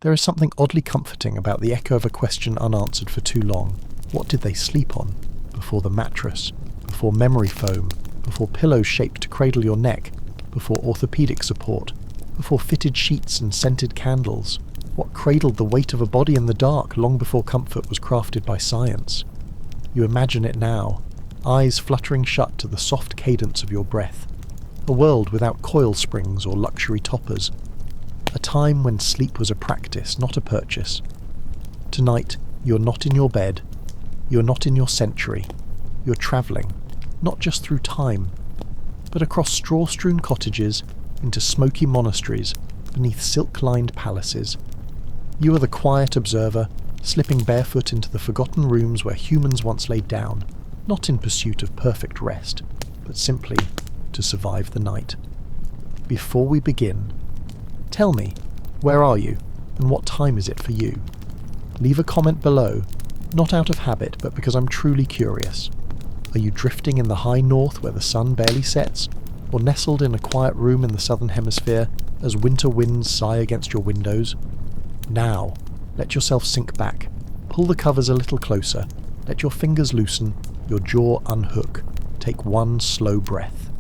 There is something oddly comforting about the echo of a question unanswered for too long. What did they sleep on? Before the mattress, before memory foam, before pillows shaped to cradle your neck, before orthopedic support, before fitted sheets and scented candles. What cradled the weight of a body in the dark long before comfort was crafted by science? You imagine it now, eyes fluttering shut to the soft cadence of your breath. A world without coil springs or luxury toppers. A time when sleep was a practice, not a purchase. Tonight, you're not in your bed. You're not in your century. You're travelling, not just through time, but across straw-strewn cottages, into smoky monasteries, beneath silk-lined palaces. You are the quiet observer, slipping barefoot into the forgotten rooms where humans once laid down, not in pursuit of perfect rest, but simply to survive the night. Before we begin, tell me, where are you, and what time is it for you? Leave a comment below, not out of habit, but because I'm truly curious. Are you drifting in the high north where the sun barely sets, or nestled in a quiet room in the southern hemisphere as winter winds sigh against your windows? Now, let yourself sink back, pull the covers a little closer, let your fingers loosen, your jaw unhook, take one slow breath,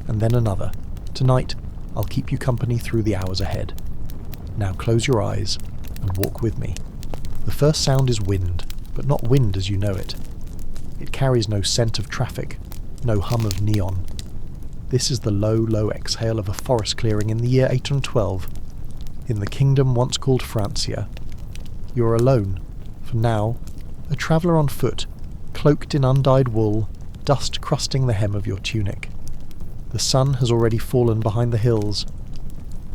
and then another. Tonight, I'll keep you company through the hours ahead. Now close your eyes and walk with me. The first sound is wind, but not wind as you know it. It carries no scent of traffic, no hum of neon. This is the low, low exhale of a forest clearing in the year 812, in the kingdom once called Francia. You're alone, for now, a traveller on foot, cloaked in undyed wool, dust crusting the hem of your tunic. The sun has already fallen behind the hills.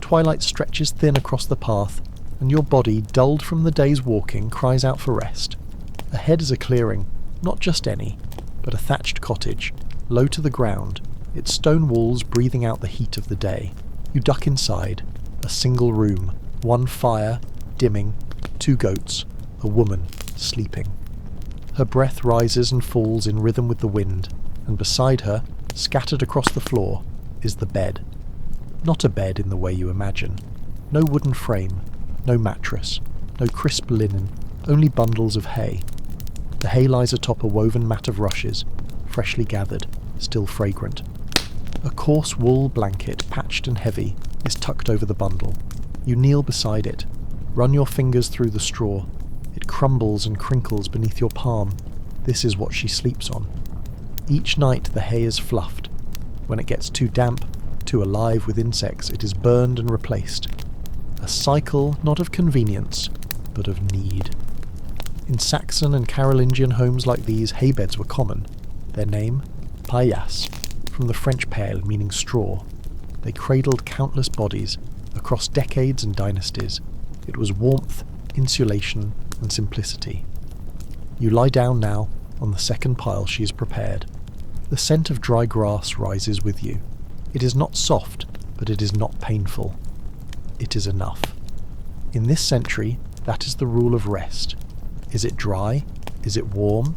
Twilight stretches thin across the path, and your body, dulled from the day's walking, cries out for rest. Ahead is a clearing, not just any, but a thatched cottage, low to the ground, its stone walls breathing out the heat of the day. You duck inside, a single room, one fire, dimming, 2 goats, a woman, sleeping. Her breath rises and falls in rhythm with the wind, and beside her, scattered across the floor, is the bed. Not a bed in the way you imagine. No wooden frame, no mattress, no crisp linen, only bundles of hay. The hay lies atop a woven mat of rushes, freshly gathered, still fragrant. A coarse wool blanket, patched and heavy, is tucked over the bundle. You kneel beside it, run your fingers through the straw. It crumbles and crinkles beneath your palm. This is what she sleeps on. Each night the hay is fluffed. When it gets too damp, too alive with insects, it is burned and replaced. A cycle not of convenience, but of need. In Saxon and Carolingian homes like these, hay beds were common. Their name? Paillasse, from the French paille meaning straw. They cradled countless bodies, across decades and dynasties. It was warmth, insulation, and simplicity. You lie down now, on the second pile she has prepared. The scent of dry grass rises with you. It is not soft, but it is not painful. It is enough. In this century, that is the rule of rest. Is it dry? Is it warm?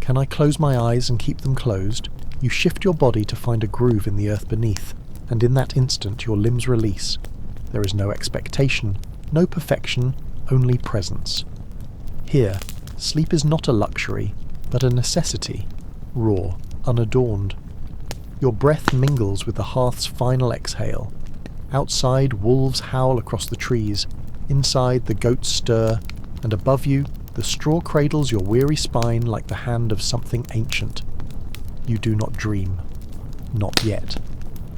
Can I close my eyes and keep them closed? You shift your body to find a groove in the earth beneath, and in that instant your limbs release. There is no expectation, no perfection, only presence. Here, sleep is not a luxury, but a necessity, raw, unadorned. Your breath mingles with the hearth's final exhale. Outside, wolves howl across the trees. Inside, the goats stir, and above you, the straw cradles your weary spine like the hand of something ancient. You do not dream. Not yet.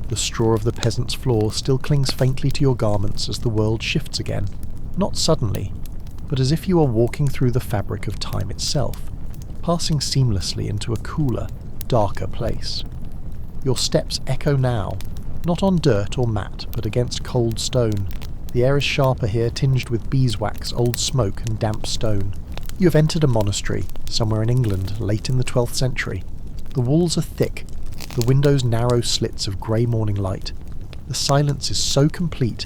The straw of the peasant's floor still clings faintly to your garments as the world shifts again. Not suddenly, but as if you are walking through the fabric of time itself, passing seamlessly into a cooler, darker place. Your steps echo now, not on dirt or mat, but against cold stone. The air is sharper here, tinged with beeswax, old smoke, and damp stone. You have entered a monastery, somewhere in England, late in the 12th century. The walls are thick, the windows narrow slits of grey morning light. The silence is so complete,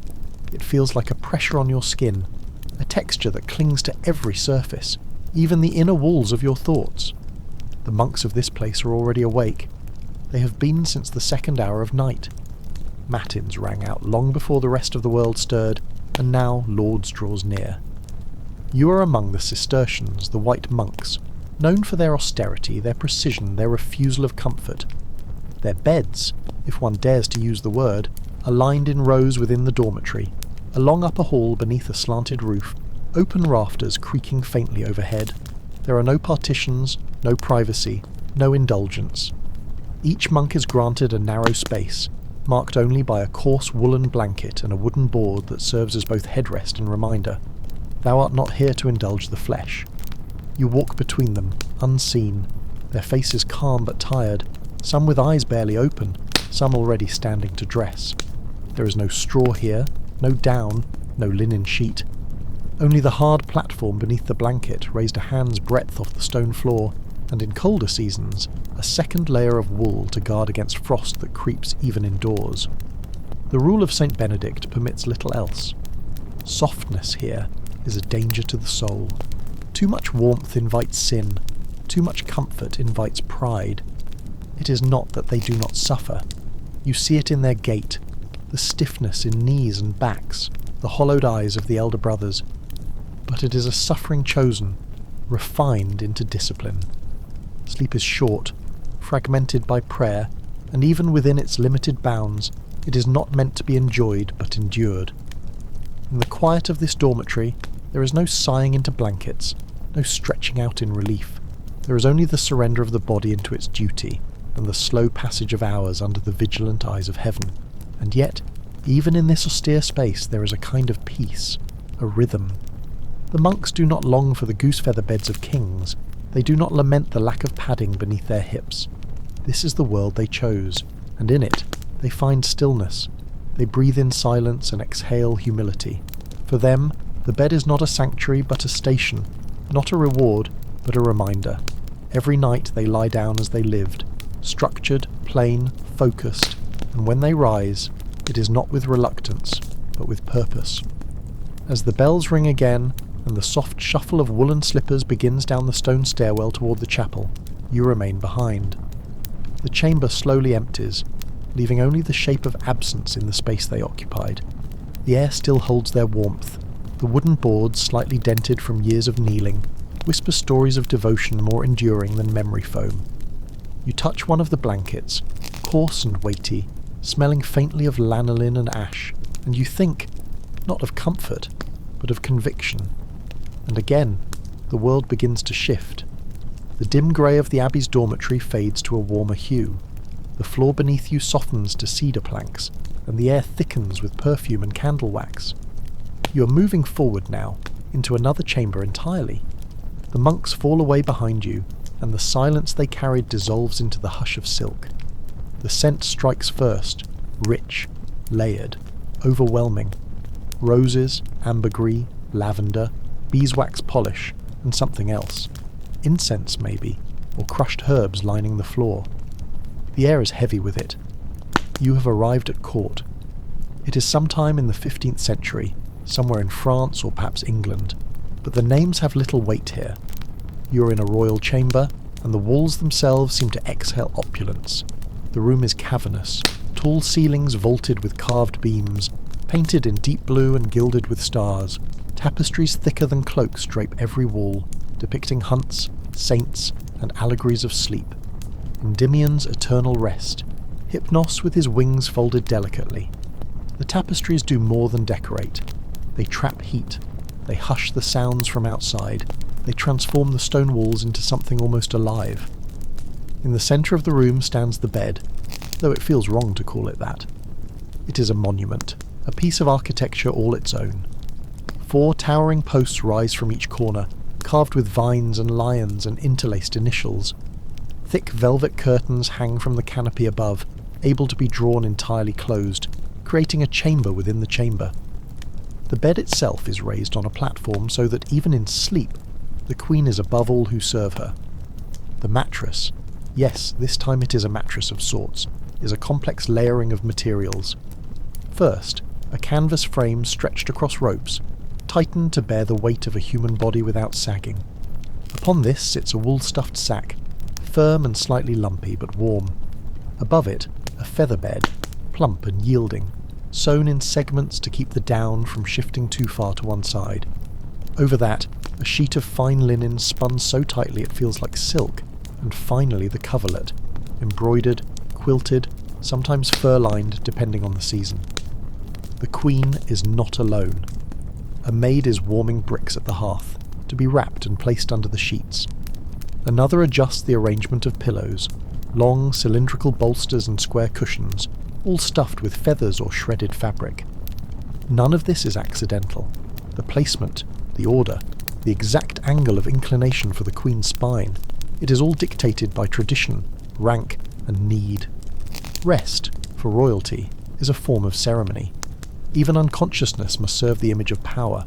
it feels like a pressure on your skin, a texture that clings to every surface, even the inner walls of your thoughts. The monks of this place are already awake. They have been since the 2nd hour of night. Matins rang out long before the rest of the world stirred, and now Lord's draws near. You are among the Cistercians, the white monks, known for their austerity, their precision, their refusal of comfort. Their beds, if one dares to use the word, are lined in rows within the dormitory, a long upper hall beneath a slanted roof, open rafters creaking faintly overhead. There are no partitions, no privacy, no indulgence. Each monk is granted a narrow space, marked only by a coarse woolen blanket and a wooden board that serves as both headrest and reminder. Thou art not here to indulge the flesh. You walk between them, unseen, their faces calm but tired, some with eyes barely open, some already standing to dress. There is no straw here, no down, no linen sheet. Only the hard platform beneath the blanket raised a hand's breadth off the stone floor, and in colder seasons, a second layer of wool to guard against frost that creeps even indoors. The rule of St. Benedict permits little else. Softness here is a danger to the soul. Too much warmth invites sin, too much comfort invites pride. It is not that they do not suffer. You see it in their gait, the stiffness in knees and backs, the hollowed eyes of the elder brothers. But it is a suffering chosen, refined into discipline. Sleep is short, fragmented by prayer, and even within its limited bounds, it is not meant to be enjoyed but endured. In the quiet of this dormitory, there is no sighing into blankets, no stretching out in relief. There is only the surrender of the body into its duty, and the slow passage of hours under the vigilant eyes of heaven. And yet, even in this austere space, there is a kind of peace, a rhythm. The monks do not long for the goose-feather beds of kings. They do not lament the lack of padding beneath their hips. This is the world they chose, and in it they find stillness. They breathe in silence and exhale humility. For them, the bed is not a sanctuary but a station, not a reward but a reminder. Every night they lie down as they lived, structured, plain, focused, and when they rise, it is not with reluctance, but with purpose. As the bells ring again, and the soft shuffle of woolen slippers begins down the stone stairwell toward the chapel, you remain behind. The chamber slowly empties, leaving only the shape of absence in the space they occupied. The air still holds their warmth. The wooden boards, slightly dented from years of kneeling, whisper stories of devotion more enduring than memory foam. You touch one of the blankets, coarse and weighty, smelling faintly of lanolin and ash, and you think, not of comfort, but of conviction. And again, the world begins to shift. The dim grey of the abbey's dormitory fades to a warmer hue. The floor beneath you softens to cedar planks, and the air thickens with perfume and candle wax. You are moving forward now, into another chamber entirely. The monks fall away behind you, and the silence they carried dissolves into the hush of silk. The scent strikes first, rich, layered, overwhelming. Roses, ambergris, lavender, beeswax polish, and something else. Incense, maybe, or crushed herbs lining the floor. The air is heavy with it. You have arrived at court. It is sometime in the 15th century, somewhere in France or perhaps England, but the names have little weight here. You are in a royal chamber, and the walls themselves seem to exhale opulence. The room is cavernous, tall ceilings vaulted with carved beams, painted in deep blue and gilded with stars. Tapestries thicker than cloaks drape every wall, depicting hunts, saints, and allegories of sleep. Endymion's eternal rest, Hypnos with his wings folded delicately. The tapestries do more than decorate. They trap heat, they hush the sounds from outside, they transform the stone walls into something almost alive. In the centre of the room stands the bed, though it feels wrong to call it that. It is a monument, a piece of architecture all its own. 4 towering posts rise from each corner, carved with vines and lions and interlaced initials. Thick velvet curtains hang from the canopy above, able to be drawn entirely closed, creating a chamber within the chamber. The bed itself is raised on a platform so that even in sleep, the queen is above all who serve her. The mattress, yes, this time it is a mattress of sorts, is a complex layering of materials. First, a canvas frame stretched across ropes, tightened to bear the weight of a human body without sagging. Upon this sits a wool-stuffed sack, firm and slightly lumpy but warm. Above it, a feather bed, plump and yielding. sewn in segments to keep the down from shifting too far to one side. Over that, a sheet of fine linen spun so tightly it feels like silk, and finally the coverlet, embroidered, quilted, sometimes fur-lined depending on the season. The Queen is not alone. A maid is warming bricks at the hearth, to be wrapped and placed under the sheets. Another adjusts the arrangement of pillows, long cylindrical bolsters and square cushions, all stuffed with feathers or shredded fabric. None of this is accidental. The placement, the order, the exact angle of inclination for the Queen's spine, it is all dictated by tradition, rank, and need. Rest, for royalty, is a form of ceremony. Even unconsciousness must serve the image of power.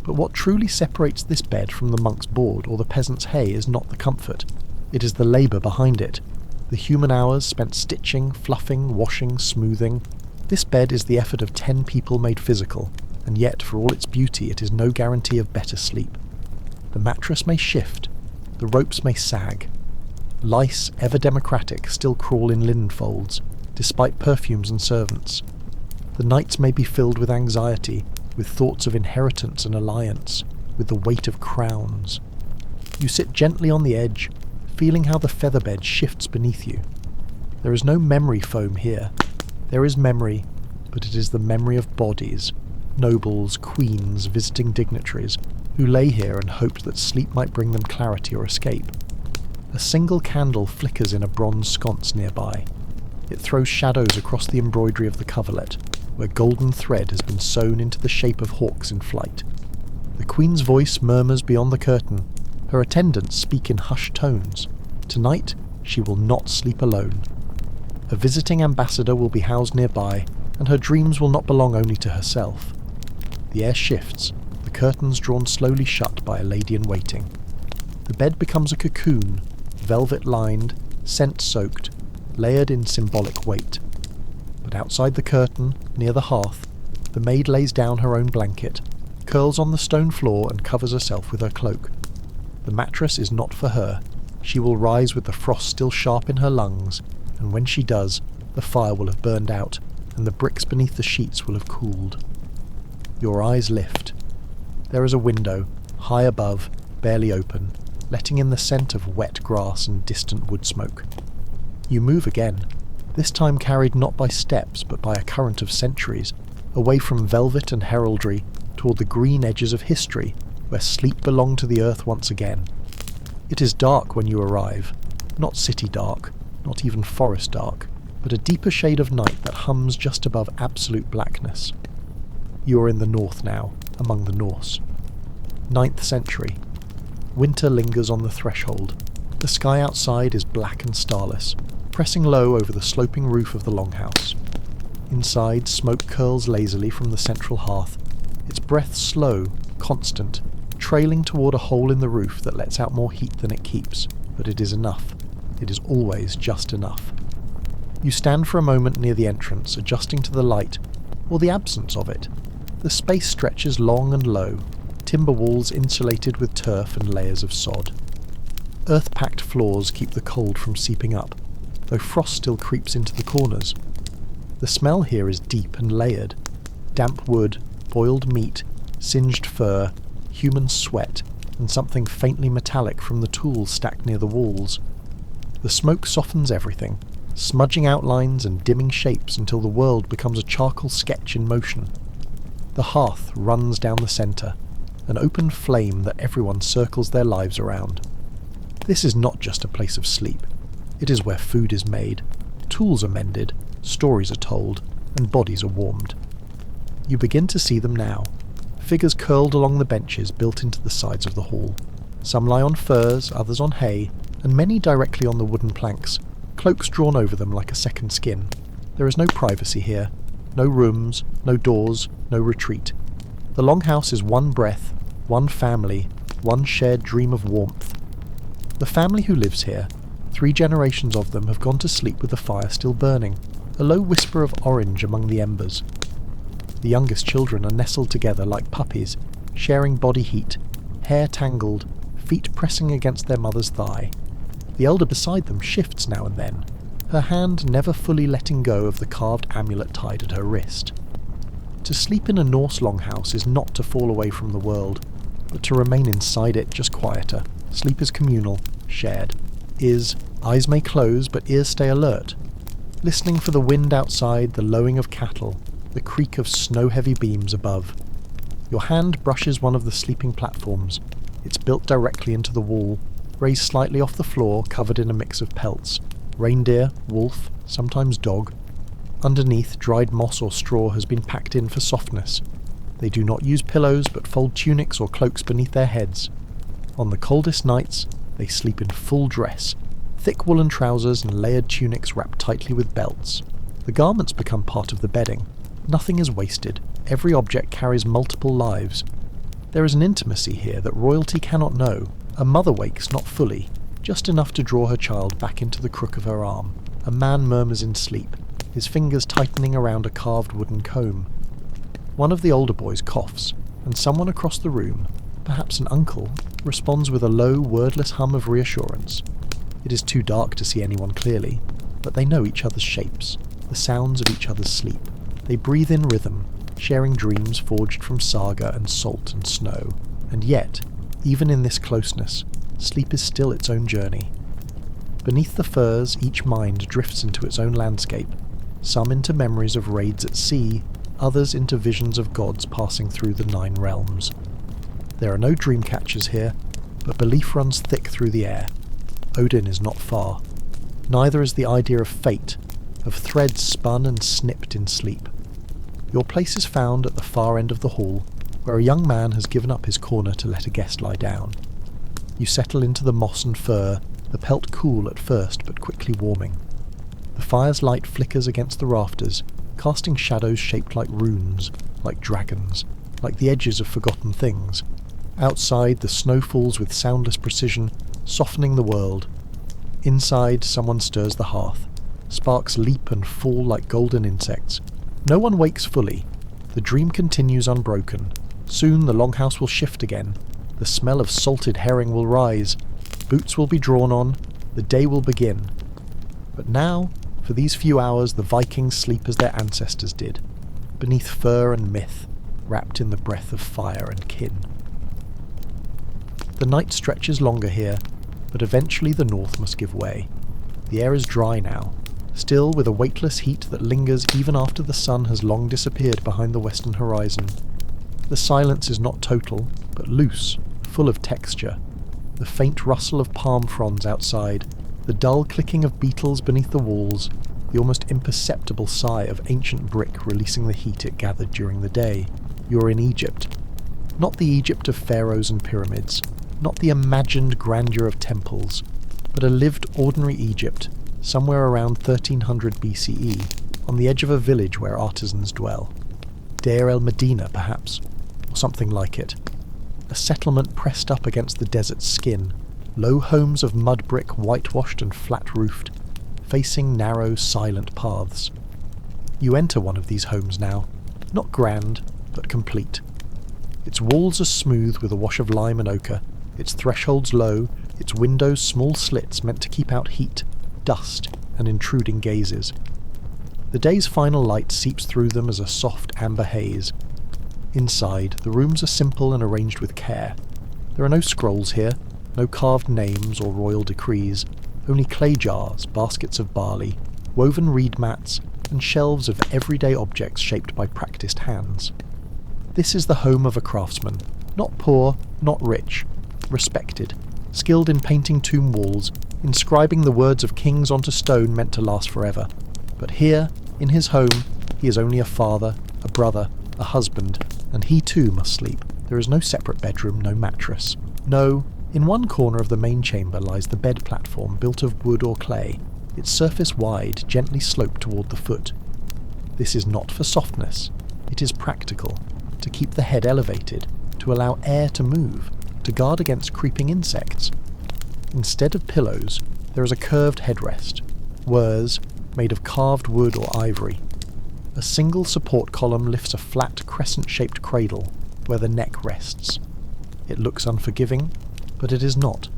But what truly separates this bed from the monk's board or the peasant's hay is not the comfort. It is the labour behind it. The human hours spent stitching, fluffing, washing, smoothing. This bed is the effort of 10 people made physical, and yet for all its beauty it is no guarantee of better sleep. The mattress may shift, the ropes may sag. Lice, ever democratic, still crawl in linen folds, despite perfumes and servants. The nights may be filled with anxiety, with thoughts of inheritance and alliance, with the weight of crowns. You sit gently on the edge, feeling how the featherbed shifts beneath you. There is no memory foam here. There is memory, but it is the memory of bodies, nobles, queens, visiting dignitaries, who lay here and hoped that sleep might bring them clarity or escape. A single candle flickers in a bronze sconce nearby. It throws shadows across the embroidery of the coverlet, where golden thread has been sewn into the shape of hawks in flight. The Queen's voice murmurs beyond the curtain. Her attendants speak in hushed tones. Tonight, she will not sleep alone. A visiting ambassador will be housed nearby, and her dreams will not belong only to herself. The air shifts, the curtains drawn slowly shut by a lady-in-waiting. The bed becomes a cocoon, velvet-lined, scent-soaked, layered in symbolic weight. But outside the curtain, near the hearth, the maid lays down her own blanket, curls on the stone floor and covers herself with her cloak. The mattress is not for her. She will rise with the frost still sharp in her lungs, and when she does, the fire will have burned out, and the bricks beneath the sheets will have cooled. Your eyes lift. There is a window, high above, barely open, letting in the scent of wet grass and distant wood smoke. You move again, this time carried not by steps but by a current of centuries, away from velvet and heraldry toward the green edges of history, where sleep belonged to the earth once again. It is dark when you arrive, not city dark, not even forest dark, but a deeper shade of night that hums just above absolute blackness. You are in the north now, among the Norse. 9th century. Winter lingers on the threshold. The sky outside is black and starless, pressing low over the sloping roof of the longhouse. Inside, smoke curls lazily from the central hearth, its breath slow, constant, trailing toward a hole in the roof that lets out more heat than it keeps, but it is enough. It is always just enough. You stand for a moment near the entrance, adjusting to the light, or the absence of it. The space stretches long and low, timber walls insulated with turf and layers of sod. Earth-packed floors keep the cold from seeping up, though frost still creeps into the corners. The smell here is deep and layered. Damp wood, boiled meat, singed fur, human sweat, and something faintly metallic from the tools stacked near the walls. The smoke softens everything, smudging outlines and dimming shapes until the world becomes a charcoal sketch in motion. The hearth runs down the centre, an open flame that everyone circles their lives around. This is not just a place of sleep. It is where food is made, tools are mended, stories are told, and bodies are warmed. You begin to see them now, figures curled along the benches built into the sides of the hall. Some lie on furs, others on hay, and many directly on the wooden planks, cloaks drawn over them like a second skin. There is no privacy here, no rooms, no doors, no retreat. The longhouse is one breath, one family, one shared dream of warmth. The family who lives here, 3 generations of them have gone to sleep with the fire still burning, a low whisper of orange among the embers. The youngest children are nestled together like puppies, sharing body heat, hair tangled, feet pressing against their mother's thigh. The elder beside them shifts now and then, her hand never fully letting go of the carved amulet tied at her wrist. To sleep in a Norse longhouse is not to fall away from the world, but to remain inside it, just quieter. Sleep is communal, shared. Eyes may close, but ears stay alert, listening for the wind outside, the lowing of cattle, the creak of snow-heavy beams above. Your hand brushes one of the sleeping platforms. It's built directly into the wall, raised slightly off the floor, covered in a mix of pelts. Reindeer, wolf, sometimes dog. Underneath, dried moss or straw has been packed in for softness. They do not use pillows, but fold tunics or cloaks beneath their heads. On the coldest nights, they sleep in full dress, thick woolen trousers and layered tunics wrapped tightly with belts. The garments become part of the bedding. Nothing is wasted. Every object carries multiple lives. There is an intimacy here that royalty cannot know. A mother wakes not fully, just enough to draw her child back into the crook of her arm. A man murmurs in sleep, his fingers tightening around a carved wooden comb. One of the older boys coughs, and someone across the room, perhaps an uncle, responds with a low, wordless hum of reassurance. It is too dark to see anyone clearly, but they know each other's shapes, the sounds of each other's sleep. They breathe in rhythm, sharing dreams forged from saga and salt and snow. And yet, even in this closeness, sleep is still its own journey. Beneath the furs, each mind drifts into its own landscape, some into memories of raids at sea, others into visions of gods passing through the 9 realms. There are no dream catchers here, but belief runs thick through the air. Odin is not far. Neither is the idea of fate, of threads spun and snipped in sleep. Your place is found at the far end of the hall, where a young man has given up his corner to let a guest lie down. You settle into the moss and fur, the pelt cool at first but quickly warming. The fire's light flickers against the rafters, casting shadows shaped like runes, like dragons, like the edges of forgotten things. Outside, the snow falls with soundless precision, softening the world. Inside, someone stirs the hearth. Sparks leap and fall like golden insects. No one wakes fully. The dream continues unbroken. Soon the longhouse will shift again. The smell of salted herring will rise. Boots will be drawn on. The day will begin. But now, for these few hours, the Vikings sleep as their ancestors did, beneath fur and myth, wrapped in the breath of fire and kin. The night stretches longer here, but eventually the north must give way. The air is dry now, still with a weightless heat that lingers even after the sun has long disappeared behind the western horizon. The silence is not total, but loose, full of texture. The faint rustle of palm fronds outside, the dull clicking of beetles beneath the walls, the almost imperceptible sigh of ancient brick releasing the heat it gathered during the day. You're in Egypt. Not the Egypt of pharaohs and pyramids, not the imagined grandeur of temples, but a lived ordinary Egypt, somewhere around 1300 BCE, on the edge of a village where artisans dwell. Deir el Medina, perhaps, or something like it. A settlement pressed up against the desert's skin, low homes of mud brick whitewashed and flat-roofed, facing narrow, silent paths. You enter one of these homes now, not grand, but complete. Its walls are smooth with a wash of lime and ochre, its thresholds low, its windows small slits meant to keep out heat, dust, and intruding gazes. The day's final light seeps through them as a soft amber haze. Inside, the rooms are simple and arranged with care. There are no scrolls here, no carved names or royal decrees, only clay jars, baskets of barley, woven reed mats, and shelves of everyday objects shaped by practiced hands. This is the home of a craftsman, not poor, not rich, respected, skilled in painting tomb walls, inscribing the words of kings onto stone meant to last forever. But here, in his home, he is only a father, a brother, a husband, and he too must sleep. There is no separate bedroom, no mattress. No, in one corner of the main chamber lies the bed platform built of wood or clay, its surface wide, gently sloped toward the foot. This is not for softness. It is practical, to keep the head elevated, to allow air to move, to guard against creeping insects. Instead of pillows, there is a curved headrest, wers, made of carved wood or ivory. A single support column lifts a flat, crescent-shaped cradle, where the neck rests. It looks unforgiving, but it is not.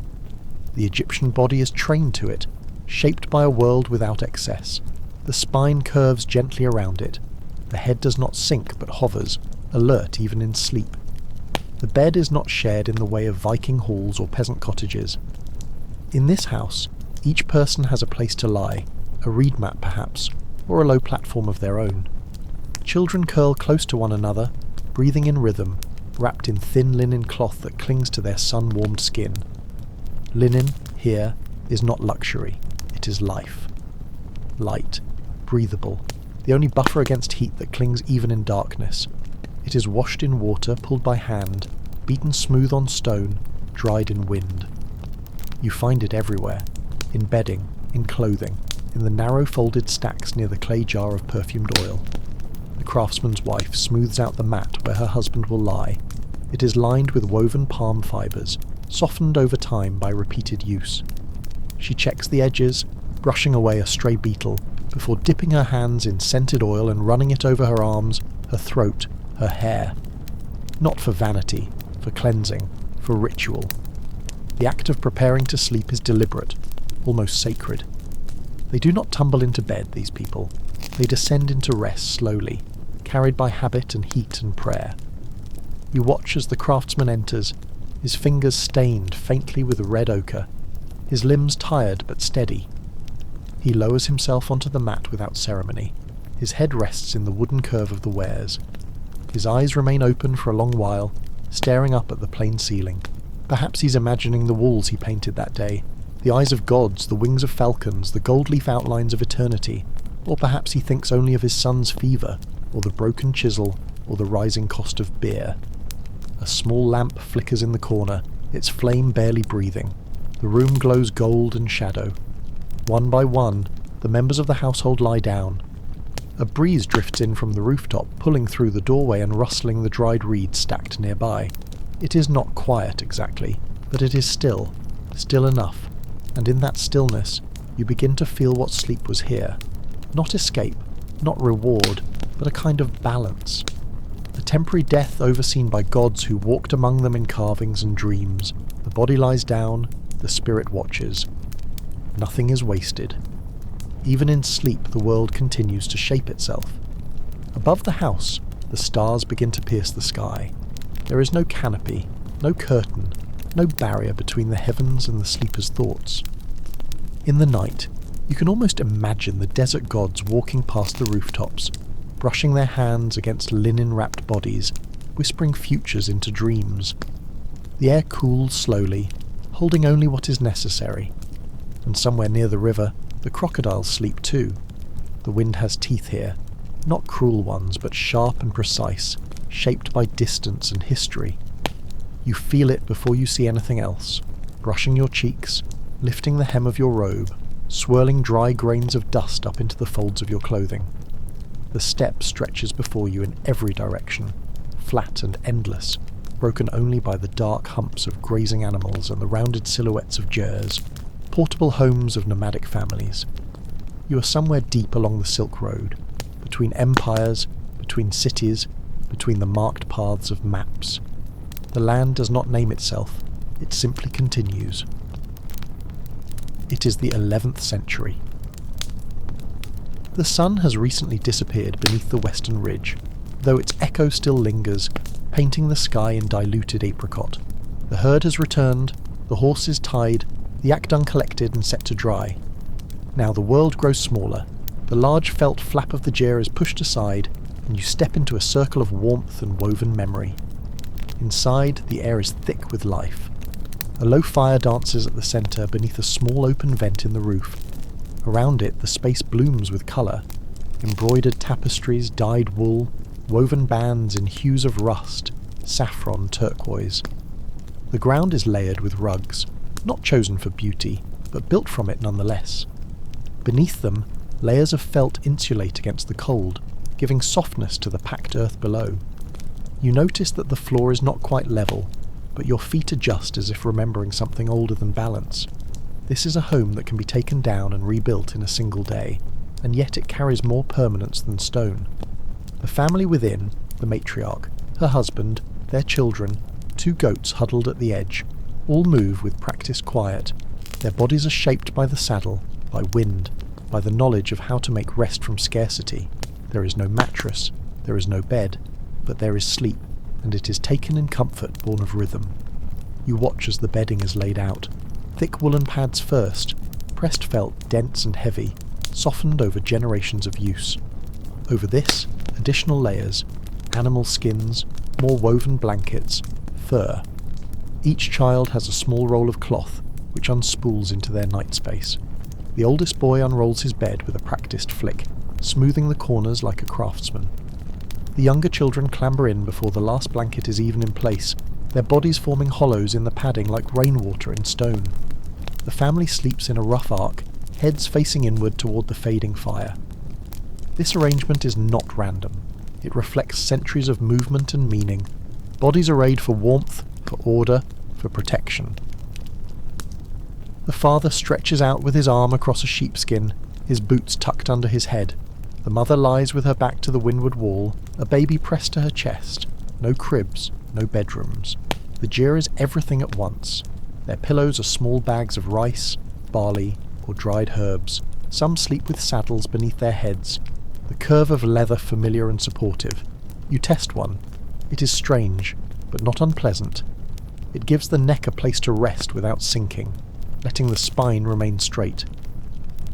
The Egyptian body is trained to it, shaped by a world without excess. The spine curves gently around it. The head does not sink but hovers, alert even in sleep. The bed is not shared in the way of Viking halls or peasant cottages. In this house, each person has a place to lie, a reed mat perhaps, or a low platform of their own. Children curl close to one another, breathing in rhythm, wrapped in thin linen cloth that clings to their sun-warmed skin. Linen, here, is not luxury, it is life. Light, breathable, the only buffer against heat that clings even in darkness. It is washed in water pulled by hand, beaten smooth on stone, dried in wind. You find it everywhere, in bedding, in clothing, in the narrow folded stacks near the clay jar of perfumed oil. The craftsman's wife smooths out the mat where her husband will lie. It is lined with woven palm fibres, softened over time by repeated use. She checks the edges, brushing away a stray beetle, before dipping her hands in scented oil and running it over her arms, her throat, her hair. Not for vanity, for cleansing, for ritual. The act of preparing to sleep is deliberate, almost sacred. They do not tumble into bed, these people. They descend into rest slowly, carried by habit and heat and prayer. You watch as the craftsman enters, his fingers stained faintly with red ochre, his limbs tired but steady. He lowers himself onto the mat without ceremony. His head rests in the wooden curve of the wares. His eyes remain open for a long while, staring up at the plain ceiling. Perhaps he's imagining the walls he painted that day, the eyes of gods, the wings of falcons, the gold leaf outlines of eternity. Or perhaps he thinks only of his son's fever, or the broken chisel, or the rising cost of beer. A small lamp flickers in the corner, its flame barely breathing. The room glows gold and shadow. One by one, the members of the household lie down. A breeze drifts in from the rooftop, pulling through the doorway and rustling the dried reeds stacked nearby. It is not quiet exactly, but it is still enough, and in that stillness you begin to feel what sleep was here. Not escape, not reward, but a kind of balance. A temporary death overseen by gods who walked among them in carvings and dreams. The body lies down, the spirit watches. Nothing is wasted. Even in sleep the world continues to shape itself. Above the house, the stars begin to pierce the sky. There is no canopy, no curtain, no barrier between the heavens and the sleeper's thoughts. In the night, you can almost imagine the desert gods walking past the rooftops, brushing their hands against linen-wrapped bodies, whispering futures into dreams. The air cools slowly, holding only what is necessary. And somewhere near the river, the crocodiles sleep too. The wind has teeth here, not cruel ones, but sharp and precise, shaped by distance and history. You feel it before you see anything else, brushing your cheeks, lifting the hem of your robe, swirling dry grains of dust up into the folds of your clothing. The steppe stretches before you in every direction, flat and endless, broken only by the dark humps of grazing animals and the rounded silhouettes of gers, portable homes of nomadic families. You are somewhere deep along the Silk Road, between empires, between cities, between the marked paths of maps. The land does not name itself, it simply continues. It is the 11th century. The sun has recently disappeared beneath the western ridge, though its echo still lingers, painting the sky in diluted apricot. The herd has returned, the horses tied, the akdung collected and set to dry. Now the world grows smaller, the large felt flap of the jeer is pushed aside, and you step into a circle of warmth and woven memory. Inside, the air is thick with life. A low fire dances at the centre beneath a small open vent in the roof. Around it, the space blooms with colour. Embroidered tapestries, dyed wool, woven bands in hues of rust, saffron, turquoise. The ground is layered with rugs, not chosen for beauty, but built from it nonetheless. Beneath them, layers of felt insulate against the cold, giving softness to the packed earth below. You notice that the floor is not quite level, but your feet adjust as if remembering something older than balance. This is a home that can be taken down and rebuilt in a single day, and yet it carries more permanence than stone. The family within, the matriarch, her husband, their children, 2 goats huddled at the edge, all move with practiced quiet. Their bodies are shaped by the saddle, by wind, by the knowledge of how to make rest from scarcity. There is no mattress, there is no bed, but there is sleep, and it is taken in comfort born of rhythm. You watch as the bedding is laid out. Thick woolen pads first, pressed felt dense and heavy, softened over generations of use. Over this, additional layers, animal skins, more woven blankets, fur. Each child has a small roll of cloth, which unspools into their night space. The oldest boy unrolls his bed with a practiced flick, smoothing the corners like a craftsman. The younger children clamber in before the last blanket is even in place, their bodies forming hollows in the padding like rainwater in stone. The family sleeps in a rough arc, heads facing inward toward the fading fire. This arrangement is not random. It reflects centuries of movement and meaning, bodies arrayed for warmth, for order, for protection. The father stretches out with his arm across a sheepskin, his boots tucked under his head. The mother lies with her back to the windward wall, a baby pressed to her chest. No cribs, no bedrooms. The gyr is everything at once. Their pillows are small bags of rice, barley, or dried herbs. Some sleep with saddles beneath their heads. The curve of leather familiar and supportive. You test one. It is strange, but not unpleasant. It gives the neck a place to rest without sinking, letting the spine remain straight.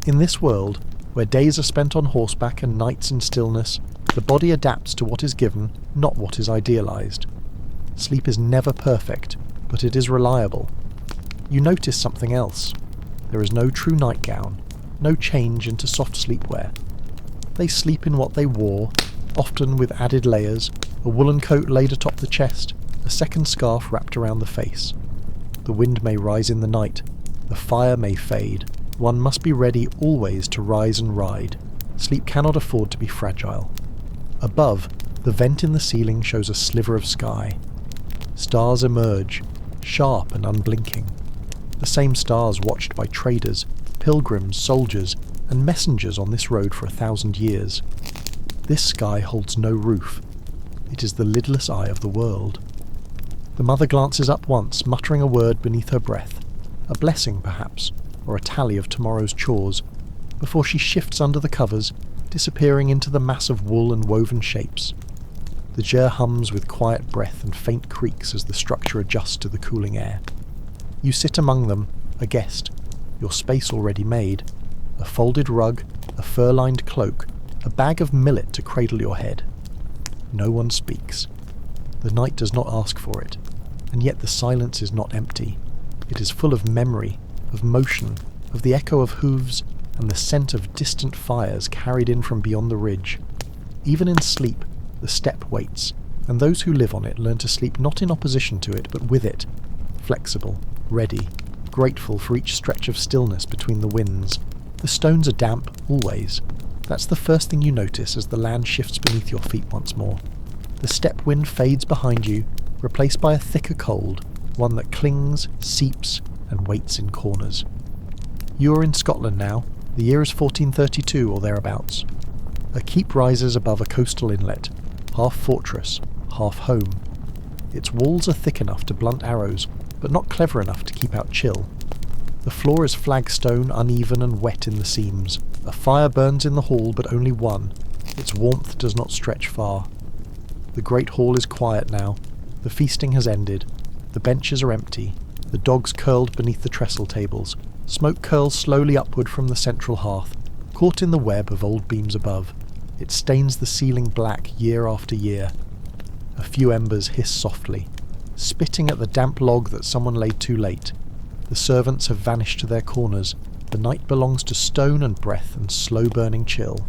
In this world, where days are spent on horseback and nights in stillness, the body adapts to what is given, not what is idealized. Sleep is never perfect, but it is reliable. You notice something else. There is no true nightgown, no change into soft sleepwear. They sleep in what they wore, often with added layers, a woolen coat laid atop the chest, a second scarf wrapped around the face. The wind may rise in the night, the fire may fade. One must be ready always to rise and ride. Sleep cannot afford to be fragile. Above, the vent in the ceiling shows a sliver of sky. Stars emerge, sharp and unblinking. The same stars watched by traders, pilgrims, soldiers, and messengers on this road for 1,000 years. This sky holds no roof. It is the lidless eye of the world. The mother glances up once, muttering a word beneath her breath, a blessing perhaps, or a tally of tomorrow's chores, before she shifts under the covers, disappearing into the mass of wool and woven shapes. The gyr hums with quiet breath and faint creaks as the structure adjusts to the cooling air. You sit among them, a guest, your space already made, a folded rug, a fur-lined cloak, a bag of millet to cradle your head. No one speaks. The night does not ask for it, and yet the silence is not empty. It is full of memory, of motion, of the echo of hooves, and the scent of distant fires carried in from beyond the ridge. Even in sleep, the steppe waits, and those who live on it learn to sleep not in opposition to it, but with it, flexible, ready, grateful for each stretch of stillness between the winds. The stones are damp, always. That's the first thing you notice as the land shifts beneath your feet once more. The steppe wind fades behind you, replaced by a thicker cold, one that clings, seeps, and waits in corners. You are in Scotland now. The year is 1432 or thereabouts. A keep rises above a coastal inlet, half fortress, half home. Its walls are thick enough to blunt arrows, but not clever enough to keep out chill. The floor is flagstone, uneven and wet in the seams. A fire burns in the hall, but only one. Its warmth does not stretch far. The great hall is quiet now. The feasting has ended. The benches are empty. The dogs curled beneath the trestle tables. Smoke curls slowly upward from the central hearth, caught in the web of old beams above. It stains the ceiling black year after year. A few embers hiss softly, spitting at the damp log that someone laid too late. The servants have vanished to their corners. The night belongs to stone and breath and slow-burning chill.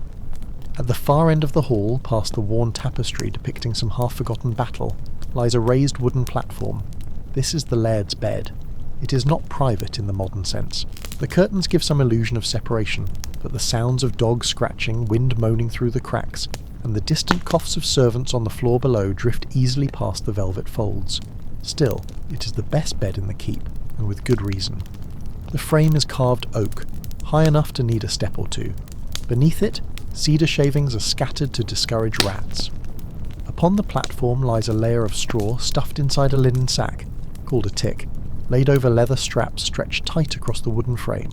At the far end of the hall, past the worn tapestry depicting some half-forgotten battle, lies a raised wooden platform. This is the laird's bed. It is not private in the modern sense. The curtains give some illusion of separation, but the sounds of dogs scratching, wind moaning through the cracks, and the distant coughs of servants on the floor below drift easily past the velvet folds. Still, it is the best bed in the keep, and with good reason. The frame is carved oak, high enough to need a step or two. Beneath it, cedar shavings are scattered to discourage rats. Upon the platform lies a layer of straw stuffed inside a linen sack, called a tick, laid over leather straps stretched tight across the wooden frame.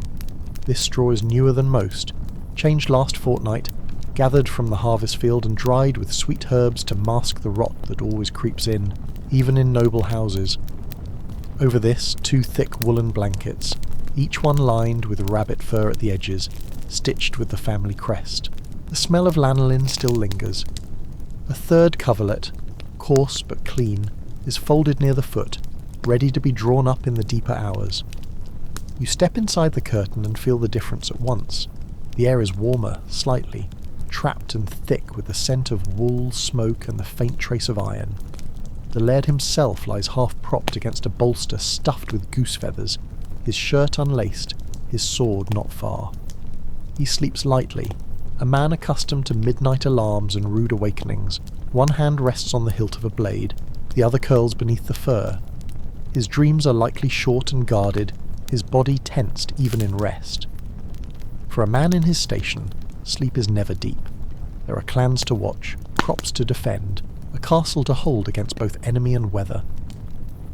This straw is newer than most, changed last fortnight, gathered from the harvest field and dried with sweet herbs to mask the rot that always creeps in, even in noble houses. Over this, 2 thick woolen blankets, each one lined with rabbit fur at the edges, stitched with the family crest. The smell of lanolin still lingers. A third coverlet, coarse but clean, is folded near the foot, ready to be drawn up in the deeper hours. You step inside the curtain and feel the difference at once. The air is warmer, slightly, trapped and thick with the scent of wool, smoke, and the faint trace of iron. The laird himself lies half-propped against a bolster stuffed with goose feathers, his shirt unlaced, his sword not far. He sleeps lightly, a man accustomed to midnight alarms and rude awakenings. One hand rests on the hilt of a blade, the other curls beneath the fur. His dreams are likely short and guarded, his body tensed even in rest. For a man in his station, sleep is never deep. There are clans to watch, crops to defend, a castle to hold against both enemy and weather.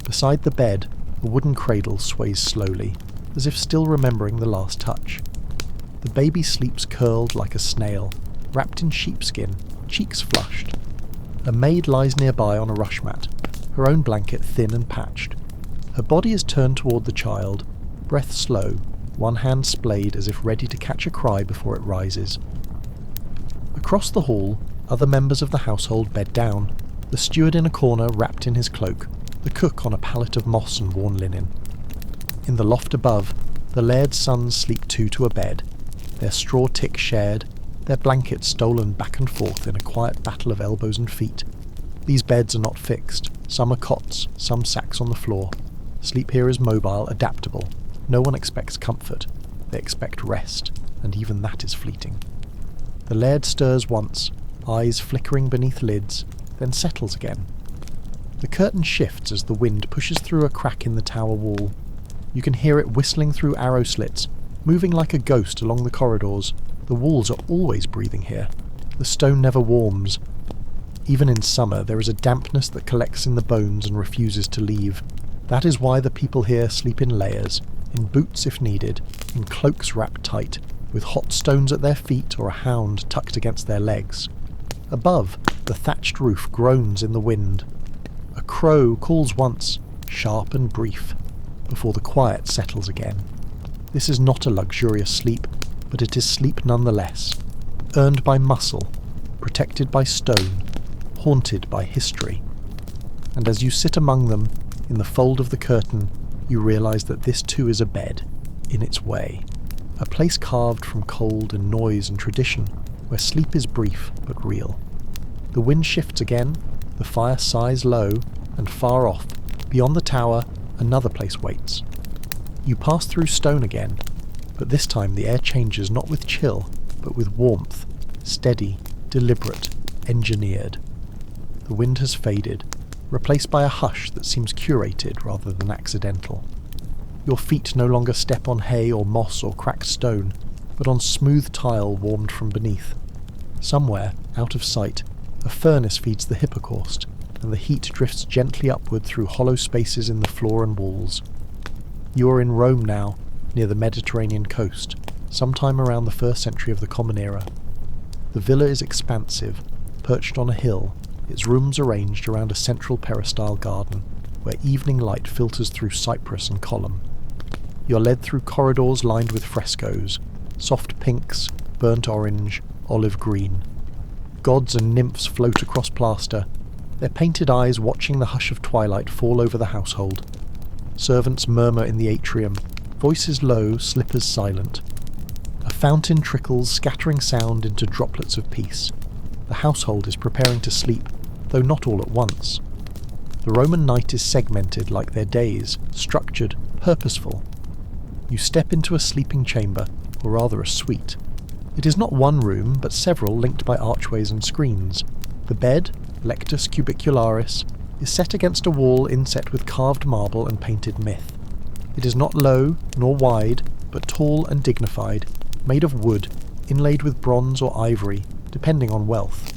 Beside the bed, a wooden cradle sways slowly, as if still remembering the last touch. The baby sleeps curled like a snail, wrapped in sheepskin, cheeks flushed. A maid lies nearby on a rush mat, her own blanket thin and patched. Her body is turned toward the child, breath slow, one hand splayed as if ready to catch a cry before it rises. Across the hall, other members of the household bed down, the steward in a corner wrapped in his cloak, the cook on a pallet of moss and worn linen. In the loft above, the laird's sons sleep 2 to a bed, their straw tick shared, their blankets stolen back and forth in a quiet battle of elbows and feet. These beds are not fixed, some are cots, some sacks on the floor. Sleep here is mobile, adaptable. No one expects comfort, they expect rest, and even that is fleeting. The laird stirs once, eyes flickering beneath lids, then settles again. The curtain shifts as the wind pushes through a crack in the tower wall. You can hear it whistling through arrow slits, moving like a ghost along the corridors. The walls are always breathing here. The stone never warms. Even in summer, there is a dampness that collects in the bones and refuses to leave. That is why the people here sleep in layers, in boots if needed, in cloaks wrapped tight, with hot stones at their feet or a hound tucked against their legs. Above, the thatched roof groans in the wind. A crow calls once, sharp and brief, before the quiet settles again. This is not a luxurious sleep, but it is sleep nonetheless, earned by muscle, protected by stone, haunted by history. And as you sit among them, in the fold of the curtain, you realise that this too is a bed, in its way, a place carved from cold and noise and tradition, where sleep is brief but real. The wind shifts again, the fire sighs low, and far off, beyond the tower, another place waits. You pass through stone again, but this time the air changes not with chill, but with warmth, steady, deliberate, engineered. The wind has faded, replaced by a hush that seems curated rather than accidental. Your feet no longer step on hay or moss or cracked stone, but on smooth tile warmed from beneath. Somewhere, out of sight, a furnace feeds the hypocaust, and the heat drifts gently upward through hollow spaces in the floor and walls. You are in Rome now, near the Mediterranean coast, sometime around the 1st century of the Common Era. The villa is expansive, perched on a hill, its rooms arranged around a central peristyle garden, where evening light filters through cypress and column. You are led through corridors lined with frescoes, soft pinks, burnt orange, olive green. Gods and nymphs float across plaster, their painted eyes watching the hush of twilight fall over the household. Servants murmur in the atrium, voices low, slippers silent. A fountain trickles, scattering sound into droplets of peace. The household is preparing to sleep, though not all at once. The Roman night is segmented like their days, structured, purposeful. You step into a sleeping chamber, or rather a suite. It is not one room, but several linked by archways and screens. The bed, lectus cubicularis, is set against a wall inset with carved marble and painted myth. It is not low, nor wide, but tall and dignified, made of wood, inlaid with bronze or ivory, depending on wealth.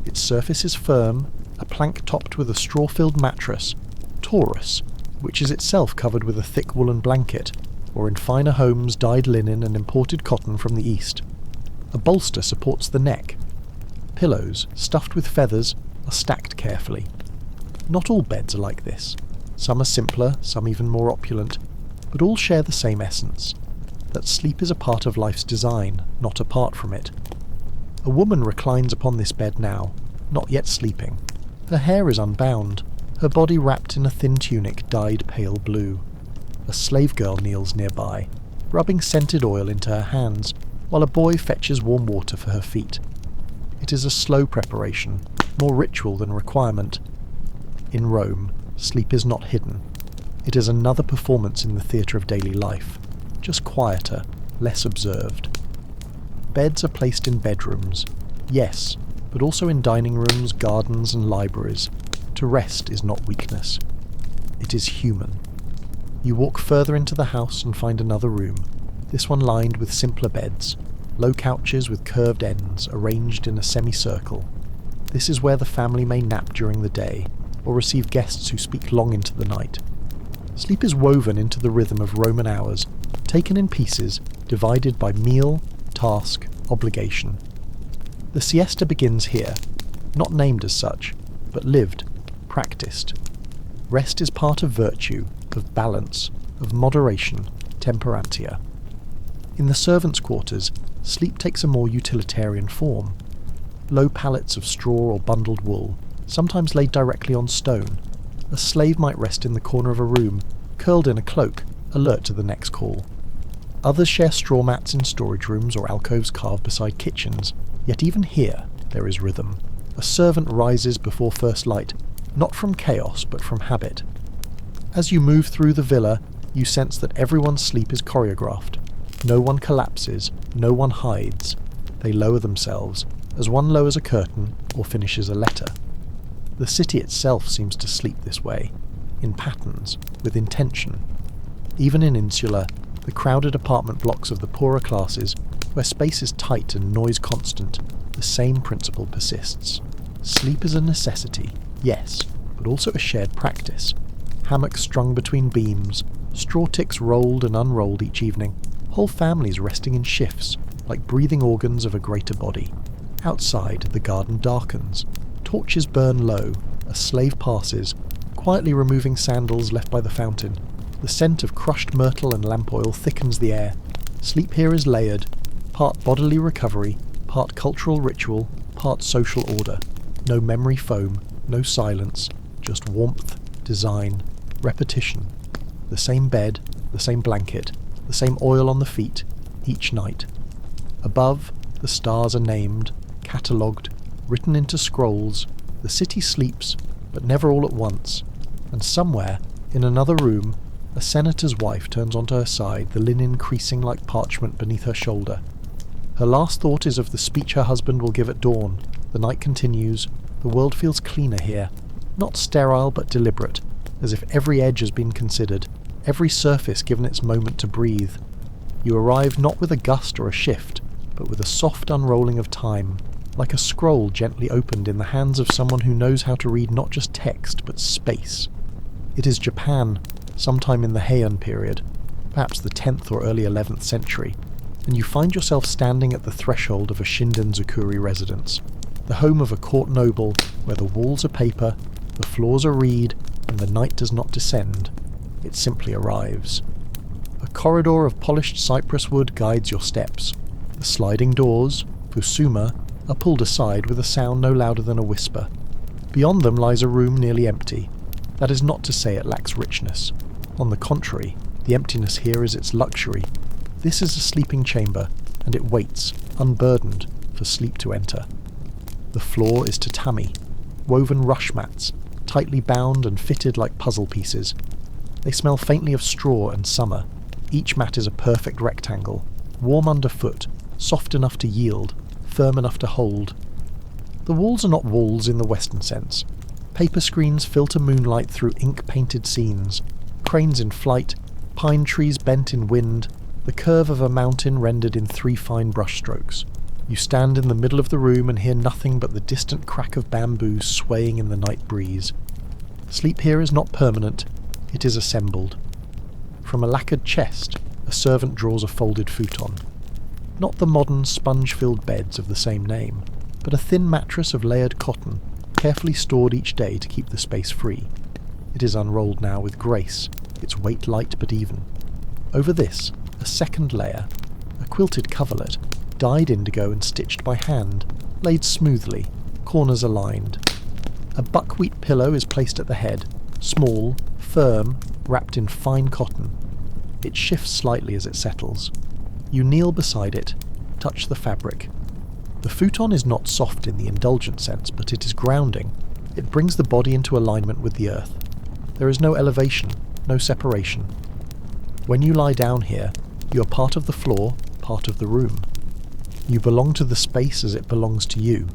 Its surface is firm, a plank topped with a straw-filled mattress, Taurus, which is itself covered with a thick woolen blanket, or in finer homes dyed linen and imported cotton from the East. A bolster supports the neck. Pillows, stuffed with feathers, are stacked carefully. Not all beds are like this. Some are simpler, some even more opulent, but all share the same essence, that sleep is a part of life's design, not apart from it. A woman reclines upon this bed now, not yet sleeping. Her hair is unbound, her body wrapped in a thin tunic dyed pale blue. A slave girl kneels nearby, rubbing scented oil into her hands, while a boy fetches warm water for her feet. It is a slow preparation, more ritual than requirement. In Rome, sleep is not hidden. It is another performance in the theatre of daily life, just quieter, less observed. Beds are placed in bedrooms, yes, but also in dining rooms, gardens and libraries. To rest is not weakness. It is human. You walk further into the house and find another room, this one lined with simpler beds, low couches with curved ends arranged in a semicircle. This is where the family may nap during the day, or receive guests who speak long into the night. Sleep is woven into the rhythm of Roman hours, taken in pieces, divided by meal, task, obligation. The siesta begins here, not named as such, but lived, practiced. Rest is part of virtue, of balance, of moderation, temperantia. In the servants' quarters, sleep takes a more utilitarian form. Low pallets of straw or bundled wool, sometimes laid directly on stone. A slave might rest in the corner of a room, curled in a cloak, alert to the next call. Others share straw mats in storage rooms or alcoves carved beside kitchens, yet even here there is rhythm. A servant rises before first light, not from chaos but from habit. As you move through the villa, you sense that everyone's sleep is choreographed. No one collapses, no one hides. They lower themselves, as one lowers a curtain or finishes a letter. The city itself seems to sleep this way, in patterns, with intention. Even in Insula, the crowded apartment blocks of the poorer classes, where space is tight and noise constant, the same principle persists. Sleep is a necessity, yes, but also a shared practice. Hammocks strung between beams, straw ticks rolled and unrolled each evening, whole families resting in shifts, like breathing organs of a greater body. Outside, the garden darkens. Torches burn low, a slave passes, quietly removing sandals left by the fountain. The scent of crushed myrtle and lamp oil thickens the air. Sleep here is layered, part bodily recovery, part cultural ritual, part social order. No memory foam, no silence, just warmth, design, repetition. The same bed, the same blanket, the same oil on the feet, each night. Above, the stars are named, catalogued, written into scrolls. The city sleeps, but never all at once. And somewhere, in another room, a senator's wife turns onto her side, the linen creasing like parchment beneath her shoulder. Her last thought is of the speech her husband will give at dawn. The night continues. The world feels cleaner here. Not sterile, but deliberate, as if every edge has been considered, every surface given its moment to breathe. You arrive not with a gust or a shift, but with a soft unrolling of time, like a scroll gently opened in the hands of someone who knows how to read not just text, but space. It is Japan, sometime in the Heian period, perhaps the 10th or early 11th century, and you find yourself standing at the threshold of a Shinden-zukuri residence, the home of a court noble where the walls are paper, the floors are reed, and the night does not descend. It simply arrives. A corridor of polished cypress wood guides your steps. The sliding doors, fusuma, are pulled aside with a sound no louder than a whisper. Beyond them lies a room nearly empty. That is not to say it lacks richness. On the contrary, the emptiness here is its luxury. This is a sleeping chamber, and it waits, unburdened, for sleep to enter. The floor is tatami, woven rush mats, tightly bound and fitted like puzzle pieces. They smell faintly of straw and summer. Each mat is a perfect rectangle, warm underfoot, soft enough to yield, firm enough to hold. The walls are not walls in the Western sense. Paper screens filter moonlight through ink-painted scenes, cranes in flight, pine trees bent in wind, the curve of a mountain rendered in 3 fine brushstrokes. You stand in the middle of the room and hear nothing but the distant crack of bamboo swaying in the night breeze. Sleep here is not permanent, it is assembled. From a lacquered chest, A servant draws a folded futon. Not the modern sponge-filled beds of the same name, but a thin mattress of layered cotton, carefully stored each day to keep the space free. It is unrolled now with grace, its weight light but even. Over this, a second layer, a quilted coverlet, dyed indigo and stitched by hand, laid smoothly, corners aligned. A buckwheat pillow is placed at the head, small, firm, wrapped in fine cotton. It shifts slightly as it settles. You kneel beside it, touch the fabric. The futon is not soft in the indulgent sense, but it is grounding. It brings the body into alignment with the earth. There is no elevation, no separation. When you lie down here, you are part of the floor, part of the room. You belong to the space as it belongs to you.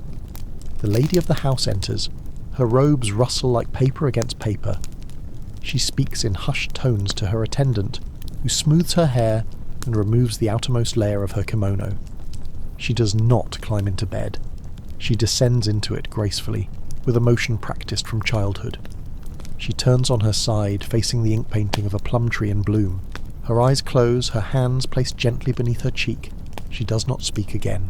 The lady of the house enters. Her robes rustle like paper against paper. She speaks in hushed tones to her attendant, who smooths her hair and removes the outermost layer of her kimono. She does not climb into bed. She descends into it gracefully, with a motion practiced from childhood. She turns on her side, facing the ink painting of a plum tree in bloom. Her eyes close, her hands placed gently beneath her cheek. She does not speak again.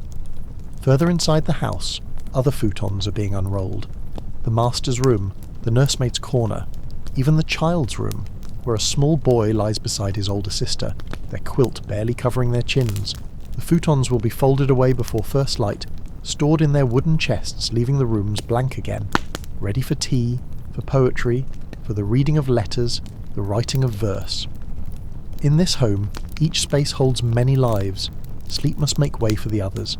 Further inside the house, other futons are being unrolled. The master's room, the nursemaid's corner, even the child's room, where a small boy lies beside his older sister, their quilt barely covering their chins. The futons will be folded away before first light, stored in their wooden chests, leaving the rooms blank again, ready for tea, for poetry, for the reading of letters, the writing of verse. In this home, each space holds many lives. Sleep must make way for the others.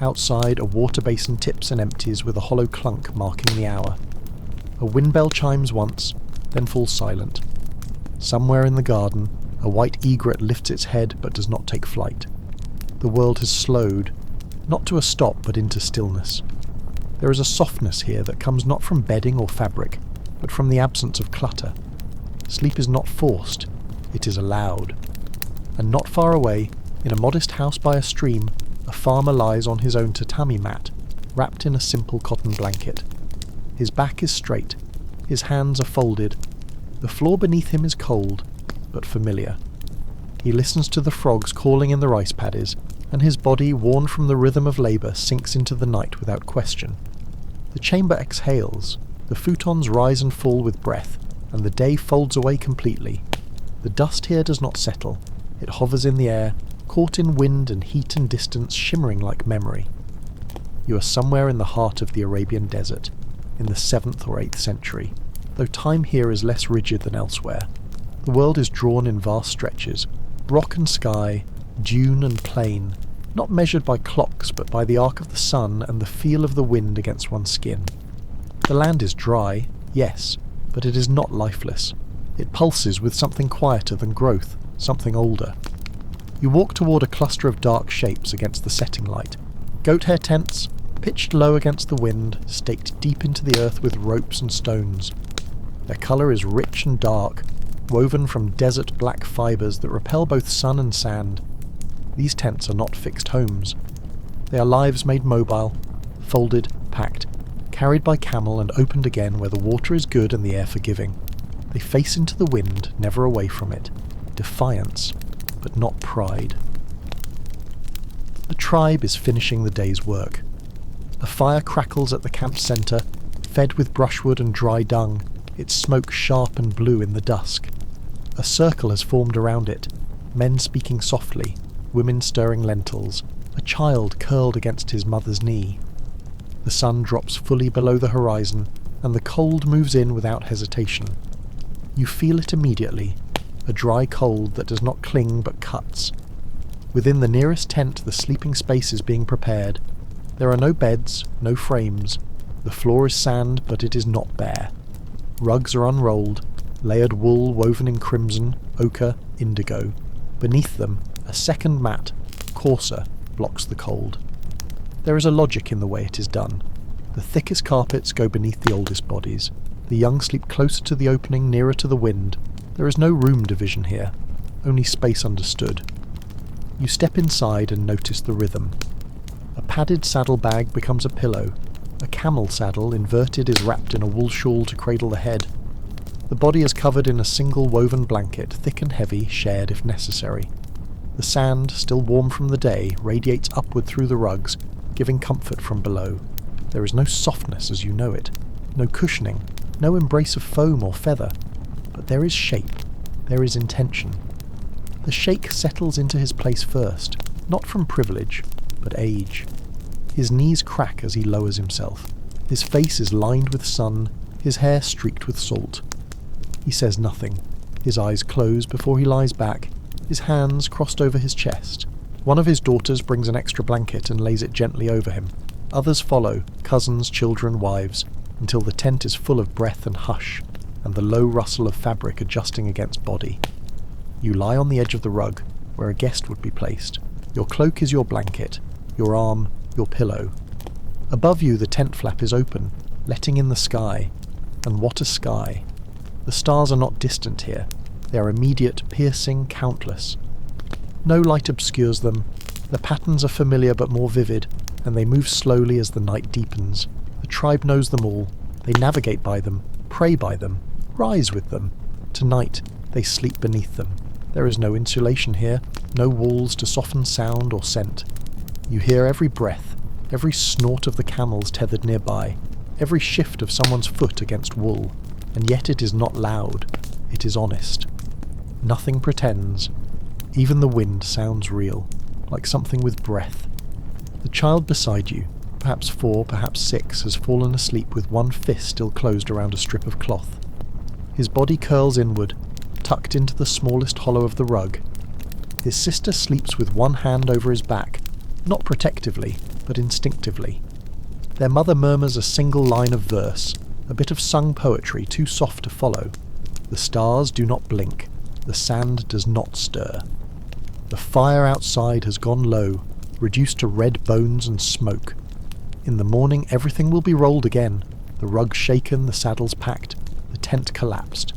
Outside, a water basin tips and empties with a hollow clunk marking the hour. A wind bell chimes once, then falls silent. Somewhere in the garden, a white egret lifts its head but does not take flight. The world has slowed, not to a stop but into stillness. There is a softness here that comes not from bedding or fabric, but from the absence of clutter. Sleep is not forced, it is allowed. And not far away, in a modest house by a stream, a farmer lies on his own tatami mat, wrapped in a simple cotton blanket. His back is straight, his hands are folded. The floor beneath him is cold, but familiar. He listens to the frogs calling in the rice paddies, and his body, worn from the rhythm of labour, sinks into the night without question. The chamber exhales, the futons rise and fall with breath, and the day folds away completely. The dust here does not settle. It hovers in the air, caught in wind and heat and distance, shimmering like memory. You are somewhere in the heart of the Arabian desert, in the 7th or 8th century, though time here is less rigid than elsewhere. The world is drawn in vast stretches, rock and sky, dune and plain, not measured by clocks but by the arc of the sun and the feel of the wind against one's skin. The land is dry, yes, but it is not lifeless. It pulses with something quieter than growth, something older. You walk toward a cluster of dark shapes against the setting light. Goat hair tents, pitched low against the wind, staked deep into the earth with ropes and stones. Their colour is rich and dark, woven from desert black fibres that repel both sun and sand. These tents are not fixed homes. They are lives made mobile, folded, packed, carried by camel and opened again where the water is good and the air forgiving. They face into the wind, never away from it. Defiance, but not pride. The tribe is finishing the day's work. A fire crackles at the camp centre, fed with brushwood and dry dung, its smoke sharp and blue in the dusk. A circle has formed around it, men speaking softly, women stirring lentils, a child curled against his mother's knee. The sun drops fully below the horizon, and the cold moves in without hesitation. You feel it immediately, a dry cold that does not cling but cuts. Within the nearest tent the sleeping space is being prepared. There are no beds, no frames. The floor is sand, but it is not bare. Rugs are unrolled, layered wool woven in crimson, ochre, indigo. Beneath them, a second mat, coarser, blocks the cold. There is a logic in the way it is done. The thickest carpets go beneath the oldest bodies. The young sleep closer to the opening, nearer to the wind. There is no room division here, only space understood. You step inside and notice the rhythm. A padded saddlebag becomes a pillow. A camel saddle, inverted, is wrapped in a wool shawl to cradle the head. The body is covered in a single woven blanket, thick and heavy, shared if necessary. The sand, still warm from the day, radiates upward through the rugs, giving comfort from below. There is no softness as you know it, no cushioning, no embrace of foam or feather, but there is shape, there is intention. The sheikh settles into his place first, not from privilege, but age. His knees crack as he lowers himself. His face is lined with sun, his hair streaked with salt. He says nothing. His eyes close before he lies back, his hands crossed over his chest. One of his daughters brings an extra blanket and lays it gently over him. Others follow, cousins, children, wives, until the tent is full of breath and hush, and the low rustle of fabric adjusting against body. You lie on the edge of the rug, where a guest would be placed. Your cloak is your blanket, your arm, your pillow. Above you the tent flap is open, letting in the sky. And what a sky! The stars are not distant here. They are immediate, piercing, countless. No light obscures them. The patterns are familiar but more vivid, and they move slowly as the night deepens. The tribe knows them all. They navigate by them, pray by them, rise with them. Tonight, they sleep beneath them. There is no insulation here, no walls to soften sound or scent. You hear every breath, every snort of the camels tethered nearby, every shift of someone's foot against wool, and yet it is not loud, it is honest. Nothing pretends. Even the wind sounds real, like something with breath. The child beside you, perhaps 4, perhaps 6, has fallen asleep with one fist still closed around a strip of cloth. His body curls inward, tucked into the smallest hollow of the rug. His sister sleeps with one hand over his back, not protectively, but instinctively. Their mother murmurs a single line of verse, a bit of sung poetry too soft to follow. The stars do not blink, the sand does not stir. The fire outside has gone low, reduced to red bones and smoke. In the morning everything will be rolled again, the rug shaken, the saddles packed, the tent collapsed.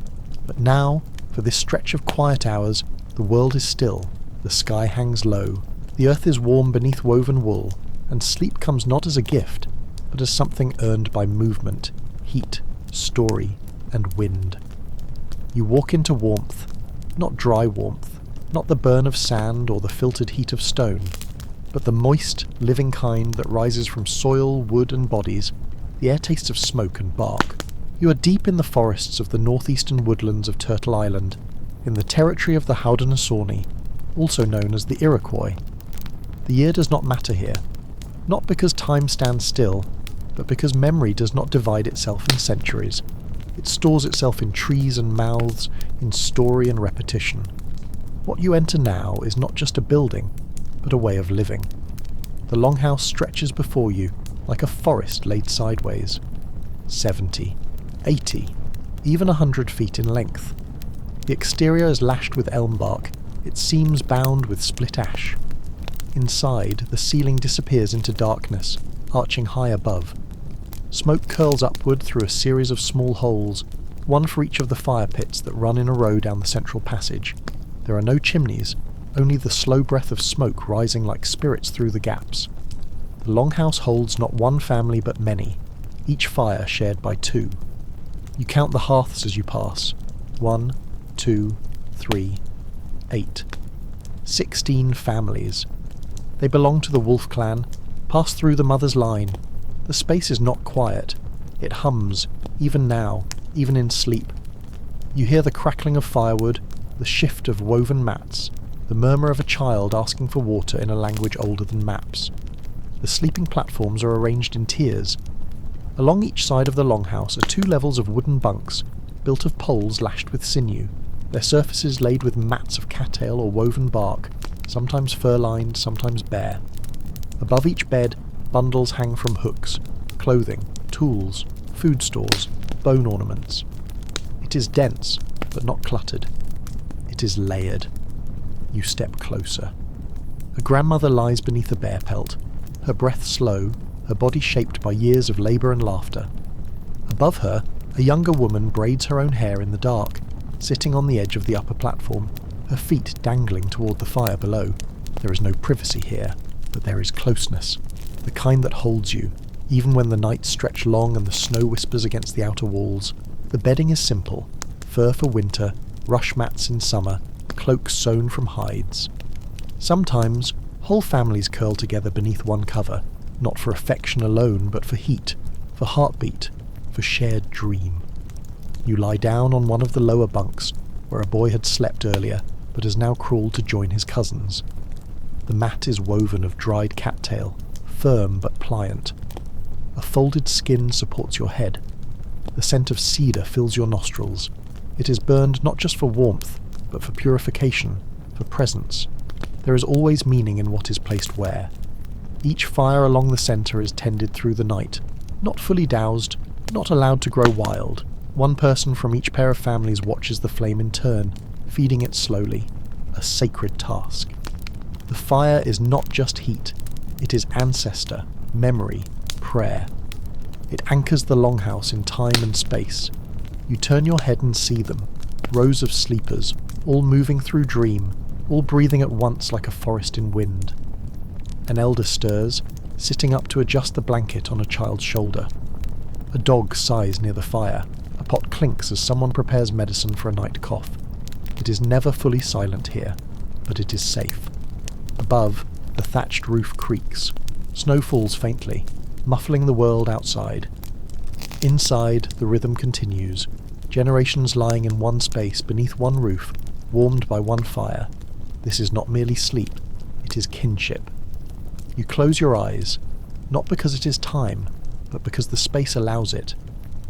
But now, for this stretch of quiet hours, the world is still, the sky hangs low, the earth is warm beneath woven wool, and sleep comes not as a gift, but as something earned by movement, heat, story, and wind. You walk into warmth, not dry warmth, not the burn of sand or the filtered heat of stone, but the moist, living kind that rises from soil, wood, and bodies, the air taste of smoke and bark. You are deep in the forests of the northeastern woodlands of Turtle Island, in the territory of the Haudenosaunee, also known as the Iroquois. The year does not matter here, not because time stands still, but because memory does not divide itself in centuries. It stores itself in trees and mouths, in story and repetition. What you enter now is not just a building, but a way of living. The longhouse stretches before you, like a forest laid sideways. 70, 80, even 100 feet in length. The exterior is lashed with elm bark, its seams bound with split ash. Inside, the ceiling disappears into darkness, arching high above. Smoke curls upward through a series of small holes, one for each of the fire pits that run in a row down the central passage. There are no chimneys, only the slow breath of smoke rising like spirits through the gaps. The longhouse holds not one family but many, each fire shared by 2. You count the hearths as you pass. 1, 2, 3, 8. 16 families. They belong to the Wolf clan, pass through the mother's line. The space is not quiet. It hums, even now, even in sleep. You hear the crackling of firewood, the shift of woven mats, the murmur of a child asking for water in a language older than maps. The sleeping platforms are arranged in tiers. Along each side of the longhouse are 2 levels of wooden bunks, built of poles lashed with sinew, their surfaces laid with mats of cattail or woven bark, sometimes fur-lined, sometimes bare. Above each bed, bundles hang from hooks, clothing, tools, food stores, bone ornaments. It is dense, but not cluttered. It is layered. You step closer. A grandmother lies beneath a bear pelt, her breath slow, her body shaped by years of labour and laughter. Above her, a younger woman braids her own hair in the dark, sitting on the edge of the upper platform, her feet dangling toward the fire below. There is no privacy here, but there is closeness, the kind that holds you, even when the nights stretch long and the snow whispers against the outer walls. The bedding is simple, fur for winter, rush mats in summer, cloaks sewn from hides. Sometimes, whole families curl together beneath one cover, not for affection alone, but for heat, for heartbeat, for shared dream. You lie down on one of the lower bunks, where a boy had slept earlier, but has now crawled to join his cousins. The mat is woven of dried cattail, firm but pliant. A folded skin supports your head. The scent of cedar fills your nostrils. It is burned not just for warmth, but for purification, for presence. There is always meaning in what is placed where. Each fire along the centre is tended through the night, not fully doused, not allowed to grow wild. One person from each pair of families watches the flame in turn, feeding it slowly, a sacred task. The fire is not just heat, it is ancestor, memory, prayer. It anchors the longhouse in time and space. You turn your head and see them, rows of sleepers, all moving through dream, all breathing at once like a forest in wind. An elder stirs, sitting up to adjust the blanket on a child's shoulder. A dog sighs near the fire. A pot clinks as someone prepares medicine for a night cough. It is never fully silent here, but it is safe. Above, the thatched roof creaks. Snow falls faintly, muffling the world outside. Inside, the rhythm continues, generations lying in one space beneath one roof, warmed by one fire. This is not merely sleep, it is kinship. You close your eyes, not because it is time, but because the space allows it.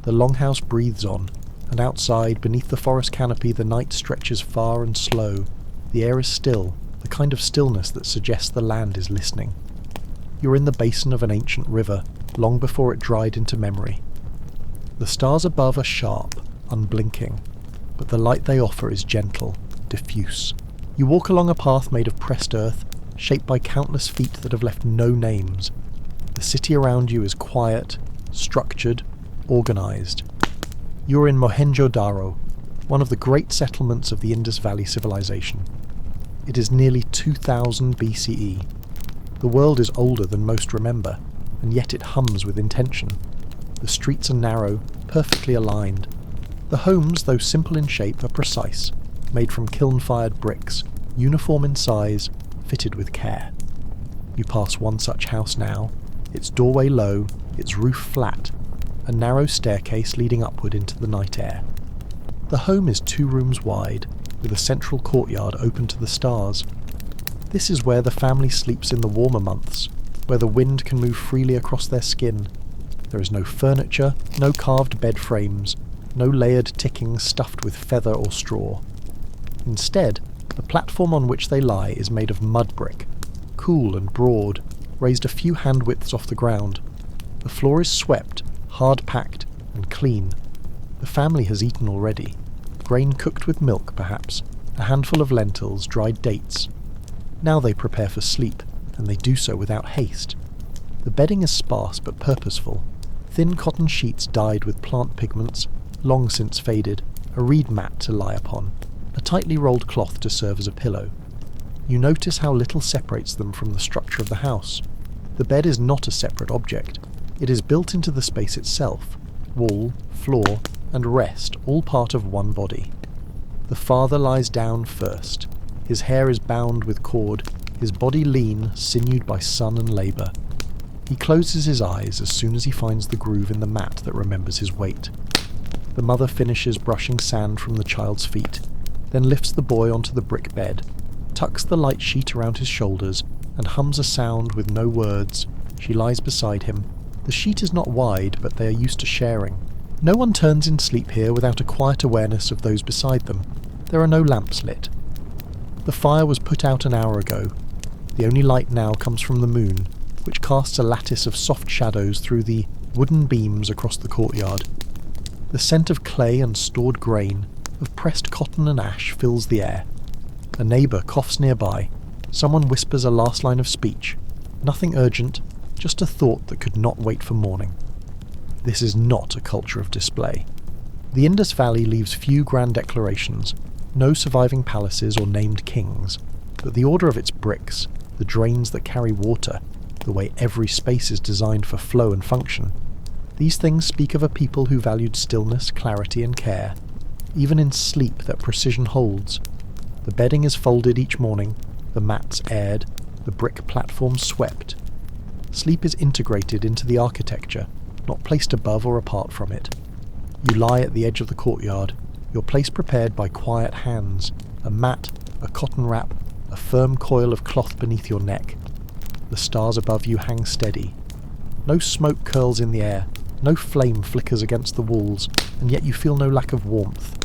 The longhouse breathes on, and outside, beneath the forest canopy, the night stretches far and slow. The air is still, the kind of stillness that suggests the land is listening. You're in the basin of an ancient river, long before it dried into memory. The stars above are sharp, unblinking, but the light they offer is gentle, diffuse. You walk along a path made of pressed earth, shaped by countless feet that have left no names. The city around you is quiet, structured, organised. You're in Mohenjo-Daro, one of the great settlements of the Indus Valley civilization. It is nearly 2000 BCE. The world is older than most remember, and yet it hums with intention. The streets are narrow, perfectly aligned. The homes, though simple in shape, are precise, made from kiln-fired bricks, uniform in size, fitted with care. You pass one such house now, its doorway low, its roof flat, a narrow staircase leading upward into the night air. The home is 2 rooms wide, with a central courtyard open to the stars. This is where the family sleeps in the warmer months, where the wind can move freely across their skin. There is no furniture, no carved bed frames, no layered ticking stuffed with feather or straw. Instead, the platform on which they lie is made of mud brick, cool and broad, raised a few hand widths off the ground. The floor is swept, hard-packed, and clean. The family has eaten already. Grain cooked with milk, perhaps, a handful of lentils, dried dates. Now they prepare for sleep, and they do so without haste. The bedding is sparse but purposeful. Thin cotton sheets dyed with plant pigments, long since faded, a reed mat to lie upon, a tightly rolled cloth to serve as a pillow. You notice how little separates them from the structure of the house. The bed is not a separate object. It is built into the space itself, wall, floor, and rest, all part of one body. The father lies down first. His hair is bound with cord, his body lean, sinewed by sun and labour. He closes his eyes as soon as he finds the groove in the mat that remembers his weight. The mother finishes brushing sand from the child's feet, then lifts the boy onto the brick bed, tucks the light sheet around his shoulders, and hums a sound with no words. She lies beside him. The sheet is not wide, but they are used to sharing. No one turns in sleep here without a quiet awareness of those beside them. There are no lamps lit. The fire was put out an hour ago. The only light now comes from the moon, which casts a lattice of soft shadows through the wooden beams across the courtyard. The scent of clay and stored grain, of pressed cotton and ash, fills the air. A neighbour coughs nearby. Someone whispers a last line of speech. Nothing urgent, just a thought that could not wait for morning. This is not a culture of display. The Indus Valley leaves few grand declarations, no surviving palaces or named kings, but the order of its bricks, the drains that carry water, the way every space is designed for flow and function. These things speak of a people who valued stillness, clarity, and care. Even in sleep that precision holds. The bedding is folded each morning, the mats aired, the brick platform swept. Sleep is integrated into the architecture, not placed above or apart from it. You lie at the edge of the courtyard, your place prepared by quiet hands, a mat, a cotton wrap, a firm coil of cloth beneath your neck. The stars above you hang steady. No smoke curls in the air, no flame flickers against the walls, and yet you feel no lack of warmth.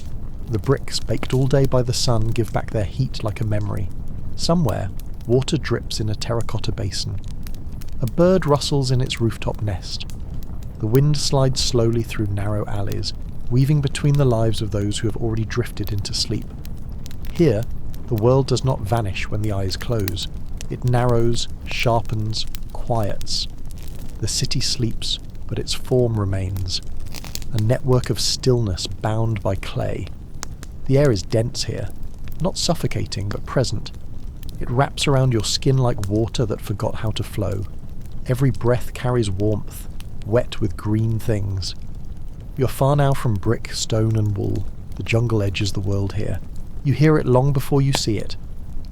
The bricks, baked all day by the sun, give back their heat like a memory. Somewhere, water drips in a terracotta basin. A bird rustles in its rooftop nest. The wind slides slowly through narrow alleys, weaving between the lives of those who have already drifted into sleep. Here, the world does not vanish when the eyes close. It narrows, sharpens, quiets. The city sleeps, but its form remains. A network of stillness bound by clay. The air is dense here, not suffocating, but present. It wraps around your skin like water that forgot how to flow. Every breath carries warmth, wet with green things. You're far now from brick, stone and wool. The jungle edges the world here. You hear it long before you see it.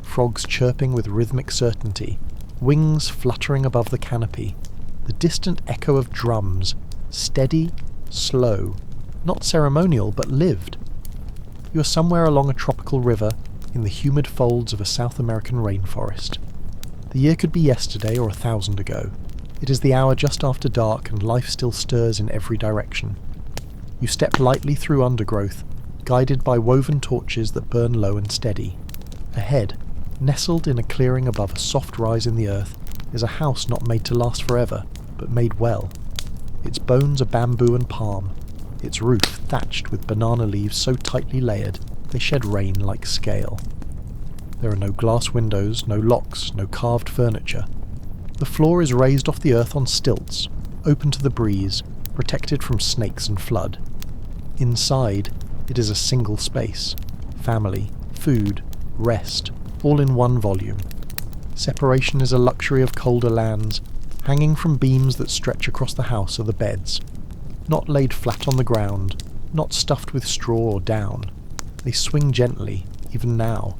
Frogs chirping with rhythmic certainty, wings fluttering above the canopy. The distant echo of drums, steady, slow, not ceremonial but lived. You are somewhere along a tropical river, in the humid folds of a South American rainforest. The year could be yesterday or 1,000 ago. It is the hour just after dark and life still stirs in every direction. You step lightly through undergrowth, guided by woven torches that burn low and steady. Ahead, nestled in a clearing above a soft rise in the earth, is a house not made to last forever, but made well. Its bones are bamboo and palm, its roof thatched with banana leaves so tightly layered they shed rain like scale. There are no glass windows, no locks, no carved furniture. The floor is raised off the earth on stilts, open to the breeze, protected from snakes and flood. Inside, it is a single space. Family, food, rest, all in one volume. Separation is a luxury of colder lands. Hanging from beams that stretch across the house are the beds. Not laid flat on the ground, not stuffed with straw or down. They swing gently, even now.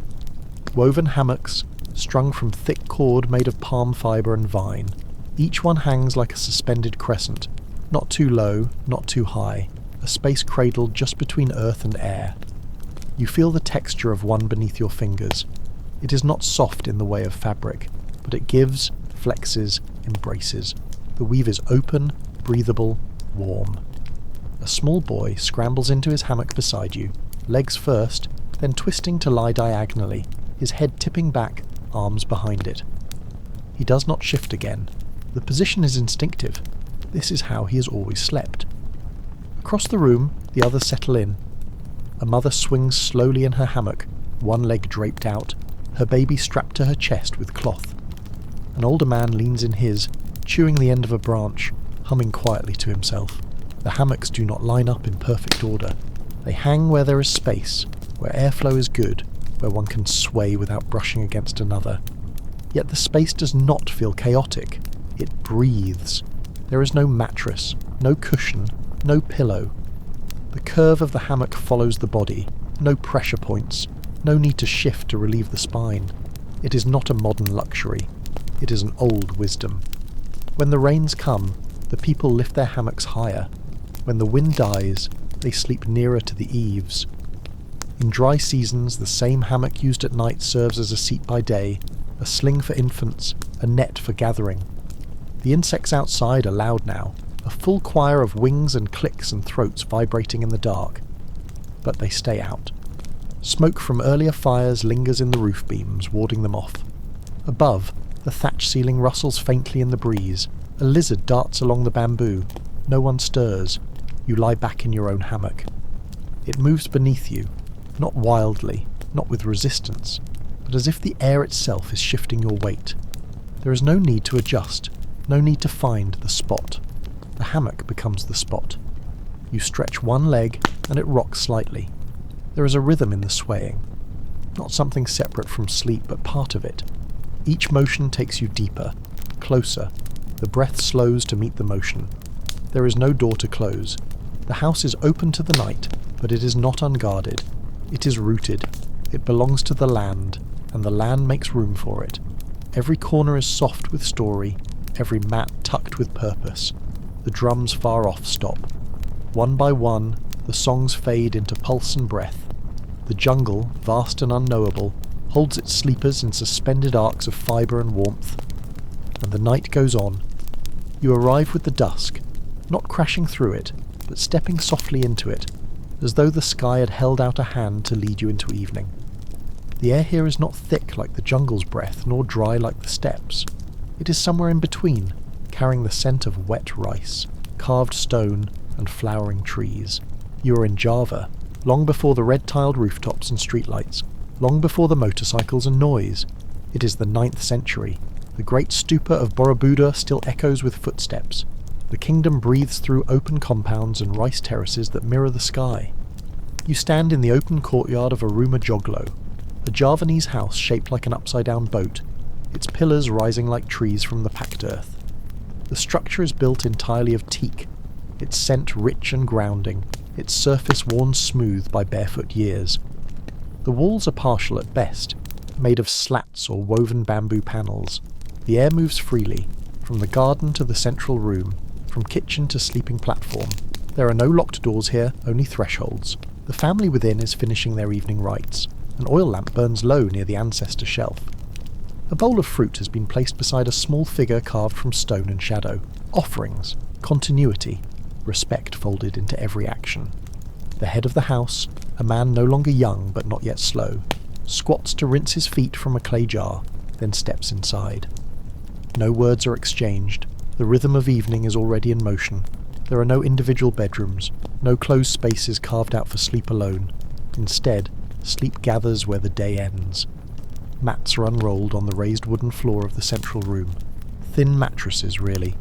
Woven hammocks, strung from thick cord made of palm fibre and vine. Each one hangs like a suspended crescent, not too low, not too high, a space cradled just between earth and air. You feel the texture of one beneath your fingers. It is not soft in the way of fabric, but it gives, flexes, embraces. The weave is open, breathable, warm. A small boy scrambles into his hammock beside you, legs first, then twisting to lie diagonally, his head tipping back, arms behind it. He does not shift again. The position is instinctive. This is how he has always slept. Across the room, the others settle in. A mother swings slowly in her hammock, one leg draped out, her baby strapped to her chest with cloth. An older man leans in his, chewing the end of a branch, humming quietly to himself. The hammocks do not line up in perfect order. They hang where there is space, where airflow is good, where one can sway without brushing against another. Yet the space does not feel chaotic. It breathes. There is no mattress, no cushion, no pillow. The curve of the hammock follows the body, no pressure points, no need to shift to relieve the spine. It is not a modern luxury. It is an old wisdom. When the rains come, the people lift their hammocks higher. When the wind dies, they sleep nearer to the eaves. In dry seasons, the same hammock used at night serves as a seat by day, a sling for infants, a net for gathering. The insects outside are loud now, a full choir of wings and clicks and throats vibrating in the dark. But they stay out. Smoke from earlier fires lingers in the roof beams, warding them off. Above, the thatch ceiling rustles faintly in the breeze. A lizard darts along the bamboo. No one stirs. You lie back in your own hammock. It moves beneath you, not wildly, not with resistance, but as if the air itself is shifting your weight. There is no need to adjust, no need to find the spot. The hammock becomes the spot. You stretch one leg and it rocks slightly. There is a rhythm in the swaying, not something separate from sleep but part of it. Each motion takes you deeper, closer. The breath slows to meet the motion. There is no door to close. The house is open to the night, but it is not unguarded. It is rooted. It belongs to the land, and the land makes room for it. Every corner is soft with story, every mat tucked with purpose. The drums far off stop. One by one, the songs fade into pulse and breath. The jungle, vast and unknowable, holds its sleepers in suspended arcs of fibre and warmth. And the night goes on. You arrive with the dusk, not crashing through it, but stepping softly into it, as though the sky had held out a hand to lead you into evening. The air here is not thick like the jungle's breath, nor dry like the steppes. It is somewhere in between, carrying the scent of wet rice, carved stone, and flowering trees. You are in Java, long before the red-tiled rooftops and streetlights, long before the motorcycles and noise. It is the 9th century. The great stupa of Borobudur still echoes with footsteps. The kingdom breathes through open compounds and rice terraces that mirror the sky. You stand in the open courtyard of Aruma Joglo, a Javanese house shaped like an upside-down boat, its pillars rising like trees from the packed earth. The structure is built entirely of teak, its scent rich and grounding, its surface worn smooth by barefoot years. The walls are partial at best, made of slats or woven bamboo panels. The air moves freely, from the garden to the central room, from kitchen to sleeping platform. There are no locked doors here, only thresholds. The family within is finishing their evening rites. An oil lamp burns low near the ancestor shelf. A bowl of fruit has been placed beside a small figure carved from stone and shadow. Offerings, continuity, respect folded into every action. The head of the house, a man no longer young but not yet slow, squats to rinse his feet from a clay jar, then steps inside. No words are exchanged. The rhythm of evening is already in motion. There are no individual bedrooms, no closed spaces carved out for sleep alone. Instead, sleep gathers where the day ends. Mats are unrolled on the raised wooden floor of the central room. Thin mattresses, really.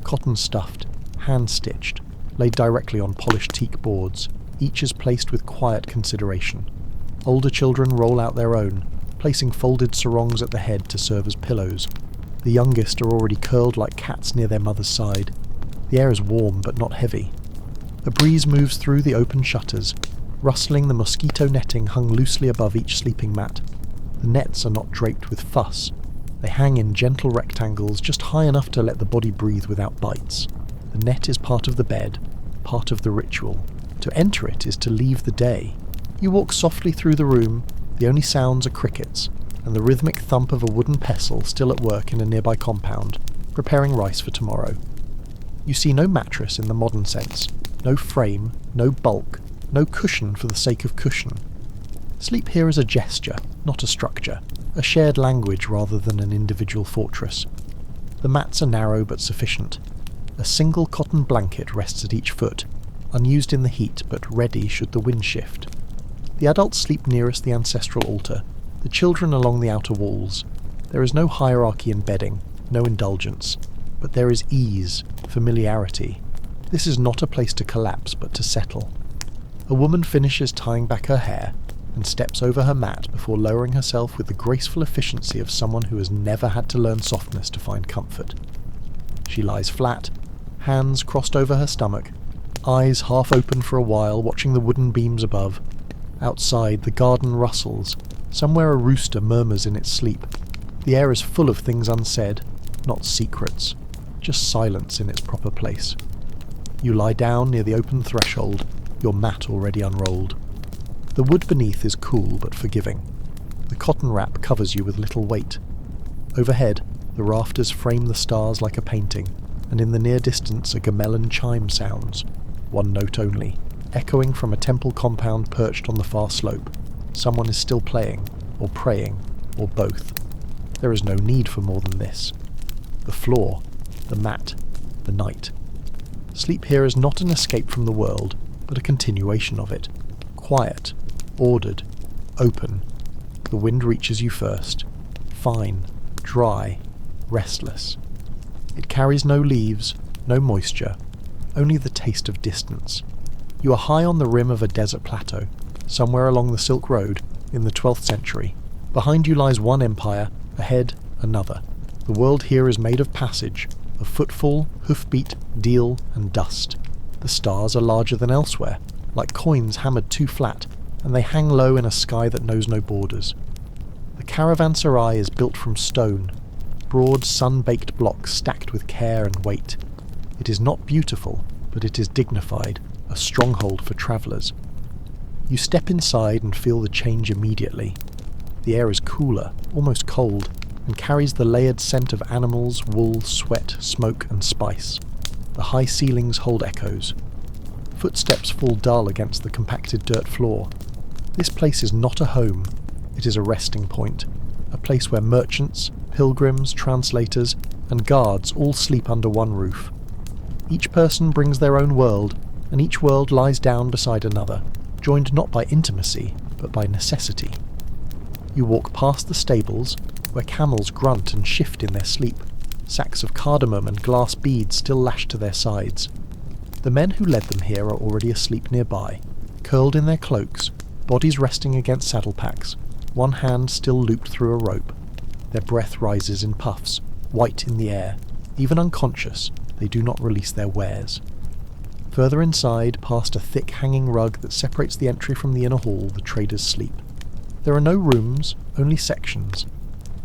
Cotton-stuffed, hand-stitched, laid directly on polished teak boards. Each is placed with quiet consideration. Older children roll out their own, placing folded sarongs at the head to serve as pillows. The youngest are already curled like cats near their mother's side. The air is warm but not heavy. A breeze moves through the open shutters, rustling the mosquito netting hung loosely above each sleeping mat. The nets are not draped with fuss. They hang in gentle rectangles just high enough to let the body breathe without bites. The net is part of the bed, part of the ritual. To enter it is to leave the day. You walk softly through the room. The only sounds are crickets, and the rhythmic thump of a wooden pestle still at work in a nearby compound, preparing rice for tomorrow. You see no mattress in the modern sense, no frame, no bulk, no cushion for the sake of cushion. Sleep here is a gesture, not a structure, a shared language rather than an individual fortress. The mats are narrow but sufficient. A single cotton blanket rests at each foot, unused in the heat but ready should the wind shift. The adults sleep nearest the ancestral altar, the children along the outer walls. There is no hierarchy in bedding, no indulgence, but there is ease, familiarity. This is not a place to collapse but to settle. A woman finishes tying back her hair and steps over her mat before lowering herself with the graceful efficiency of someone who has never had to learn softness to find comfort. She lies flat, hands crossed over her stomach, eyes half open for a while watching the wooden beams above. Outside, the garden rustles. Somewhere a rooster murmurs in its sleep. The air is full of things unsaid, not secrets, just silence in its proper place. You lie down near the open threshold, your mat already unrolled. The wood beneath is cool but forgiving. The cotton wrap covers you with little weight. Overhead, the rafters frame the stars like a painting, and in the near distance a gamelan chime sounds, one note only, echoing from a temple compound perched on the far slope. Someone is still playing, or praying, or both. There is no need for more than this. The floor, the mat, the night. Sleep here is not an escape from the world, but a continuation of it. Quiet, ordered, open. The wind reaches you first. Fine, dry, restless. It carries no leaves, no moisture, only the taste of distance. You are high on the rim of a desert plateau, somewhere along the Silk Road, in the 12th century. Behind you lies one empire, ahead another. The world here is made of passage, of footfall, hoofbeat, deal, and dust. The stars are larger than elsewhere, like coins hammered too flat, and they hang low in a sky that knows no borders. The caravanserai is built from stone, broad sun-baked blocks stacked with care and weight. It is not beautiful, but it is dignified, a stronghold for travellers. You step inside and feel the change immediately. The air is cooler, almost cold, and carries the layered scent of animals, wool, sweat, smoke and spice. The high ceilings hold echoes. Footsteps fall dull against the compacted dirt floor. This place is not a home, it is a resting point, a place where merchants, pilgrims, translators, and guards all sleep under one roof. Each person brings their own world, and each world lies down beside another, joined not by intimacy, but by necessity. You walk past the stables, where camels grunt and shift in their sleep, sacks of cardamom and glass beads still lashed to their sides. The men who led them here are already asleep nearby, curled in their cloaks, bodies resting against saddle packs, one hand still looped through a rope. Their breath rises in puffs, white in the air. Even unconscious, they do not release their wares. Further inside, past a thick hanging rug that separates the entry from the inner hall, the traders sleep. There are no rooms, only sections.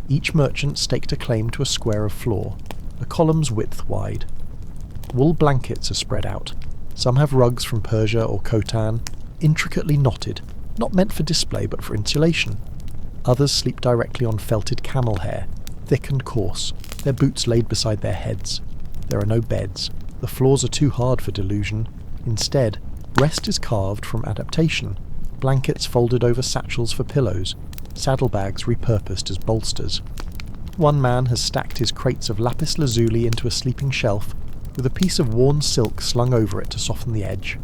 Each merchant staked a claim to a square of floor, a column's width wide. Wool blankets are spread out. Some have rugs from Persia or Khotan, intricately knotted, not meant for display but for insulation. Others sleep directly on felted camel hair, thick and coarse, their boots laid beside their heads. There are no beds. The floors are too hard for delusion. Instead, rest is carved from adaptation. Blankets folded over satchels for pillows, saddlebags repurposed as bolsters. One man has stacked his crates of lapis lazuli into a sleeping shelf, with a piece of worn silk slung over it to soften the edge.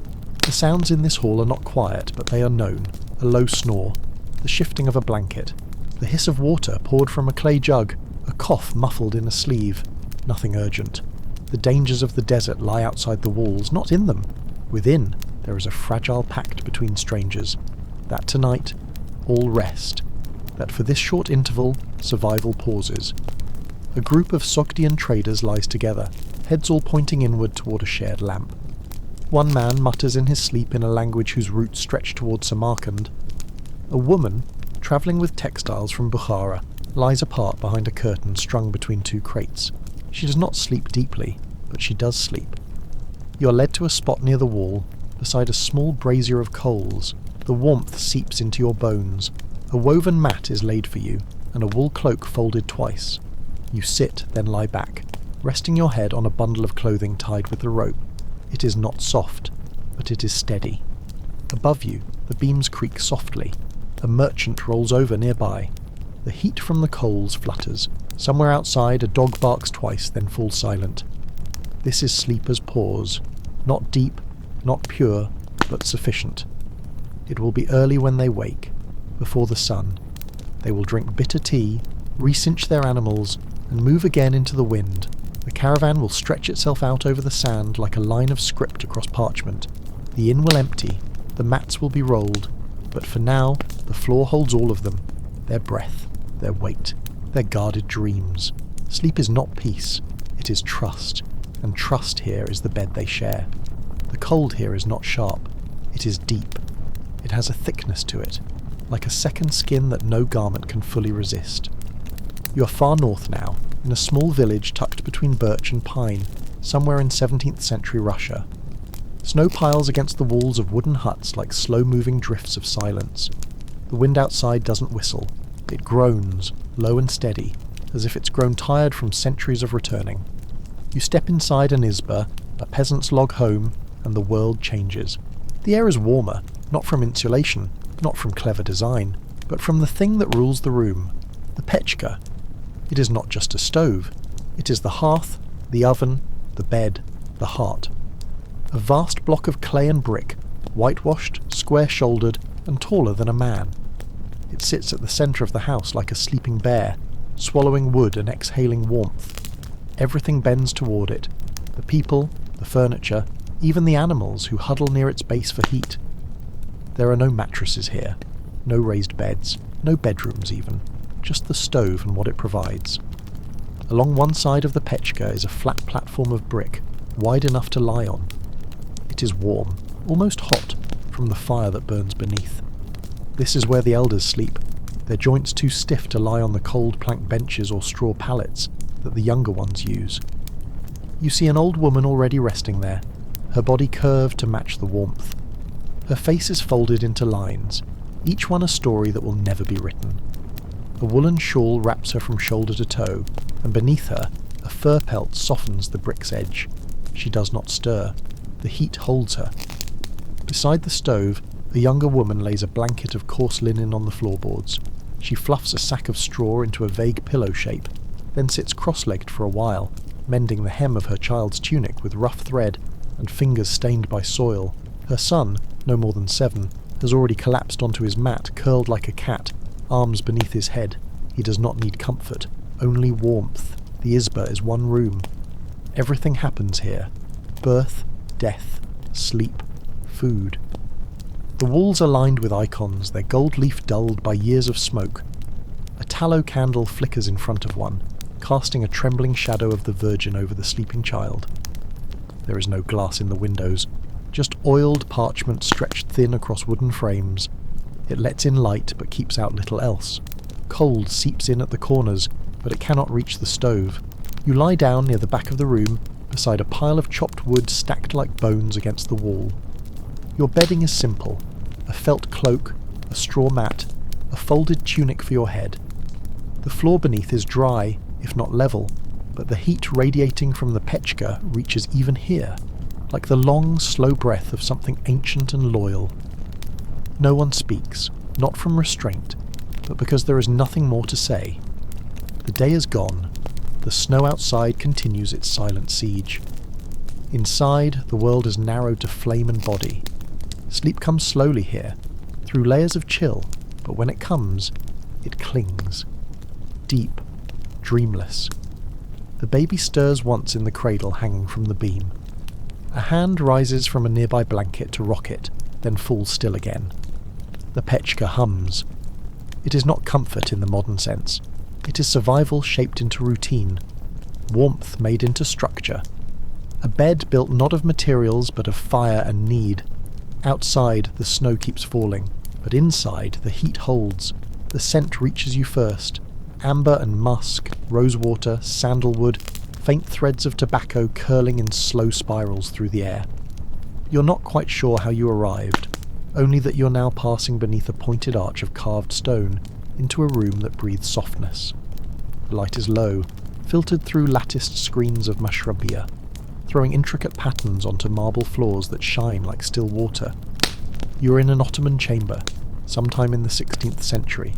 The sounds in this hall are not quiet, but they are known. A low snore, the shifting of a blanket, the hiss of water poured from a clay jug, a cough muffled in a sleeve. Nothing urgent. The dangers of the desert lie outside the walls, not in them. Within, there is a fragile pact between strangers. That tonight, all rest. That for this short interval, survival pauses. A group of Sogdian traders lies together, heads all pointing inward toward a shared lamp. One man mutters in his sleep in a language whose roots stretch toward Samarkand. A woman, travelling with textiles from Bukhara, lies apart behind a curtain strung between two crates. She does not sleep deeply, but she does sleep. You are led to a spot near the wall, beside a small brazier of coals. The warmth seeps into your bones. A woven mat is laid for you, and a wool cloak folded twice. You sit, then lie back, resting your head on a bundle of clothing tied with a rope. It is not soft, but it is steady. Above you, the beams creak softly. A merchant rolls over nearby. The heat from the coals flutters. Somewhere outside, a dog barks twice, then falls silent. This is sleeper's pause. Not deep, not pure, but sufficient. It will be early when they wake, before the sun. They will drink bitter tea, recinch their animals, and move again into the wind. The caravan will stretch itself out over the sand like a line of script across parchment. The inn will empty, the mats will be rolled, but for now, the floor holds all of them. Their breath, their weight, their guarded dreams. Sleep is not peace, it is trust, and trust here is the bed they share. The cold here is not sharp, it is deep. It has a thickness to it, like a second skin that no garment can fully resist. You are far north now, in a small village tucked between birch and pine, somewhere in 17th century Russia. Snow piles against the walls of wooden huts like slow-moving drifts of silence. The wind outside doesn't whistle. It groans, low and steady, as if it's grown tired from centuries of returning. You step inside an izba, a peasant's log home, and the world changes. The air is warmer, not from insulation, not from clever design, but from the thing that rules the room, the pechka. It is not just a stove. It is the hearth, the oven, the bed, the heart. A vast block of clay and brick, whitewashed, square-shouldered, and taller than a man. It sits at the centre of the house like a sleeping bear, swallowing wood and exhaling warmth. Everything bends toward it. The people, the furniture, even the animals who huddle near its base for heat. There are no mattresses here, no raised beds, no bedrooms even, just the stove and what it provides. Along one side of the pechka is a flat platform of brick, wide enough to lie on. It is warm, almost hot, from the fire that burns beneath. This is where the elders sleep. their joints too stiff to lie on the cold plank benches or straw pallets that the younger ones use. You see an old woman already resting there, her body curved to match the warmth. Her face is folded into lines, each one a story that will never be written. A woolen shawl wraps her from shoulder to toe, and beneath her, a fur pelt softens the brick's edge. She does not stir. The heat holds her. Beside the stove, a younger woman lays a blanket of coarse linen on the floorboards. She fluffs a sack of straw into a vague pillow shape, then sits cross-legged for a while, mending the hem of her child's tunic with rough thread and fingers stained by soil. Her son, no more than 7, has already collapsed onto his mat, curled like a cat, arms beneath his head. He does not need comfort, only warmth. The Isba is one room. Everything happens here. Birth, death, sleep, food. The walls are lined with icons, their gold leaf dulled by years of smoke. A tallow candle flickers in front of one, casting a trembling shadow of the Virgin over the sleeping child. There is no glass in the windows, just oiled parchment stretched thin across wooden frames. It lets in light but keeps out little else. Cold seeps in at the corners, but it cannot reach the stove. You lie down near the back of the room, beside a pile of chopped wood stacked like bones against the wall. Your bedding is simple: a felt cloak, a straw mat, a folded tunic for your head. The floor beneath is dry, if not level, but the heat radiating from the pechka reaches even here, like the long, slow breath of something ancient and loyal. No one speaks, not from restraint, but because there is nothing more to say. The day is gone. The snow outside continues its silent siege. Inside, the world is narrowed to flame and body. Sleep comes slowly here, through layers of chill, but when it comes, it clings. Deep, dreamless. The baby stirs once in the cradle hanging from the beam. A hand rises from a nearby blanket to rock it, then falls still again. The pechka hums. It is not comfort in the modern sense. It is survival shaped into routine, warmth made into structure. A bed built not of materials but of fire and need. Outside, the snow keeps falling, but inside, the heat holds. The scent reaches you first. Amber and musk, rosewater, sandalwood, faint threads of tobacco curling in slow spirals through the air. You're not quite sure how you arrived, only that you're now passing beneath a pointed arch of carved stone into a room that breathes softness. The light is low, filtered through latticed screens of mashrabiyah, throwing intricate patterns onto marble floors that shine like still water. You are in an Ottoman chamber, sometime in the 16th century.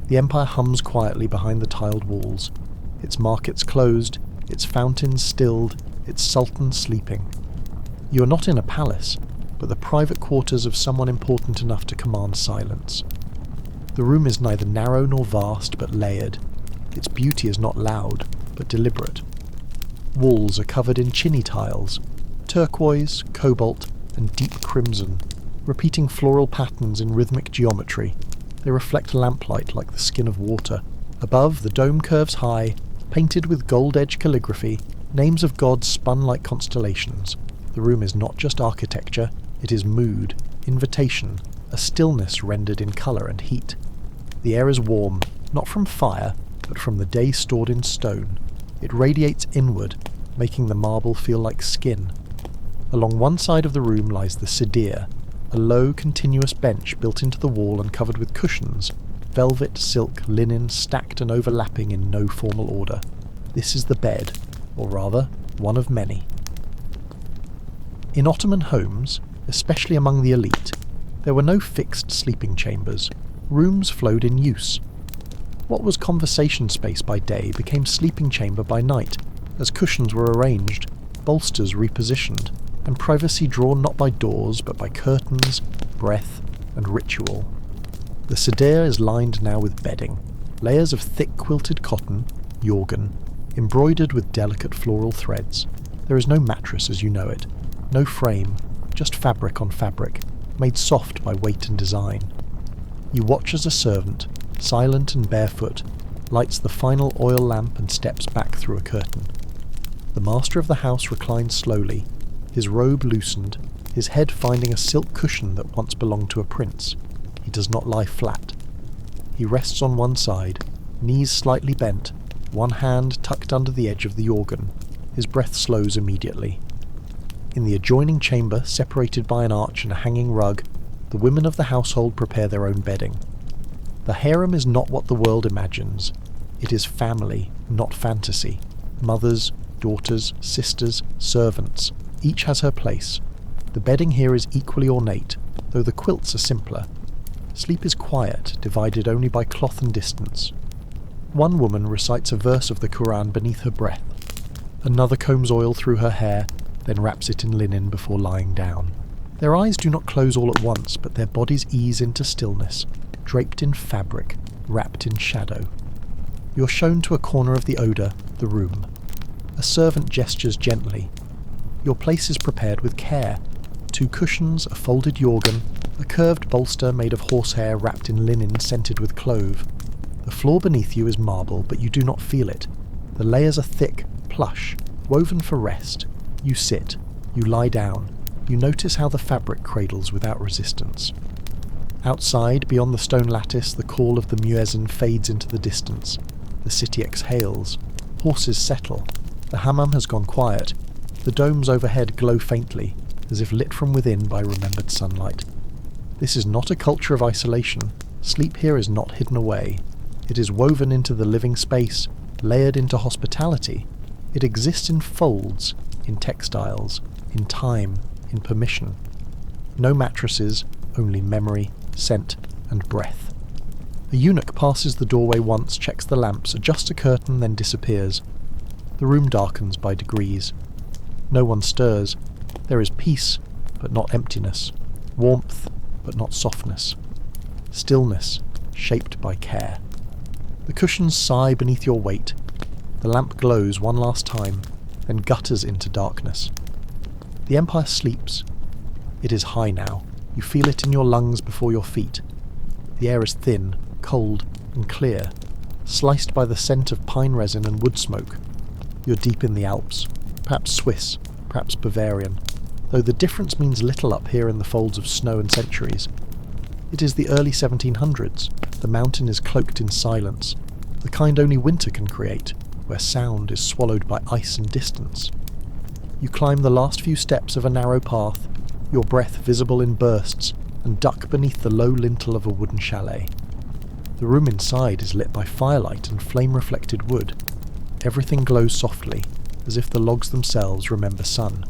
The empire hums quietly behind the tiled walls, its markets closed, its fountains stilled, its sultan sleeping. You are not in a palace, but the private quarters of someone important enough to command silence. The room is neither narrow nor vast, but layered. Its beauty is not loud, but deliberate. Walls are covered in chini tiles, turquoise, cobalt, and deep crimson, repeating floral patterns in rhythmic geometry. They reflect lamplight like the skin of water. Above, the dome curves high, painted with gold-edge calligraphy, names of gods spun like constellations. The room is not just architecture, it is mood, invitation, a stillness rendered in colour and heat. The air is warm, not from fire, but from the day stored in stone. It radiates inward, making the marble feel like skin. Along one side of the room lies the sedir, a low, continuous bench built into the wall and covered with cushions, velvet, silk, linen, stacked and overlapping in no formal order. This is the bed, or rather, one of many. In Ottoman homes, especially among the elite, there were no fixed sleeping chambers. Rooms flowed in use. What was conversation space by day became sleeping chamber by night, as cushions were arranged, bolsters repositioned, and privacy drawn not by doors but by curtains, breath, and ritual. The sedir is lined now with bedding, layers of thick quilted cotton, yorgan, embroidered with delicate floral threads. There is no mattress as you know it, no frame, just fabric on fabric, made soft by weight and design. You watch as a servant, silent and barefoot, lights the final oil lamp and steps back through a curtain. The master of the house reclines slowly, his robe loosened, his head finding a silk cushion that once belonged to a prince. He does not lie flat. He rests on one side, knees slightly bent, one hand tucked under the edge of the organ. His breath slows immediately. In the adjoining chamber, separated by an arch and a hanging rug, the women of the household prepare their own bedding. The harem is not what the world imagines. It is family, not fantasy. Mothers, daughters, sisters, servants. Each has her place. The bedding here is equally ornate, though the quilts are simpler. Sleep is quiet, divided only by cloth and distance. One woman recites a verse of the Quran beneath her breath. Another combs oil through her hair, then wraps it in linen before lying down. Their eyes do not close all at once, but their bodies ease into stillness, draped in fabric, wrapped in shadow. You're shown to a corner of the odour, the room. A servant gestures gently. Your place is prepared with care. 2 cushions, a folded yorgan, a curved bolster made of horsehair wrapped in linen scented with clove. The floor beneath you is marble, but you do not feel it. The layers are thick, plush, woven for rest. You sit. You lie down. You notice how the fabric cradles without resistance. Outside, beyond the stone lattice, the call of the muezzin fades into the distance. The city exhales. Horses settle. The hammam has gone quiet. The domes overhead glow faintly, as if lit from within by remembered sunlight. This is not a culture of isolation. Sleep here is not hidden away. It is woven into the living space, layered into hospitality. It exists in folds, in textiles, in time, in permission. No mattresses, only memory, scent, and breath. A eunuch passes the doorway once, checks the lamps, adjusts a curtain, then disappears. The room darkens by degrees. No one stirs. There is peace, but not emptiness. Warmth, but not softness. Stillness, shaped by care. The cushions sigh beneath your weight. The lamp glows one last time, then gutters into darkness. The empire sleeps. It is high now. You feel it in your lungs before your feet. The air is thin, cold, and clear, sliced by the scent of pine resin and wood smoke. You're deep in the Alps, perhaps Swiss, perhaps Bavarian, though the difference means little up here in the folds of snow and centuries. It is the early 1700s. The mountain is cloaked in silence, the kind only winter can create, where sound is swallowed by ice and distance. You climb the last few steps of a narrow path, your breath visible in bursts, and duck beneath the low lintel of a wooden chalet. The room inside is lit by firelight and flame-reflected wood. Everything glows softly, as if the logs themselves remember sun.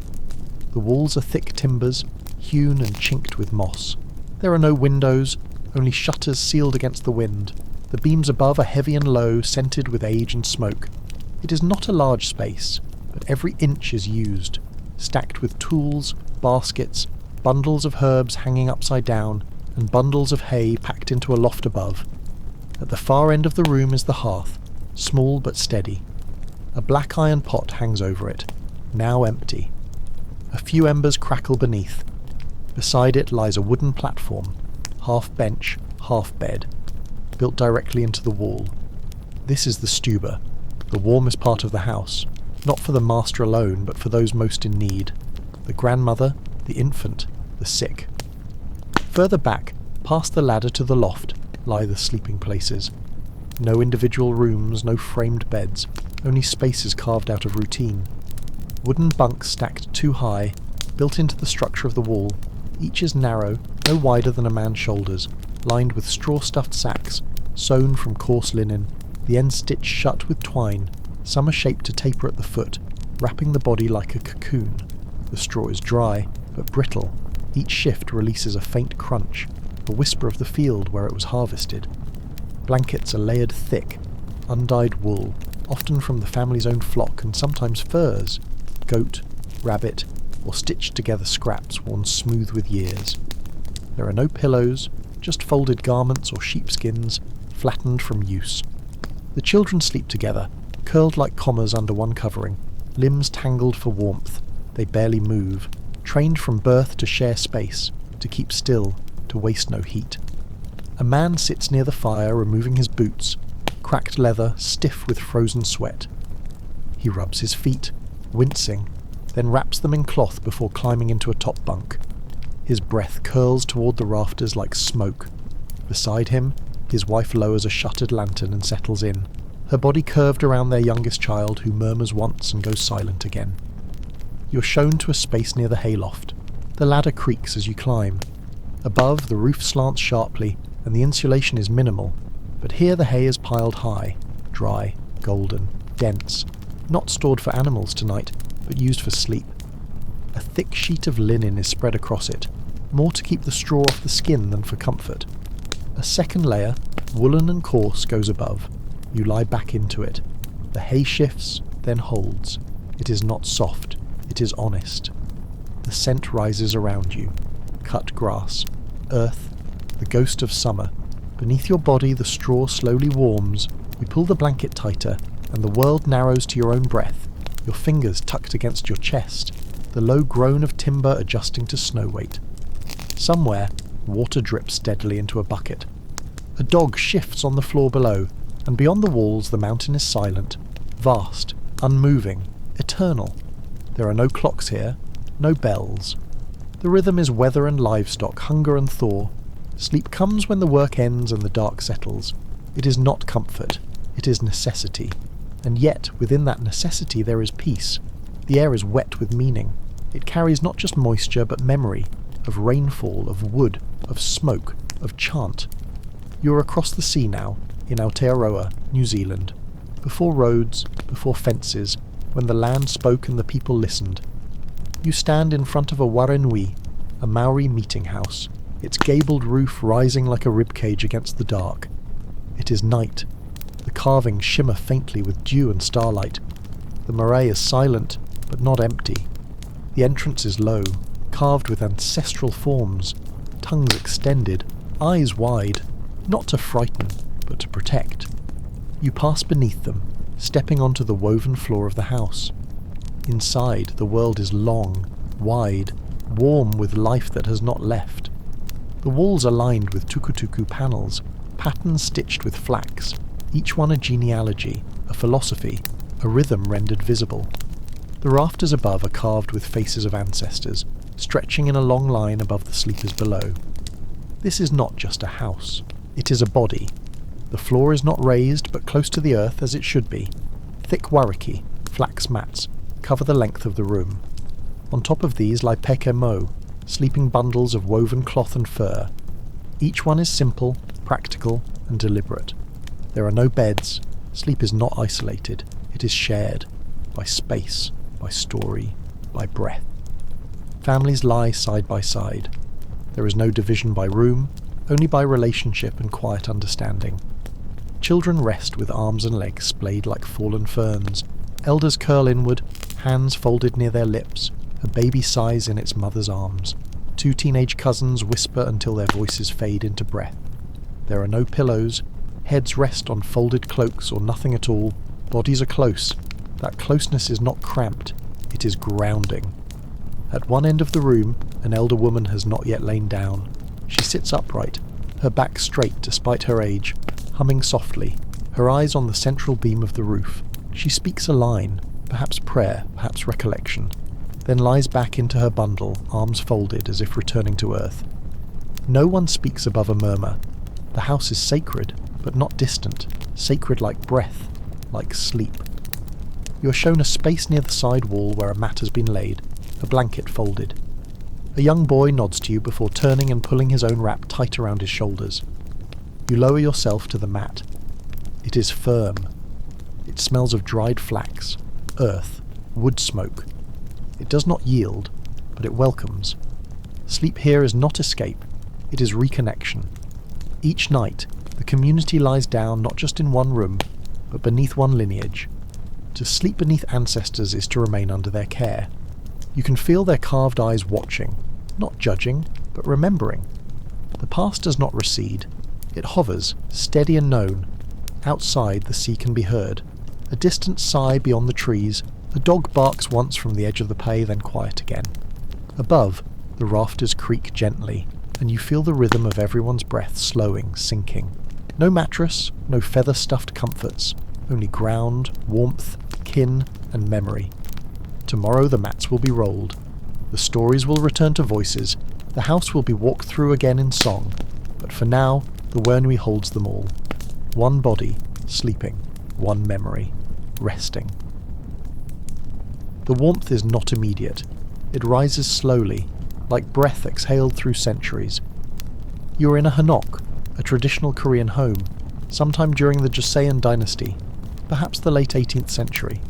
The walls are thick timbers, hewn and chinked with moss. There are no windows, only shutters sealed against the wind. The beams above are heavy and low, scented with age and smoke. It is not a large space, but every inch is used, stacked with tools, baskets, bundles of herbs hanging upside down, and bundles of hay packed into a loft above. At the far end of the room is the hearth, small but steady. A black iron pot hangs over it, now empty. A few embers crackle beneath. Beside it lies a wooden platform, half bench, half bed, built directly into the wall. This is the stuba, the warmest part of the house, not for the master alone, but for those most in need. The grandmother, the infant, the sick. Further back, past the ladder to the loft, lie the sleeping places. No individual rooms, no framed beds, only spaces carved out of routine. Wooden bunks stacked too high, built into the structure of the wall. Each is narrow, no wider than a man's shoulders, lined with straw-stuffed sacks, sewn from coarse linen, the ends stitched shut with twine. Some are shaped to taper at the foot, wrapping the body like a cocoon. The straw is dry, but brittle. Each shift releases a faint crunch, a whisper of the field where it was harvested. Blankets are layered thick, undyed wool, often from the family's own flock and sometimes furs, goat, rabbit, or stitched together scraps worn smooth with years. There are no pillows, just folded garments or sheepskins, flattened from use. The children sleep together, curled like commas under one covering, limbs tangled for warmth. They barely move, trained from birth to share space, to keep still, to waste no heat. A man sits near the fire removing his boots, cracked leather stiff with frozen sweat. He rubs his feet, wincing, then wraps them in cloth before climbing into a top bunk. His breath curls toward the rafters like smoke. Beside him, His wife lowers a shuttered lantern and settles in, her body curved around their youngest child, who murmurs once and goes silent again. You're shown to a space near the hayloft. The ladder creaks as you climb. Above, the roof slants sharply, and the insulation is minimal, but here the hay is piled high, dry, golden, dense, not stored for animals tonight, but used for sleep. A thick sheet of linen is spread across it, more to keep the straw off the skin than for comfort. A second layer, woolen and coarse, goes above. You lie back into it. The hay shifts, then holds. It is not soft, it is honest. The scent rises around you. Cut grass, earth, the ghost of summer. Beneath your body the straw slowly warms. You pull the blanket tighter, and the world narrows to your own breath, your fingers tucked against your chest, the low groan of timber adjusting to snow weight. Somewhere, water drips steadily into a bucket. A dog shifts on the floor below, and beyond the walls the mountain is silent, vast, unmoving, eternal. There are no clocks here, no bells. The rhythm is weather and livestock, hunger and thaw. Sleep comes when the work ends and the dark settles. It is not comfort, it is necessity. And yet, within that necessity there is peace. The air is wet with meaning. It carries not just moisture, but memory, of rainfall, of wood, of smoke, of chant. You are across the sea now, in Aotearoa, New Zealand. Before roads, before fences, when the land spoke and the people listened. You stand in front of a warenui, a Maori meeting house, its gabled roof rising like a ribcage against the dark. It is night. The carvings shimmer faintly with dew and starlight. The marae is silent, but not empty. The entrance is low, carved with ancestral forms, tongues extended, eyes wide, not to frighten, but to protect. You pass beneath them, stepping onto the woven floor of the house. Inside, the world is long, wide, warm with life that has not left. The walls are lined with tukutuku panels, patterns stitched with flax, each one a genealogy, a philosophy, a rhythm rendered visible. The rafters above are carved with faces of ancestors, stretching in a long line above the sleepers below. This is not just a house, it is a body. The floor is not raised, but close to the earth as it should be. Thick wariki, flax mats, cover the length of the room. On top of these lie peke mo, sleeping bundles of woven cloth and fur. Each one is simple, practical, and deliberate. There are no beds. Sleep is not isolated. It is shared, by space, by story, by breath. Families lie side by side. There is no division by room, only by relationship and quiet understanding. Children rest with arms and legs splayed like fallen ferns. Elders curl inward, hands folded near their lips. A baby sighs in its mother's arms. Two teenage cousins whisper until their voices fade into breath. There are no pillows. Heads rest on folded cloaks or nothing at all. Bodies are close. That closeness is not cramped. It is grounding. At one end of the room, an elder woman has not yet lain down. She sits upright, her back straight despite her age, humming softly, her eyes on the central beam of the roof. She speaks a line, perhaps prayer, perhaps recollection, then lies back into her bundle, arms folded as if returning to earth. No one speaks above a murmur. The house is sacred, but not distant, sacred like breath, like sleep. You are shown a space near the side wall where a mat has been laid, a blanket folded. A young boy nods to you before turning and pulling his own wrap tight around his shoulders. You lower yourself to the mat. It is firm. It smells of dried flax, earth, wood smoke. It does not yield, but it welcomes. Sleep here is not escape, it is reconnection. Each night, the community lies down not just in one room, but beneath one lineage. To sleep beneath ancestors is to remain under their care. You can feel their carved eyes watching, not judging, but remembering. The past does not recede. It hovers, steady and known. Outside, the sea can be heard. A distant sigh beyond the trees. A dog barks once from the edge of the pay, then quiet again. Above, the rafters creak gently, and you feel the rhythm of everyone's breath slowing, sinking. No mattress, no feather-stuffed comforts, only ground, warmth, kin, and memory. Tomorrow the mats will be rolled. The stories will return to voices. The house will be walked through again in song. But for now, the one who holds them all. One body, sleeping, one memory, resting. The warmth is not immediate. It rises slowly, like breath exhaled through centuries. You are in a hanok, a traditional Korean home, sometime during the Joseon dynasty, perhaps the late 18th century.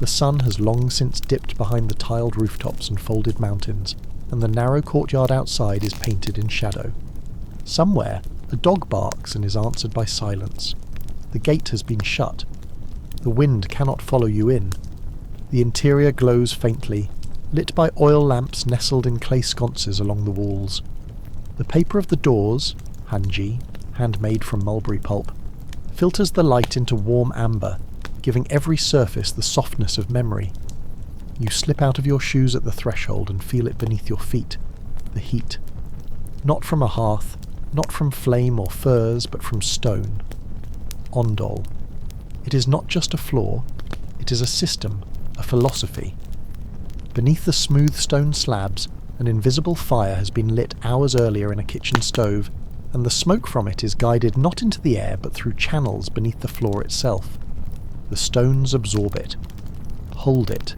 The sun has long since dipped behind the tiled rooftops and folded mountains, and the narrow courtyard outside is painted in shadow. Somewhere, a dog barks and is answered by silence. The gate has been shut. The wind cannot follow you in. The interior glows faintly, lit by oil lamps nestled in clay sconces along the walls. The paper of the doors, hanji, handmade from mulberry pulp, filters the light into warm amber, giving every surface the softness of memory. You slip out of your shoes at the threshold and feel it beneath your feet, the heat. Not from a hearth, not from flame or furs, but from stone. Ondol. It is not just a floor, it is a system, a philosophy. Beneath the smooth stone slabs, an invisible fire has been lit hours earlier in a kitchen stove, and the smoke from it is guided not into the air but through channels beneath the floor itself. The stones absorb it. Hold it.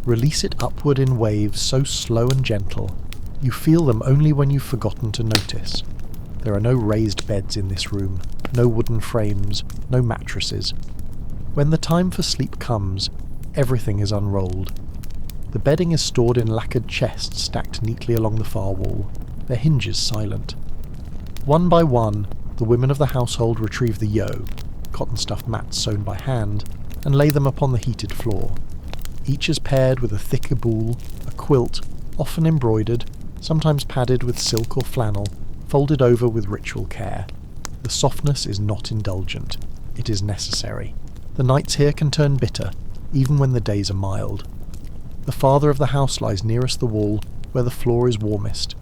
Release it upward in waves so slow and gentle, you feel them only when you've forgotten to notice. There are no raised beds in this room, no wooden frames, no mattresses. When the time for sleep comes, everything is unrolled. The bedding is stored in lacquered chests stacked neatly along the far wall, their hinges silent. One by one, the women of the household retrieve the yo, cotton-stuffed mats sewn by hand, and lay them upon the heated floor. Each is paired with a thick aboul, a quilt, often embroidered, sometimes padded with silk or flannel, folded over with ritual care. The softness is not indulgent. It is necessary. The nights here can turn bitter, even when the days are mild. The father of the house lies nearest the wall, where the floor is warmest.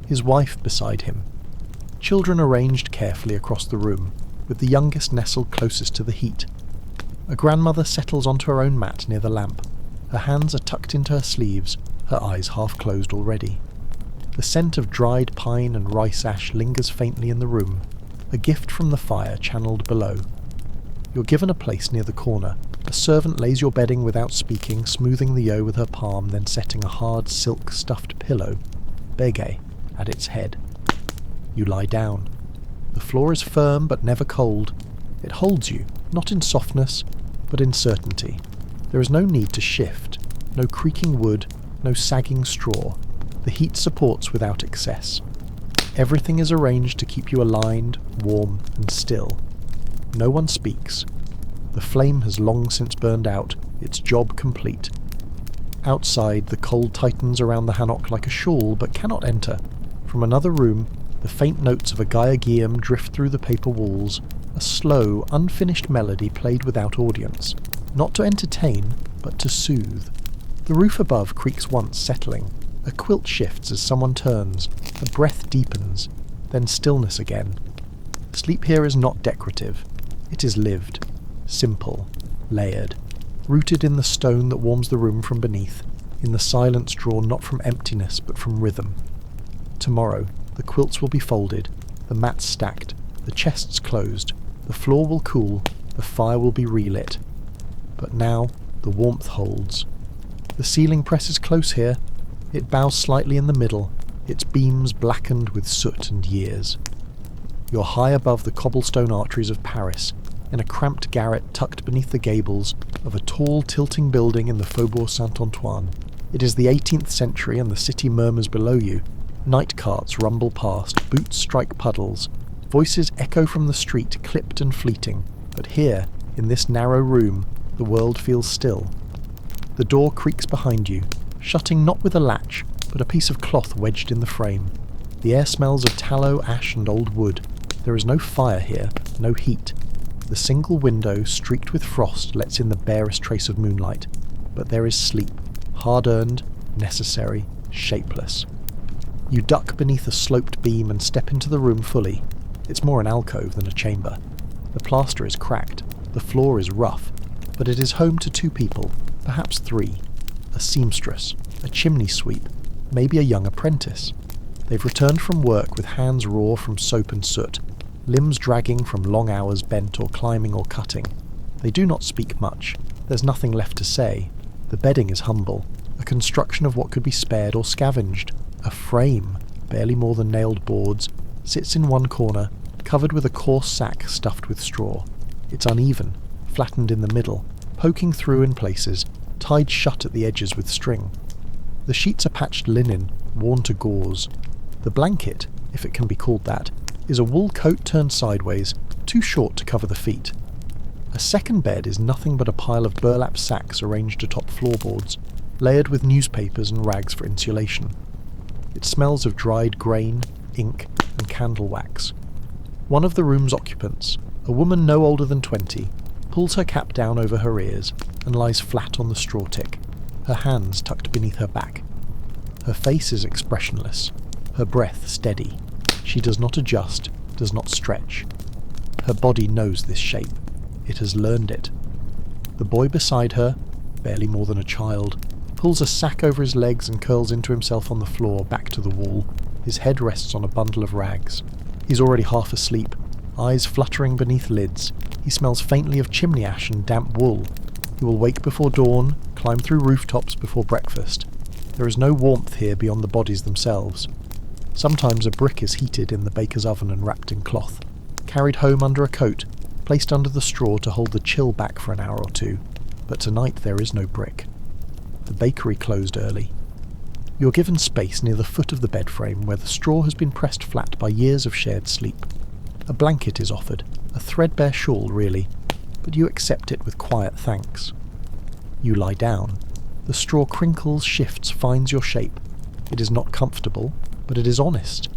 His wife beside him. Children arranged carefully across the room, with the youngest nestled closest to the heat. A grandmother settles onto her own mat near the lamp. Her hands are tucked into her sleeves, her eyes half closed already. The scent of dried pine and rice ash lingers faintly in the room, a gift from the fire channeled below. You're given a place near the corner. A servant lays your bedding without speaking, smoothing the yo with her palm, then setting a hard silk-stuffed pillow, bege, at its head. You lie down. The floor is firm but never cold. It holds you, not in softness, but in certainty. There is no need to shift, no creaking wood, no sagging straw. The heat supports without excess. Everything is arranged to keep you aligned, warm, and still. No one speaks. The flame has long since burned out, its job complete. Outside, the cold tightens around the hanok like a shawl, but cannot enter. From another room, the faint notes of a gaiagium drift through the paper walls, a slow, unfinished melody played without audience, not to entertain, but to soothe. The roof above creaks once, settling. A quilt shifts as someone turns, a breath deepens, then stillness again. Sleep here is not decorative. It is lived, simple, layered, rooted in the stone that warms the room from beneath, in the silence drawn not from emptiness but from rhythm. Tomorrow, the quilts will be folded, the mats stacked, the chests closed, the floor will cool, the fire will be relit. But now, the warmth holds. The ceiling presses close here. It bows slightly in the middle, its beams blackened with soot and years. You're high above the cobblestone arteries of Paris, in a cramped garret tucked beneath the gables of a tall, tilting building in the Faubourg Saint-Antoine. It is the 18th century and the city murmurs below you. Night carts rumble past, boots strike puddles. Voices echo from the street, clipped and fleeting. But here, in this narrow room, the world feels still. The door creaks behind you, shutting not with a latch, but a piece of cloth wedged in the frame. The air smells of tallow, ash and old wood. There is no fire here, no heat. The single window, streaked with frost, lets in the barest trace of moonlight. But there is sleep, hard-earned, necessary, shapeless. You duck beneath a sloped beam and step into the room fully. It's more an alcove than a chamber. The plaster is cracked, the floor is rough, but it is home to two people, perhaps three. A seamstress, a chimney sweep, maybe a young apprentice. They've returned from work with hands raw from soap and soot, limbs dragging from long hours bent or climbing or cutting. They do not speak much. There's nothing left to say. The bedding is humble, a construction of what could be spared or scavenged. A frame, barely more than nailed boards, sits in one corner, covered with a coarse sack stuffed with straw. It's uneven, flattened in the middle, poking through in places, tied shut at the edges with string. The sheets are patched linen, worn to gauze. The blanket, if it can be called that, is a wool coat turned sideways, too short to cover the feet. A second bed is nothing but a pile of burlap sacks arranged atop floorboards, layered with newspapers and rags for insulation. It smells of dried grain, ink, and candle wax. One of the room's occupants, a woman no older than 20, pulls her cap down over her ears and lies flat on the straw tick, her hands tucked beneath her back. Her face is expressionless, her breath steady. She does not adjust, does not stretch. Her body knows this shape. It has learned it. The boy beside her, barely more than a child, pulls a sack over his legs and curls into himself on the floor, back to the wall. His head rests on a bundle of rags. He's already half asleep, eyes fluttering beneath lids. He smells faintly of chimney ash and damp wool. He will wake before dawn, climb through rooftops before breakfast. There is no warmth here beyond the bodies themselves. Sometimes a brick is heated in the baker's oven and wrapped in cloth, carried home under a coat, placed under the straw to hold the chill back for an hour or two. But tonight there is no brick. The bakery closed early. You're given space near the foot of the bed frame where the straw has been pressed flat by years of shared sleep. A blanket is offered, a threadbare shawl really, but you accept it with quiet thanks. You lie down. The straw crinkles, shifts, finds your shape. It is not comfortable, but it is honest.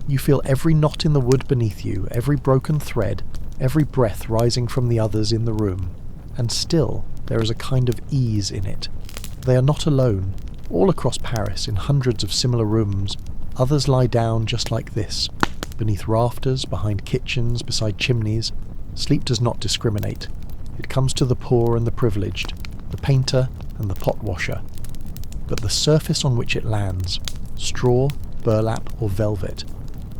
You feel every knot in the wood beneath you, every broken thread, every breath rising from the others in the room, and still there is a kind of ease in it. They are not alone. All across Paris, in hundreds of similar rooms, others lie down just like this, beneath rafters, behind kitchens, beside chimneys. Sleep does not discriminate. It comes to the poor and the privileged, the painter and the pot washer. But the surface on which it lands, straw, burlap or velvet,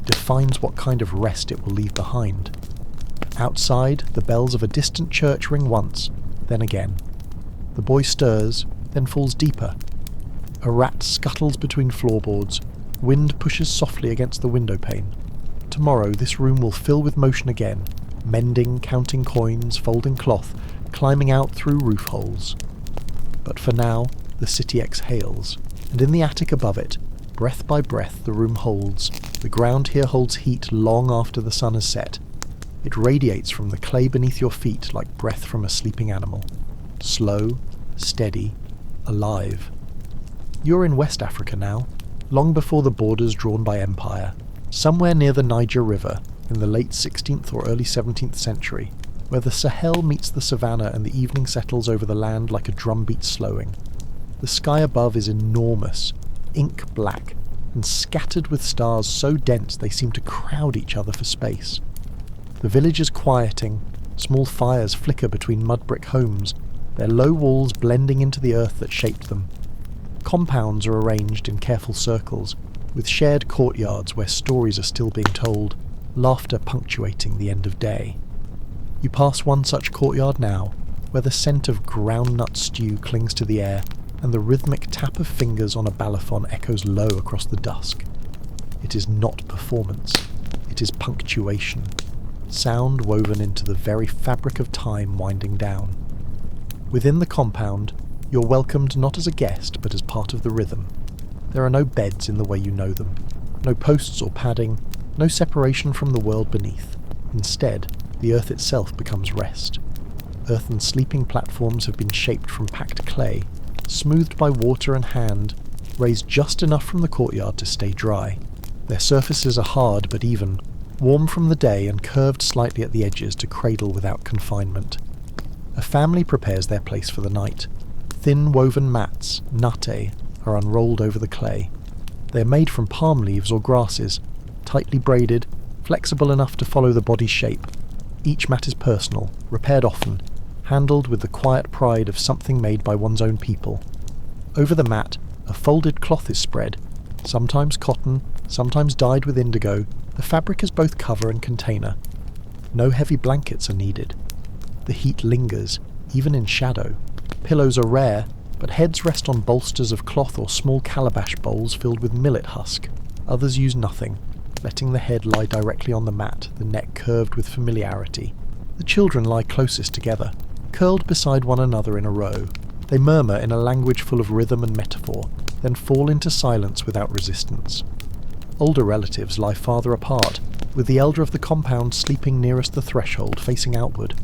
defines what kind of rest it will leave behind. Outside, the bells of a distant church ring once, then again. The boy stirs, then falls deeper. A rat scuttles between floorboards. Wind pushes softly against the window pane. Tomorrow this room will fill with motion again, mending, counting coins, folding cloth, climbing out through roof holes. But for now, the city exhales, and in the attic above it, breath by breath the room holds. The ground here holds heat long after the sun has set. It radiates from the clay beneath your feet like breath from a sleeping animal. Slow, steady, alive. You're in West Africa now, long before the borders drawn by empire, somewhere near the Niger River in the late 16th or early 17th century, where the Sahel meets the savannah and the evening settles over the land like a drumbeat slowing. The sky above is enormous, ink black, and scattered with stars so dense they seem to crowd each other for space. The village is quieting, small fires flicker between mud brick homes, their low walls blending into the earth that shaped them. Compounds are arranged in careful circles, with shared courtyards where stories are still being told, laughter punctuating the end of day. You pass one such courtyard now, where the scent of groundnut stew clings to the air, and the rhythmic tap of fingers on a balafon echoes low across the dusk. It is not performance, it is punctuation, sound woven into the very fabric of time winding down. Within the compound, you're welcomed not as a guest, but as part of the rhythm. There are no beds in the way you know them, no posts or padding, no separation from the world beneath. Instead, the earth itself becomes rest. Earthen sleeping platforms have been shaped from packed clay, smoothed by water and hand, raised just enough from the courtyard to stay dry. Their surfaces are hard but even, warm from the day and curved slightly at the edges to cradle without confinement. A family prepares their place for the night. Thin woven mats, natte, are unrolled over the clay. They are made from palm leaves or grasses, tightly braided, flexible enough to follow the body's shape. Each mat is personal, repaired often, handled with the quiet pride of something made by one's own people. Over the mat, a folded cloth is spread, sometimes cotton, Sometimes dyed with indigo, the fabric is both cover and container. No heavy blankets are needed. The heat lingers, even in shadow. Pillows are rare, but heads rest on bolsters of cloth or small calabash bowls filled with millet husk. Others use nothing, letting the head lie directly on the mat, the neck curved with familiarity. The children lie closest together, curled beside one another in a row. They murmur in a language full of rhythm and metaphor, then fall into silence without resistance. Older relatives lie farther apart, with the elder of the compound sleeping nearest the threshold, facing outward.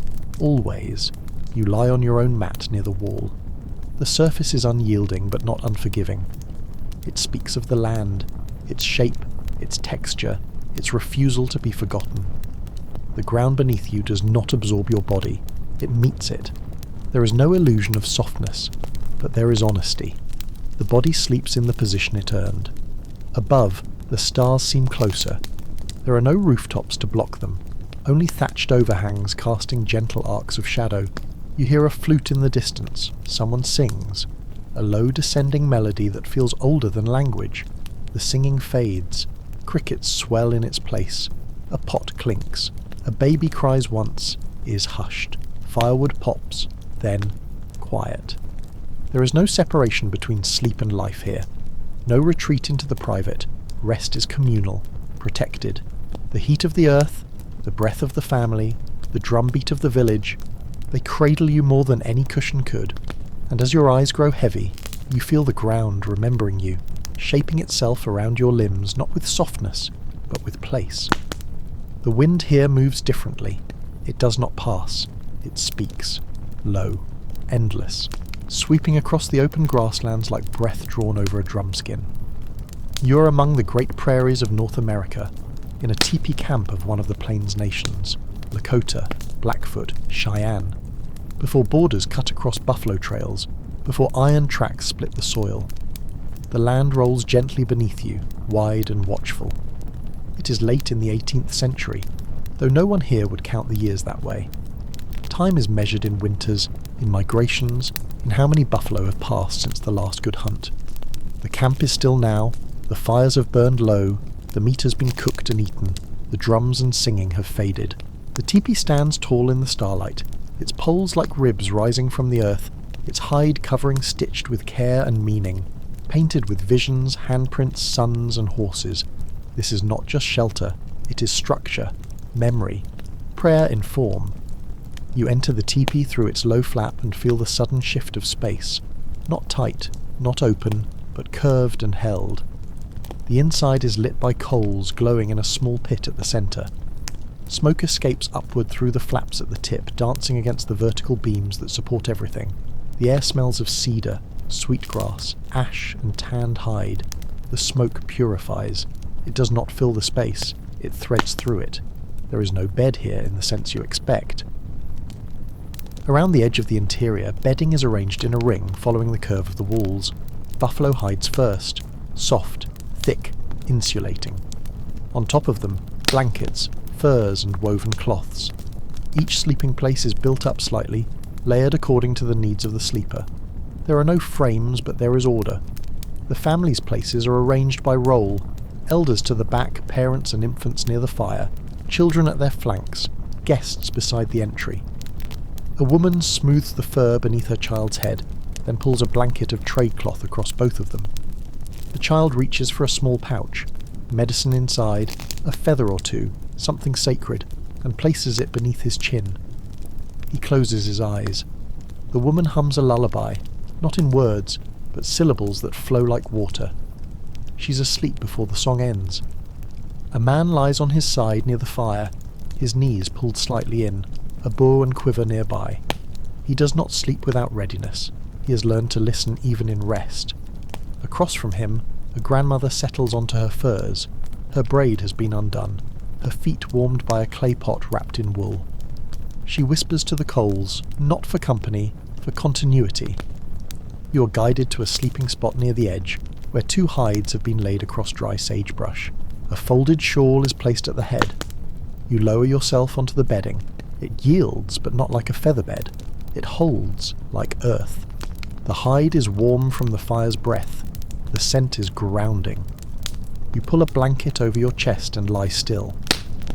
Always, you lie on your own mat near the wall. The surface is unyielding but not unforgiving. It speaks of the land, its shape, its texture, its refusal to be forgotten. The ground beneath you does not absorb your body, it meets it. There is no illusion of softness, but there is honesty. The body sleeps in the position it earned. Above, the stars seem closer. There are no rooftops to block them, only thatched overhangs casting gentle arcs of shadow. You hear a flute in the distance, someone sings, a low descending melody that feels older than language. The singing fades, crickets swell in its place, a pot clinks, a baby cries once, is hushed, firewood pops, then quiet. There is no separation between sleep and life here, no retreat into the private. Rest is communal, protected. The heat of the earth, the breath of the family, the drumbeat of the village, they cradle you more than any cushion could, and as your eyes grow heavy, you feel the ground remembering you, shaping itself around your limbs not with softness, but with place. The wind here moves differently. It does not pass. It speaks, low, endless, sweeping across the open grasslands like breath drawn over a drumskin. You are among the great prairies of North America, in a teepee camp of one of the Plains nations, Lakota, Blackfoot, Cheyenne, before borders cut across buffalo trails, before iron tracks split the soil. The land rolls gently beneath you, wide and watchful. It is late in the 18th century, though no one here would count the years that way. Time is measured in winters, in migrations, in how many buffalo have passed since the last good hunt. The camp is still now, the fires have burned low, the meat has been cooked and eaten, the drums and singing have faded. The teepee stands tall in the starlight, its poles like ribs rising from the earth, its hide covering stitched with care and meaning, painted with visions, handprints, suns and horses. This is not just shelter, it is structure, memory, prayer in form. You enter the teepee through its low flap and feel the sudden shift of space, not tight, not open, but curved and held. The inside is lit by coals glowing in a small pit at the centre. Smoke escapes upward through the flaps at the tip, dancing against the vertical beams that support everything. The air smells of cedar, sweetgrass, ash and tanned hide. The smoke purifies. It does not fill the space, it threads through it. There is no bed here in the sense you expect. Around the edge of the interior, bedding is arranged in a ring following the curve of the walls. Buffalo hides first, soft, thick, insulating. On top of them, blankets, furs and woven cloths. Each sleeping place is built up slightly, layered according to the needs of the sleeper. There are no frames, but there is order. The family's places are arranged by role, elders to the back, parents and infants near the fire, children at their flanks, guests beside the entry. A woman smooths the fur beneath her child's head, then pulls a blanket of trade cloth across both of them. The child reaches for a small pouch, medicine inside, a feather or two, something sacred, and places it beneath his chin. He closes his eyes. The woman hums a lullaby, not in words, but syllables that flow like water. She's asleep before the song ends. A man lies on his side near the fire, his knees pulled slightly in, a bow and quiver nearby. He does not sleep without readiness. He has learned to listen even in rest. Across from him, a grandmother settles onto her furs. Her braid has been undone, her feet warmed by a clay pot wrapped in wool. She whispers to the coals, not for company, for continuity. You are guided to a sleeping spot near the edge, where 2 hides have been laid across dry sagebrush. A folded shawl is placed at the head. You lower yourself onto the bedding. It yields, but not like a feather bed. It holds, like earth. The hide is warm from the fire's breath. The scent is grounding. You pull a blanket over your chest and lie still.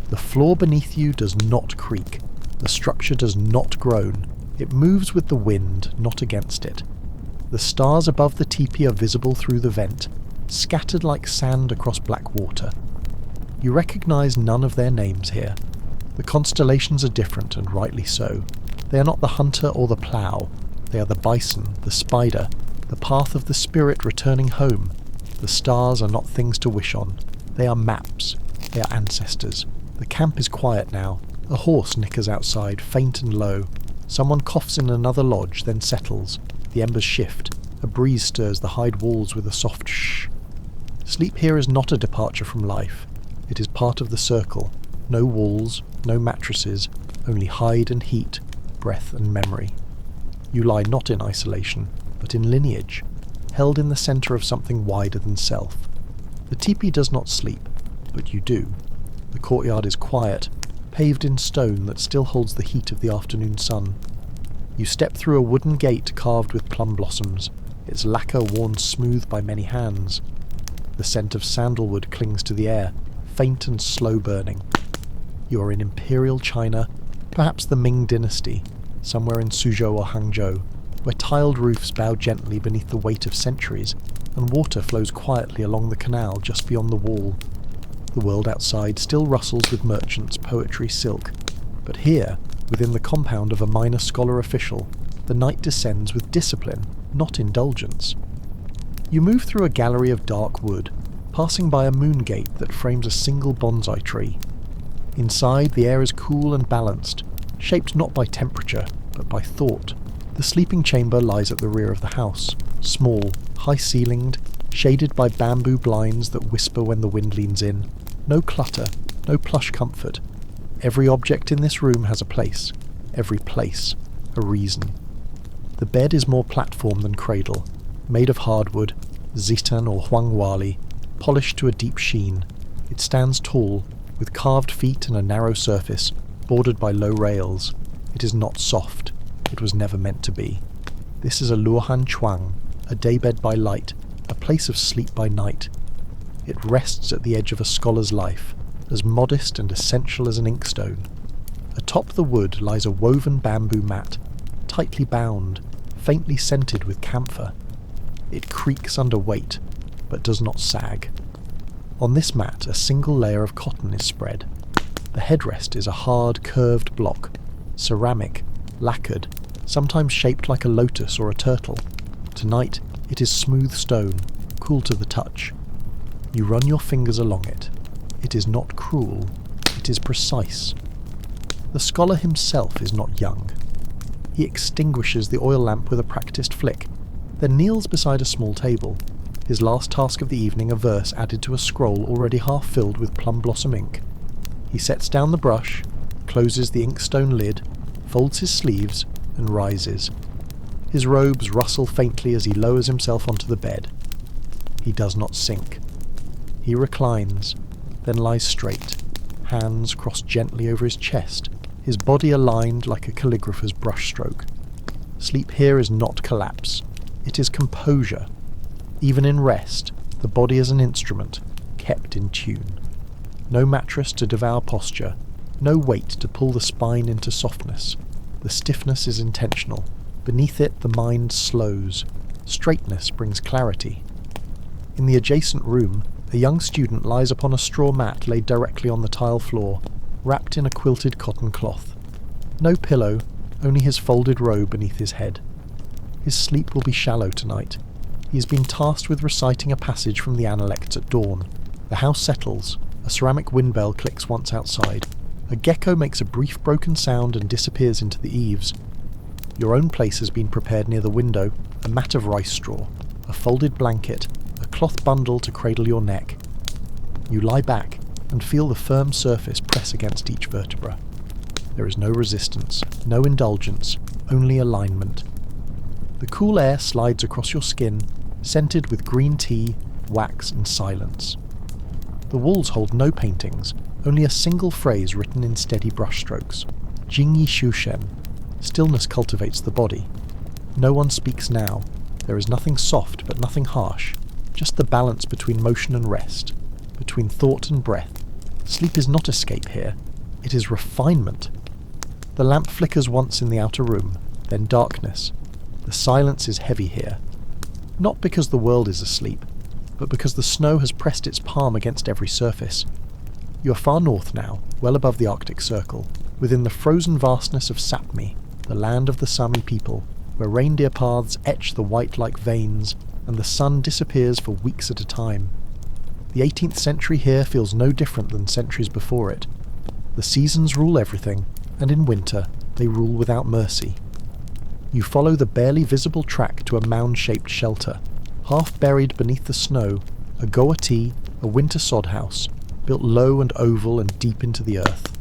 The floor beneath you does not creak. The structure does not groan. It moves with the wind, not against it. The stars above the teepee are visible through the vent, scattered like sand across black water. You recognise none of their names here. The constellations are different, and rightly so. They are not the hunter or the plough. They are the bison, the spider, the path of the spirit returning home. The stars are not things to wish on. They are maps. They are ancestors. The camp is quiet now. A horse nickers outside, faint and low. Someone coughs in another lodge, then settles. The embers shift. A breeze stirs the hide walls with a soft shh. Sleep here is not a departure from life. It is part of the circle. No walls, no mattresses, only hide and heat, breath and memory. You lie not in isolation, but in lineage, held in the centre of something wider than self. The teepee does not sleep, but you do. The courtyard is quiet, paved in stone that still holds the heat of the afternoon sun. You step through a wooden gate carved with plum blossoms, its lacquer worn smooth by many hands. The scent of sandalwood clings to the air, faint and slow burning. You are in imperial China, perhaps the Ming dynasty, somewhere in Suzhou or Hangzhou, where tiled roofs bow gently beneath the weight of centuries, and water flows quietly along the canal just beyond the wall. The world outside still rustles with merchants, poetry, silk, but here, within the compound of a minor scholar official, the night descends with discipline, not indulgence. You move through a gallery of dark wood, passing by a moon gate that frames a single bonsai tree. Inside, the air is cool and balanced, shaped not by temperature, but by thought. The sleeping chamber lies at the rear of the house, small, high-ceilinged, shaded by bamboo blinds that whisper when the wind leans in. No clutter, no plush comfort. Every object in this room has a place, every place a reason. The bed is more platform than cradle, made of hardwood, zitan or huangwali, polished to a deep sheen. It stands tall, with carved feet and a narrow surface, bordered by low rails. It is not soft. It was never meant to be. This is a luohan chuang, a daybed by light, a place of sleep by night. It rests at the edge of a scholar's life, as modest and essential as an inkstone. Atop the wood lies a woven bamboo mat, tightly bound, faintly scented with camphor. It creaks under weight, but does not sag. On this mat, a single layer of cotton is spread. The headrest is a hard, curved block, ceramic, lacquered, sometimes shaped like a lotus or a turtle. Tonight, it is smooth stone, cool to the touch. You run your fingers along it. It is not cruel, it is precise. The scholar himself is not young. He extinguishes the oil lamp with a practised flick, then kneels beside a small table, his last task of the evening a verse added to a scroll already half filled with plum blossom ink. He sets down the brush, closes the inkstone lid, folds his sleeves, and rises. His robes rustle faintly as he lowers himself onto the bed. He does not sink. He reclines, then lies straight, hands crossed gently over his chest, his body aligned like a calligrapher's brushstroke. Sleep here is not collapse. It is composure. Even in rest, the body is an instrument, kept in tune. No mattress to devour posture, no weight to pull the spine into softness. The stiffness is intentional. Beneath it, the mind slows. Straightness brings clarity. In the adjacent room, a young student lies upon a straw mat laid directly on the tile floor, wrapped in a quilted cotton cloth. No pillow, only his folded robe beneath his head. His sleep will be shallow tonight. He has been tasked with reciting a passage from the Analects at dawn. The house settles. A ceramic windbell clicks once outside. A gecko makes a brief broken sound and disappears into the eaves. Your own place has been prepared near the window, a mat of rice straw, a folded blanket, a cloth bundle to cradle your neck. You lie back and feel the firm surface press against each vertebra. There is no resistance, no indulgence, only alignment. The cool air slides across your skin, scented with green tea, wax and silence. The walls hold no paintings, only a single phrase written in steady brushstrokes. Jingyi Shushen. Stillness cultivates the body. No one speaks now. There is nothing soft but nothing harsh, just the balance between motion and rest. between thought and breath. Sleep is not escape here, it is refinement. The lamp flickers once in the outer room, then darkness. The silence is heavy here. Not because the world is asleep, but because the snow has pressed its palm against every surface. You are far north now, well above the Arctic Circle, within the frozen vastness of Sapmi, the land of the Sami people, where reindeer paths etch the white like veins, and the sun disappears for weeks at a time. The 18th century here feels no different than centuries before it. The seasons rule everything, and in winter they rule without mercy. You follow the barely visible track to a mound-shaped shelter, half buried beneath the snow, a goatee, a winter sod house, built low and oval and deep into the earth.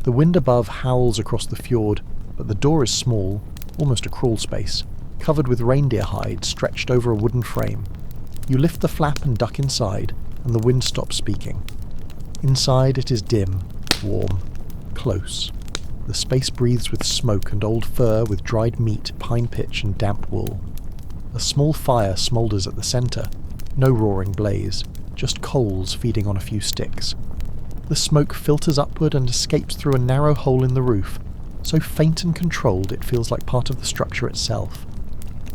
The wind above howls across the fjord, but the door is small, almost a crawl space, covered with reindeer hide stretched over a wooden frame. You lift the flap and duck inside, and the wind stops speaking. Inside it is dim, warm, close. The space breathes with smoke and old fur with dried meat, pine pitch and damp wool. A small fire smoulders at the centre, no roaring blaze, just coals feeding on a few sticks. The smoke filters upward and escapes through a narrow hole in the roof, so faint and controlled it feels like part of the structure itself.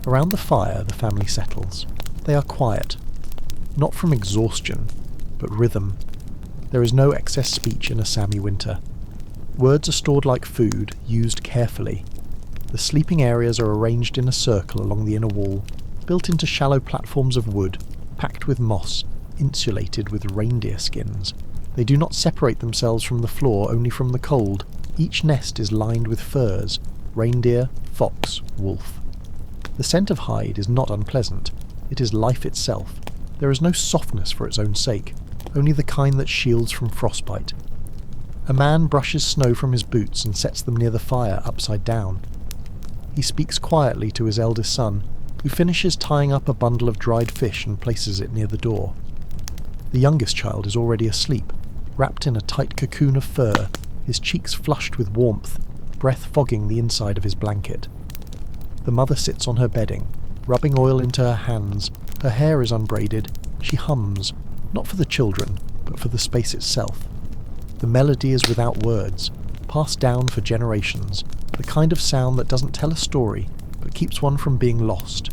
Around the fire the family settles. They are quiet. Not from exhaustion, but rhythm. There is no excess speech in a Sami winter. Words are stored like food, used carefully. The sleeping areas are arranged in a circle along the inner wall, built into shallow platforms of wood, packed with moss, insulated with reindeer skins. They do not separate themselves from the floor only from the cold. Each nest is lined with furs, reindeer, fox, wolf. The scent of hide is not unpleasant. It is life itself. There is no softness for its own sake, only the kind that shields from frostbite. A man brushes snow from his boots and sets them near the fire upside down. He speaks quietly to his eldest son, who finishes tying up a bundle of dried fish and places it near the door. The youngest child is already asleep, wrapped in a tight cocoon of fur, his cheeks flushed with warmth, breath fogging the inside of his blanket. The mother sits on her bedding, rubbing oil into her hands. Her hair is unbraided. She hums, not for the children, but for the space itself. The melody is without words, passed down for generations, the kind of sound that doesn't tell a story, but keeps one from being lost.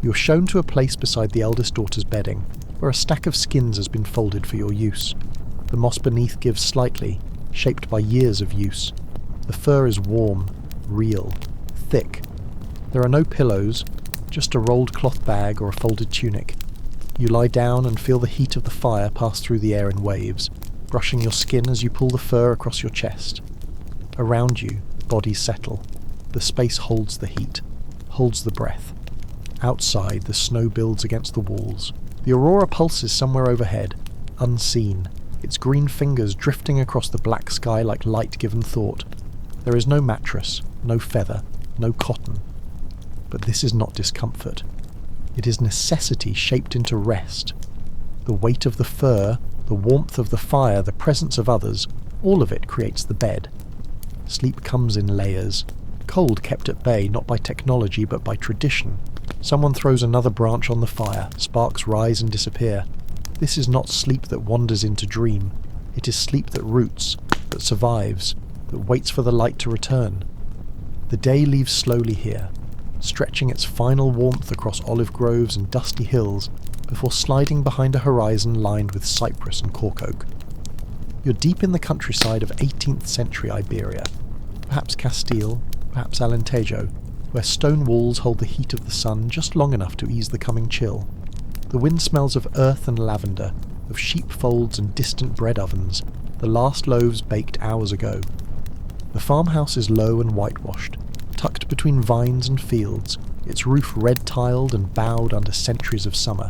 You're shown to a place beside the eldest daughter's bedding, where a stack of skins has been folded for your use. The moss beneath gives slightly, shaped by years of use. The fur is warm, real, thick. There are no pillows, just a rolled cloth bag or a folded tunic. You lie down and feel the heat of the fire pass through the air in waves, brushing your skin as you pull the fur across your chest. Around you, bodies settle. The space holds the heat, holds the breath. Outside, the snow builds against the walls. The aurora pulses somewhere overhead, unseen, its green fingers drifting across the black sky like light given thought. There is no mattress, no feather, no cotton. But this is not discomfort. It is necessity shaped into rest. The weight of the fur, the warmth of the fire, the presence of others, all of it creates the bed. Sleep comes in layers. Cold kept at bay not by technology but by tradition. Someone throws another branch on the fire, sparks rise and disappear. This is not sleep that wanders into dream. It is sleep that roots, that survives, that waits for the light to return. The day leaves slowly here, stretching its final warmth across olive groves and dusty hills before sliding behind a horizon lined with cypress and cork oak. You're deep in the countryside of 18th century Iberia, perhaps Castile, perhaps Alentejo, where stone walls hold the heat of the sun just long enough to ease the coming chill. The wind smells of earth and lavender, of sheepfolds and distant bread ovens, the last loaves baked hours ago. The farmhouse is low and whitewashed, tucked between vines and fields, its roof red-tiled and bowed under centuries of summer.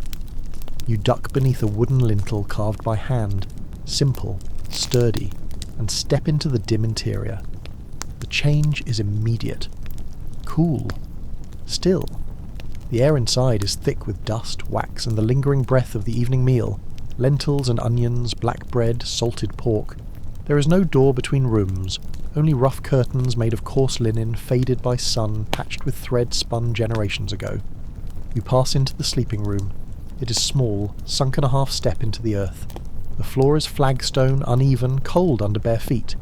You duck beneath a wooden lintel carved by hand, simple, sturdy, and step into the dim interior. The change is immediate. Cool. Still. The air inside is thick with dust, wax, and the lingering breath of the evening meal. Lentils and onions, black bread, salted pork. There is no door between rooms, only rough curtains made of coarse linen, faded by sun, patched with thread spun generations ago. You pass into the sleeping room. It is small, sunk and a half step into the earth. The floor is flagstone, uneven, cold under bare feet.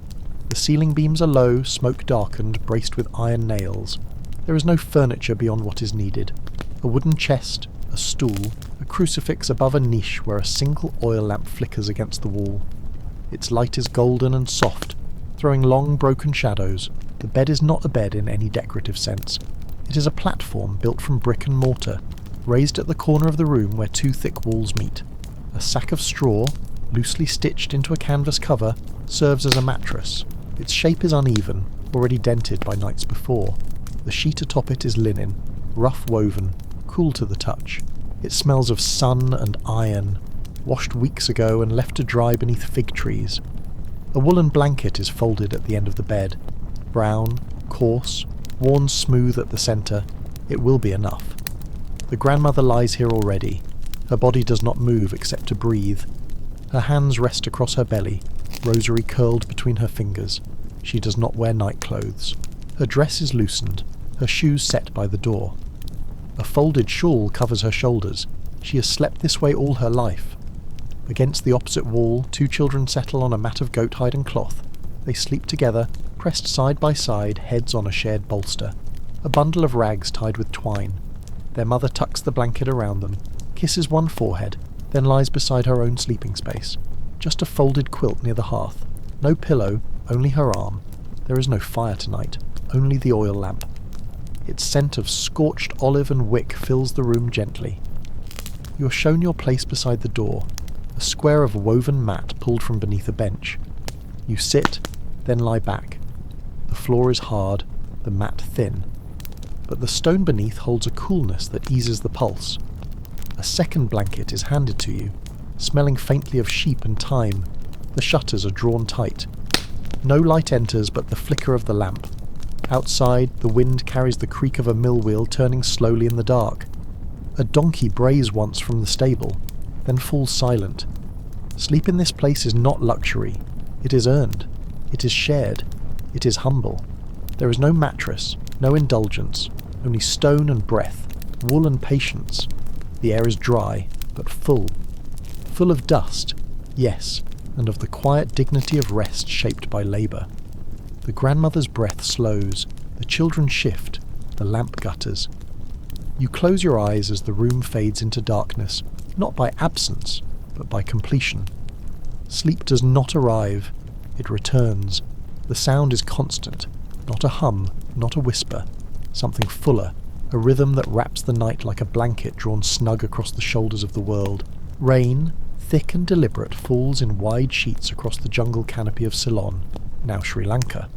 The ceiling beams are low, smoke-darkened, braced with iron nails. There is no furniture beyond what is needed. A wooden chest, a stool, a crucifix above a niche where a single oil lamp flickers against the wall. Its light is golden and soft, throwing long broken shadows. The bed is not a bed in any decorative sense. It is a platform built from brick and mortar, raised at the corner of the room where two thick walls meet. A sack of straw, loosely stitched into a canvas cover, serves as a mattress. Its shape is uneven, already dented by nights before. The sheet atop it is linen, rough woven, cool to the touch. It smells of sun and iron, washed weeks ago and left to dry beneath fig trees. A woolen blanket is folded at the end of the bed. Brown, coarse, worn smooth at the centre, it will be enough. The grandmother lies here already. Her body does not move except to breathe. Her hands rest across her belly, rosary curled between her fingers. She does not wear nightclothes. Her dress is loosened, her shoes set by the door. A folded shawl covers her shoulders. She has slept this way all her life. Against the opposite wall, two children settle on a mat of goat hide and cloth. They sleep together, pressed side by side, heads on a shared bolster. A bundle of rags tied with twine. Their mother tucks the blanket around them, kisses one forehead, then lies beside her own sleeping space. Just a folded quilt near the hearth. No pillow, only her arm. There is no fire tonight, only the oil lamp. Its scent of scorched olive and wick fills the room gently. You are shown your place beside the door, a square of woven mat pulled from beneath a bench. You sit, then lie back. The floor is hard, the mat thin. But the stone beneath holds a coolness that eases the pulse. A second blanket is handed to you, smelling faintly of sheep and thyme. The shutters are drawn tight. No light enters but the flicker of the lamp. Outside, the wind carries the creak of a mill wheel turning slowly in the dark. A donkey brays once from the stable, then falls silent. Sleep in this place is not luxury. It is earned. It is shared. It is humble. There is no mattress, no indulgence, only stone and breath, wool and patience. The air is dry, but full. Full of dust, yes, and of the quiet dignity of rest shaped by labour. The grandmother's breath slows, the children shift, the lamp gutters. You close your eyes as the room fades into darkness, not by absence, but by completion. Sleep does not arrive, it returns. The sound is constant, not a hum, not a whisper, something fuller, a rhythm that wraps the night like a blanket drawn snug across the shoulders of the world. Rain, thick and deliberate, falls in wide sheets across the jungle canopy of Ceylon, now Sri Lanka.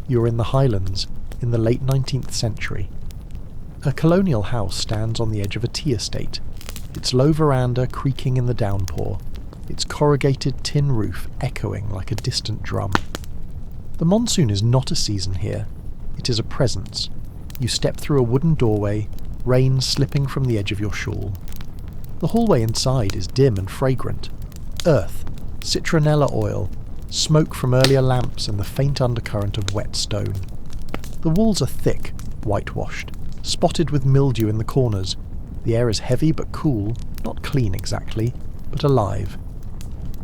You are in the highlands, in the late 19th century. A colonial house stands on the edge of a tea estate, its low veranda creaking in the downpour, its corrugated tin roof echoing like a distant drum. The monsoon is not a season here, it is a presence. You step through a wooden doorway, rain slipping from the edge of your shawl. The hallway inside is dim and fragrant. Earth, citronella oil, smoke from earlier lamps and the faint undercurrent of wet stone. The walls are thick, whitewashed, spotted with mildew in the corners. The air is heavy but cool, not clean exactly, but alive.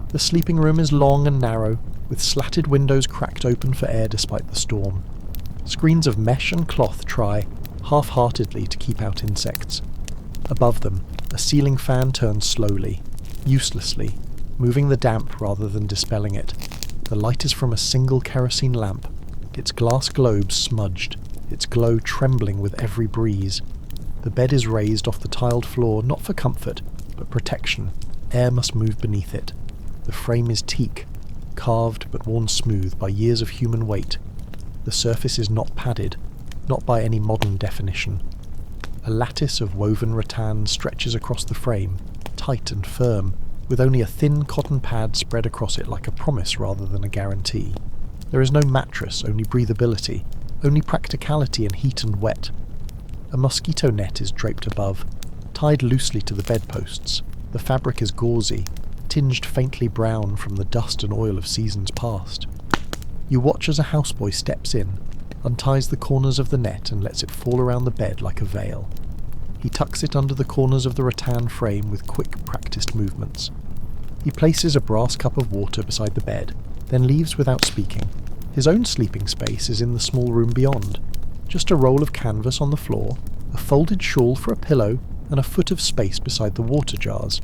The sleeping room is long and narrow, with slatted windows cracked open for air despite the storm. Screens of mesh and cloth try, half-heartedly, to keep out insects. Above them, a ceiling fan turns slowly, uselessly, moving the damp rather than dispelling it. The light is from a single kerosene lamp, its glass globe smudged, its glow trembling with every breeze. The bed is raised off the tiled floor not for comfort, but protection. Air must move beneath it. The frame is teak, carved but worn smooth by years of human weight. The surface is not padded, not by any modern definition. A lattice of woven rattan stretches across the frame, tight and firm, with only a thin cotton pad spread across it like a promise rather than a guarantee. There is no mattress, only breathability, only practicality in heat and wet. A mosquito net is draped above, tied loosely to the bedposts. The fabric is gauzy, tinged faintly brown from the dust and oil of seasons past. You watch as a houseboy steps in, unties the corners of the net and lets it fall around the bed like a veil. He tucks it under the corners of the rattan frame with quick, practiced movements. He places a brass cup of water beside the bed, then leaves without speaking. His own sleeping space is in the small room beyond. Just a roll of canvas on the floor, a folded shawl for a pillow, and a foot of space beside the water jars.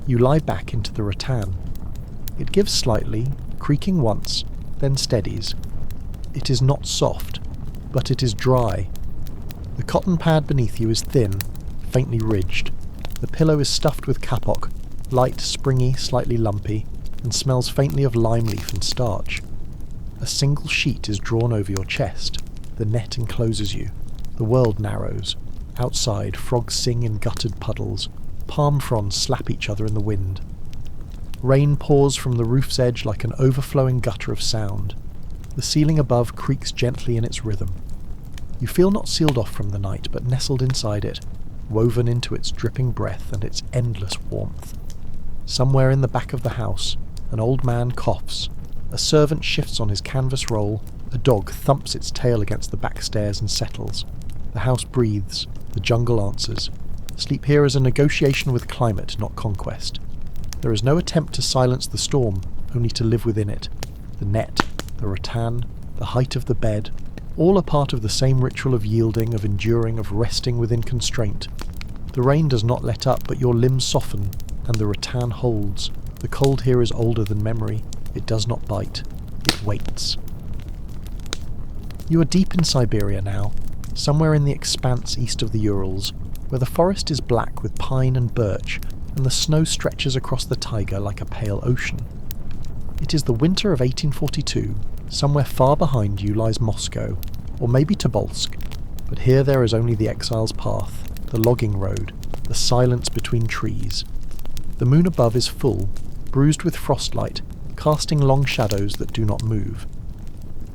You lie back into the rattan. It gives slightly, creaking once, then steadies. It is not soft, but it is dry. The cotton pad beneath you is thin, faintly ridged. The pillow is stuffed with kapok, light, springy, slightly lumpy, and smells faintly of lime leaf and starch. A single sheet is drawn over your chest. The net encloses you. The world narrows. Outside, frogs sing in guttered puddles. Palm fronds slap each other in the wind. Rain pours from the roof's edge like an overflowing gutter of sound. The ceiling above creaks gently in its rhythm. You feel not sealed off from the night, but nestled inside it, woven into its dripping breath and its endless warmth. Somewhere in the back of the house, an old man coughs. A servant shifts on his canvas roll. A dog thumps its tail against the back stairs and settles. The house breathes. The jungle answers. Sleep here is a negotiation with climate, not conquest. There is no attempt to silence the storm, only to live within it. The net, the rattan, the height of the bed, all are part of the same ritual of yielding, of enduring, of resting within constraint. The rain does not let up, but your limbs soften, and the rattan holds. The cold here is older than memory. It does not bite. It waits. You are deep in Siberia now, somewhere in the expanse east of the Urals, where the forest is black with pine and birch, and the snow stretches across the taiga like a pale ocean. It is the winter of 1842. Somewhere far behind you lies Moscow, or maybe Tobolsk, but here there is only the exile's path, the logging road, the silence between trees. The moon above is full, bruised with frostlight, casting long shadows that do not move.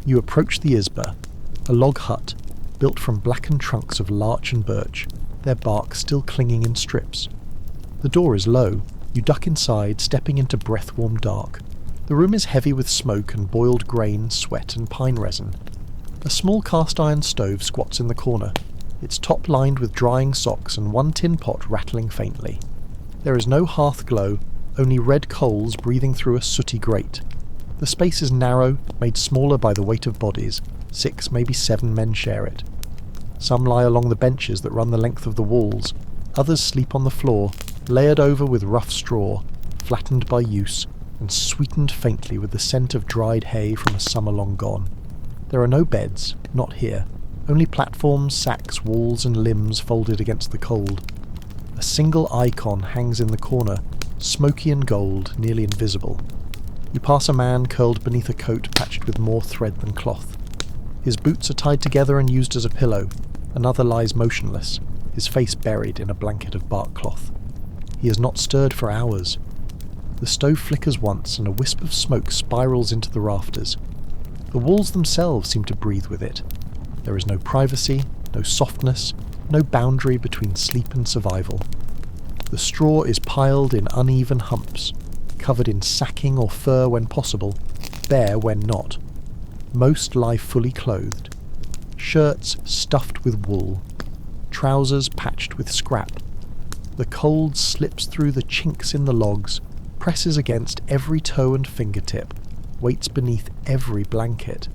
You approach the izba, a log hut, built from blackened trunks of larch and birch, their bark still clinging in strips. The door is low. You duck inside, stepping into breath-warm dark. The room is heavy with smoke and boiled grain, sweat and pine resin. A small cast-iron stove squats in the corner, its top lined with drying socks and one tin pot rattling faintly. There is no hearth glow, only red coals breathing through a sooty grate. The space is narrow, made smaller by the weight of bodies. 6, maybe 7 men share it. Some lie along the benches that run the length of the walls. Others sleep on the floor, layered over with rough straw, flattened by use, and sweetened faintly with the scent of dried hay from a summer long gone. There are no beds, not here, only platforms, sacks, walls and limbs folded against the cold. A single icon hangs in the corner, smoky and gold, nearly invisible. You pass a man curled beneath a coat patched with more thread than cloth. His boots are tied together and used as a pillow. Another lies motionless, his face buried in a blanket of bark cloth. He has not stirred for hours. The stove flickers once and a wisp of smoke spirals into the rafters. The walls themselves seem to breathe with it. There is no privacy, no softness, no boundary between sleep and survival. The straw is piled in uneven humps, covered in sacking or fur when possible, bare when not. Most lie fully clothed. Shirts stuffed with wool. Trousers patched with scrap. The cold slips through the chinks in the logs, presses against every toe and fingertip, waits beneath every blanket.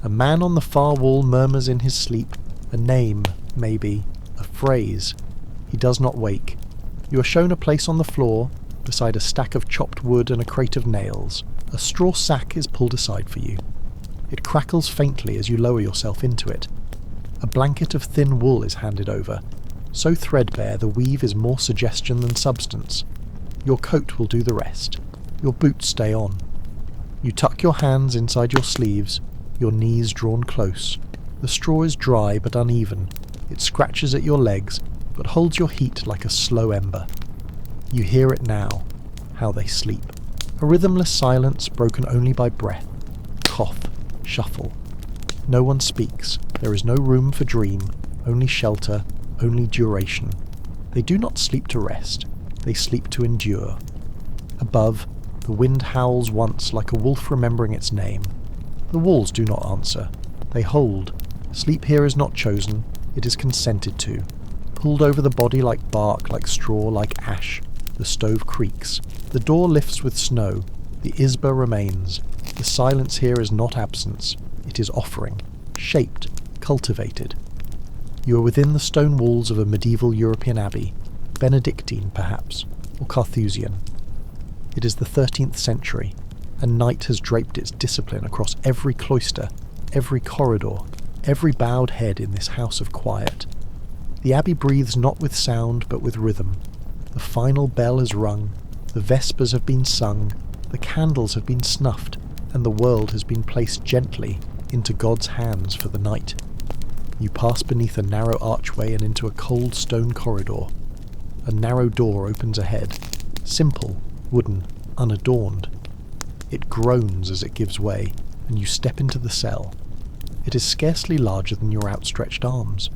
A man on the far wall murmurs in his sleep, a name, maybe, a phrase. He does not wake. You are shown a place on the floor, beside a stack of chopped wood and a crate of nails. A straw sack is pulled aside for you. It crackles faintly as you lower yourself into it. A blanket of thin wool is handed over. So threadbare the weave is more suggestion than substance. Your coat will do the rest. Your boots stay on. You tuck your hands inside your sleeves, your knees drawn close. The straw is dry but uneven. It scratches at your legs, but holds your heat like a slow ember. You hear it now, how they sleep. A rhythmless silence broken only by breath, cough, shuffle. No one speaks. There is no room for dream, only shelter, only duration. They do not sleep to rest. They sleep to endure. Above, the wind howls once like a wolf remembering its name. The walls do not answer. They hold. Sleep here is not chosen. It is consented to. Pulled over the body like bark, like straw, like ash, the stove creaks. The door lifts with snow. The isba remains. The silence here is not absence. It is offering. Shaped. Cultivated. You are within the stone walls of a medieval European abbey. Benedictine, perhaps, or Carthusian. It is the 13th century, and night has draped its discipline across every cloister, every corridor, every bowed head in this house of quiet. The abbey breathes not with sound, but with rhythm. The final bell has rung, the vespers have been sung, the candles have been snuffed, and the world has been placed gently into God's hands for the night. You pass beneath a narrow archway and into a cold stone corridor. A narrow door opens ahead, simple, wooden, unadorned. It groans as it gives way, and you step into the cell. It is scarcely larger than your outstretched arms.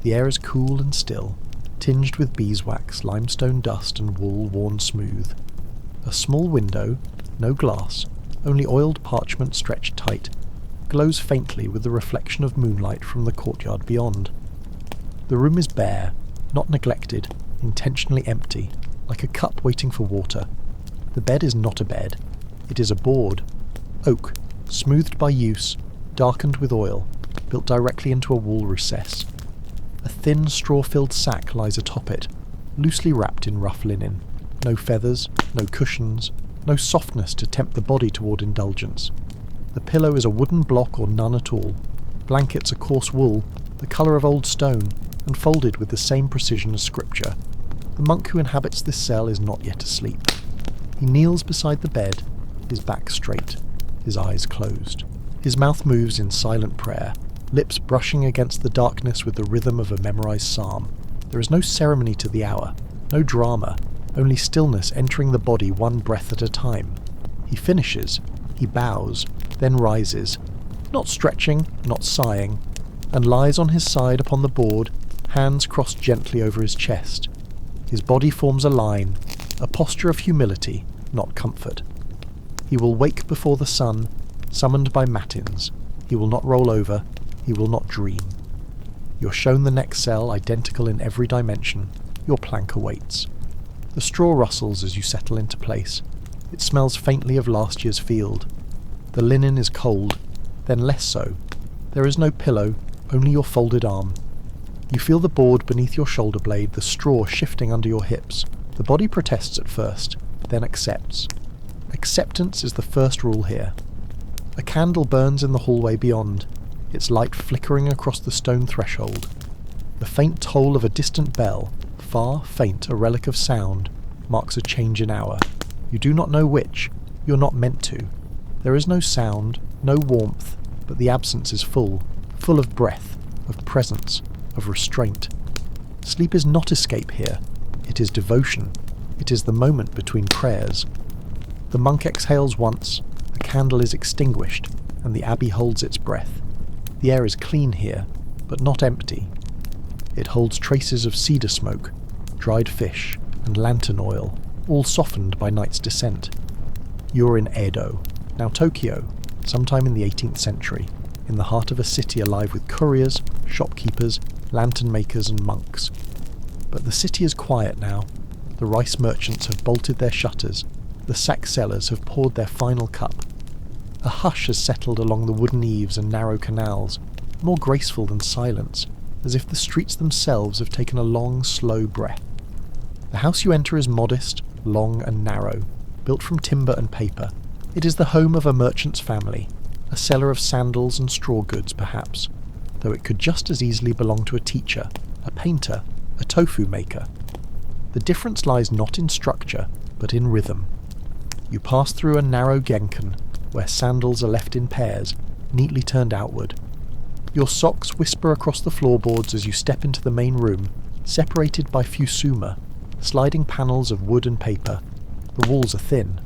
The air is cool and still, tinged with beeswax, limestone dust, and wool worn smooth. A small window, no glass, only oiled parchment stretched tight, glows faintly with the reflection of moonlight from the courtyard beyond. The room is bare, not neglected, intentionally empty, like a cup waiting for water. The bed is not a bed. It is a board. Oak, smoothed by use, darkened with oil, built directly into a wall recess. A thin, straw-filled sack lies atop it, loosely wrapped in rough linen. No feathers, no cushions, no softness to tempt the body toward indulgence. The pillow is a wooden block or none at all. Blankets are coarse wool, the colour of old stone, and folded with the same precision as scripture. The monk who inhabits this cell is not yet asleep. He kneels beside the bed, his back straight, his eyes closed. His mouth moves in silent prayer, lips brushing against the darkness with the rhythm of a memorized psalm. There is no ceremony to the hour, no drama, only stillness entering the body one breath at a time. He finishes, he bows, then rises, not stretching, not sighing, and lies on his side upon the board, hands crossed gently over his chest. His body forms a line, a posture of humility, not comfort. He will wake before the sun, summoned by matins. He will not roll over, he will not dream. You're shown the next cell, identical in every dimension. Your plank awaits. The straw rustles as you settle into place. It smells faintly of last year's field. The linen is cold, then less so. There is no pillow, only your folded arm. You feel the board beneath your shoulder blade, the straw shifting under your hips. The body protests at first, then accepts. Acceptance is the first rule here. A candle burns in the hallway beyond, its light flickering across the stone threshold. The faint toll of a distant bell, far, faint, a relic of sound, marks a change in hour. You do not know which. You're not meant to. There is no sound, no warmth, but the absence is full of breath, of presence, of restraint. Sleep is not escape here. It is devotion. It is the moment between prayers. The monk exhales once, the candle is extinguished, and the abbey holds its breath. The air is clean here, but not empty. It holds traces of cedar smoke, dried fish, and lantern oil, all softened by night's descent. You're in Edo, now Tokyo, sometime in the 18th century, in the heart of a city alive with couriers, shopkeepers, lantern makers, and monks. But the city is quiet now. The rice merchants have bolted their shutters. The sack sellers have poured their final cup. A hush has settled along the wooden eaves and narrow canals, more graceful than silence, as if the streets themselves have taken a long, slow breath. The house you enter is modest, long and narrow, built from timber and paper. It is the home of a merchant's family, a seller of sandals and straw goods perhaps, though it could just as easily belong to a teacher, a painter, a tofu maker. The difference lies not in structure, but in rhythm. You pass through a narrow genkan, where sandals are left in pairs, neatly turned outward. Your socks whisper across the floorboards as you step into the main room, separated by fusuma, sliding panels of wood and paper. The walls are thin.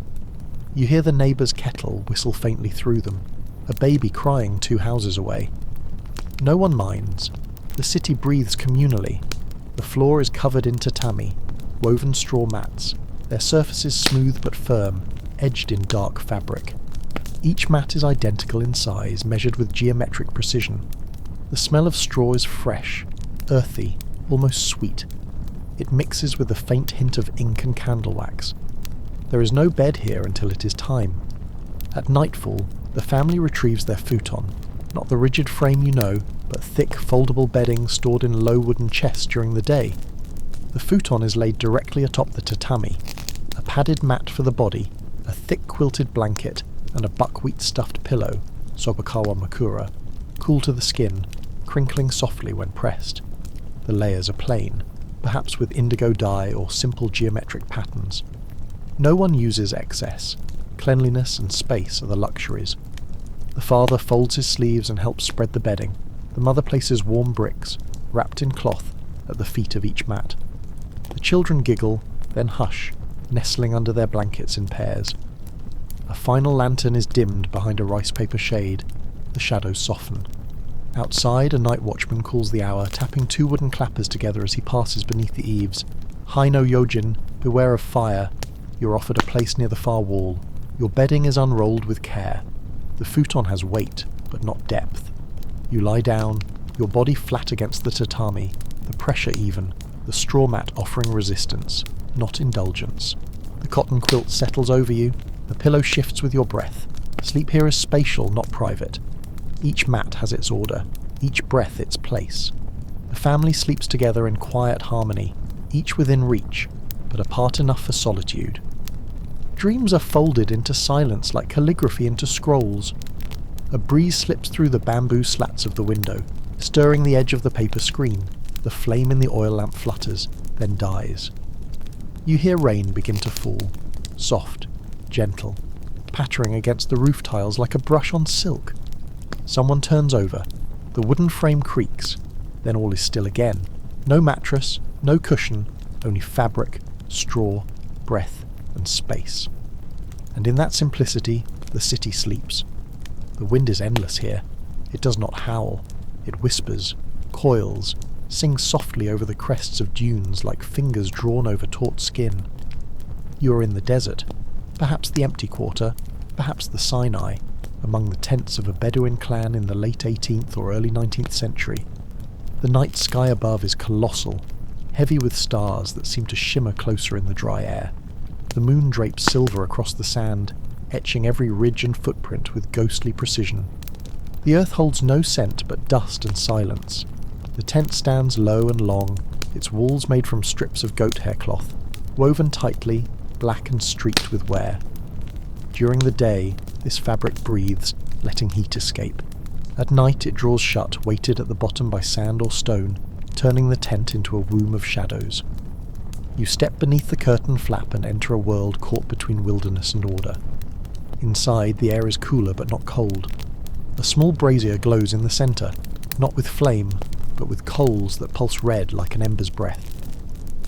You hear the neighbour's kettle whistle faintly through them, a baby crying 2 houses away. No one minds. The city breathes communally. The floor is covered in tatami, woven straw mats, their surfaces smooth but firm, edged in dark fabric. Each mat is identical in size, measured with geometric precision. The smell of straw is fresh, earthy, almost sweet. It mixes with a faint hint of ink and candle wax. There is no bed here until it is time. At nightfall, the family retrieves their futon, not the rigid frame you know, but thick foldable bedding stored in low wooden chests during the day. The futon is laid directly atop the tatami, a padded mat for the body, a thick quilted blanket, and a buckwheat stuffed pillow, Sobakawa Makura, cool to the skin, crinkling softly when pressed. The layers are plain, perhaps with indigo dye or simple geometric patterns. No one uses excess. Cleanliness and space are the luxuries. The father folds his sleeves and helps spread the bedding. The mother places warm bricks, wrapped in cloth, at the feet of each mat. The children giggle, then hush, nestling under their blankets in pairs. A final lantern is dimmed behind a rice paper shade. The shadows soften. Outside, a night watchman calls the hour, tapping 2 wooden clappers together as he passes beneath the eaves. Hai no Yojin, beware of fire. You're offered a place near the far wall. Your bedding is unrolled with care. The futon has weight, but not depth. You lie down, your body flat against the tatami, the pressure even, the straw mat offering resistance, not indulgence. The cotton quilt settles over you, the pillow shifts with your breath. Sleep here is spatial, not private. Each mat has its order, each breath its place. The family sleeps together in quiet harmony, each within reach, but apart enough for solitude. Dreams are folded into silence like calligraphy into scrolls. A breeze slips through the bamboo slats of the window, stirring the edge of the paper screen. The flame in the oil lamp flutters, then dies. You hear rain begin to fall, soft, gentle, pattering against the roof tiles like a brush on silk. Someone turns over. The wooden frame creaks. Then all is still again. No mattress, no cushion, only fabric, straw, breath, and space. And in that simplicity, the city sleeps. The wind is endless here. It does not howl. It whispers, coils, sings softly over the crests of dunes like fingers drawn over taut skin. You are in the desert, perhaps the empty quarter, perhaps the Sinai, among the tents of a Bedouin clan in the late 18th or early 19th century. The night sky above is colossal, heavy with stars that seem to shimmer closer in the dry air. The moon drapes silver across the sand, etching every ridge and footprint with ghostly precision. The earth holds no scent but dust and silence. The tent stands low and long, its walls made from strips of goat hair cloth, woven tightly, black and streaked with wear. During the day, this fabric breathes, letting heat escape. At night it draws shut, weighted at the bottom by sand or stone, turning the tent into a womb of shadows. You step beneath the curtain flap and enter a world caught between wilderness and order. Inside, the air is cooler but not cold. A small brazier glows in the centre, not with flame, but with coals that pulse red like an ember's breath.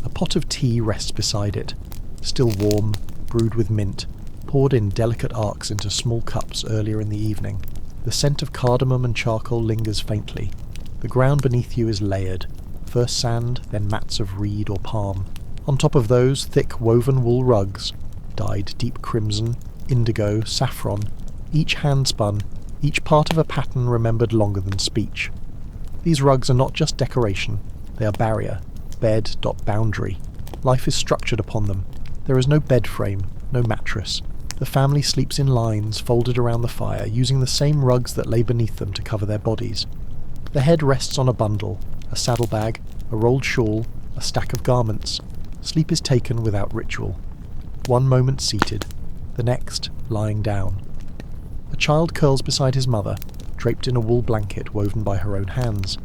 A pot of tea rests beside it, still warm, brewed with mint, poured in delicate arcs into small cups earlier in the evening. The scent of cardamom and charcoal lingers faintly. The ground beneath you is layered, first sand, then mats of reed or palm. On top of those, thick woven wool rugs, dyed deep crimson, indigo, saffron, each hand-spun, each part of a pattern remembered longer than speech. These rugs are not just decoration, they are barrier, bed, boundary. Life is structured upon them. There is no bed frame, no mattress. The family sleeps in lines, folded around the fire, using the same rugs that lay beneath them to cover their bodies. The head rests on a bundle, a saddlebag, a rolled shawl, a stack of garments. Sleep is taken without ritual. One moment seated, the next lying down. A child curls beside his mother, draped in a wool blanket woven by her own hands.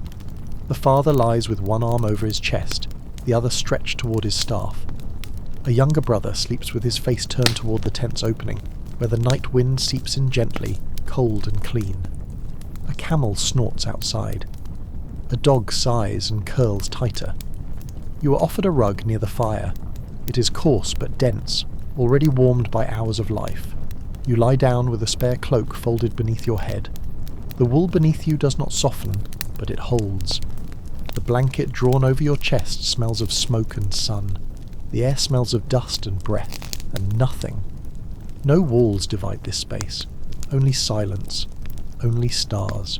The father lies with one arm over his chest, the other stretched toward his staff. A younger brother sleeps with his face turned toward the tent's opening, where the night wind seeps in gently, cold and clean. A camel snorts outside. A dog sighs and curls tighter. You are offered a rug near the fire. It is coarse but dense, already warmed by hours of life. You lie down with a spare cloak folded beneath your head. The wool beneath you does not soften, but it holds. The blanket drawn over your chest smells of smoke and sun. The air smells of dust and breath, and nothing. No walls divide this space, only silence, only stars.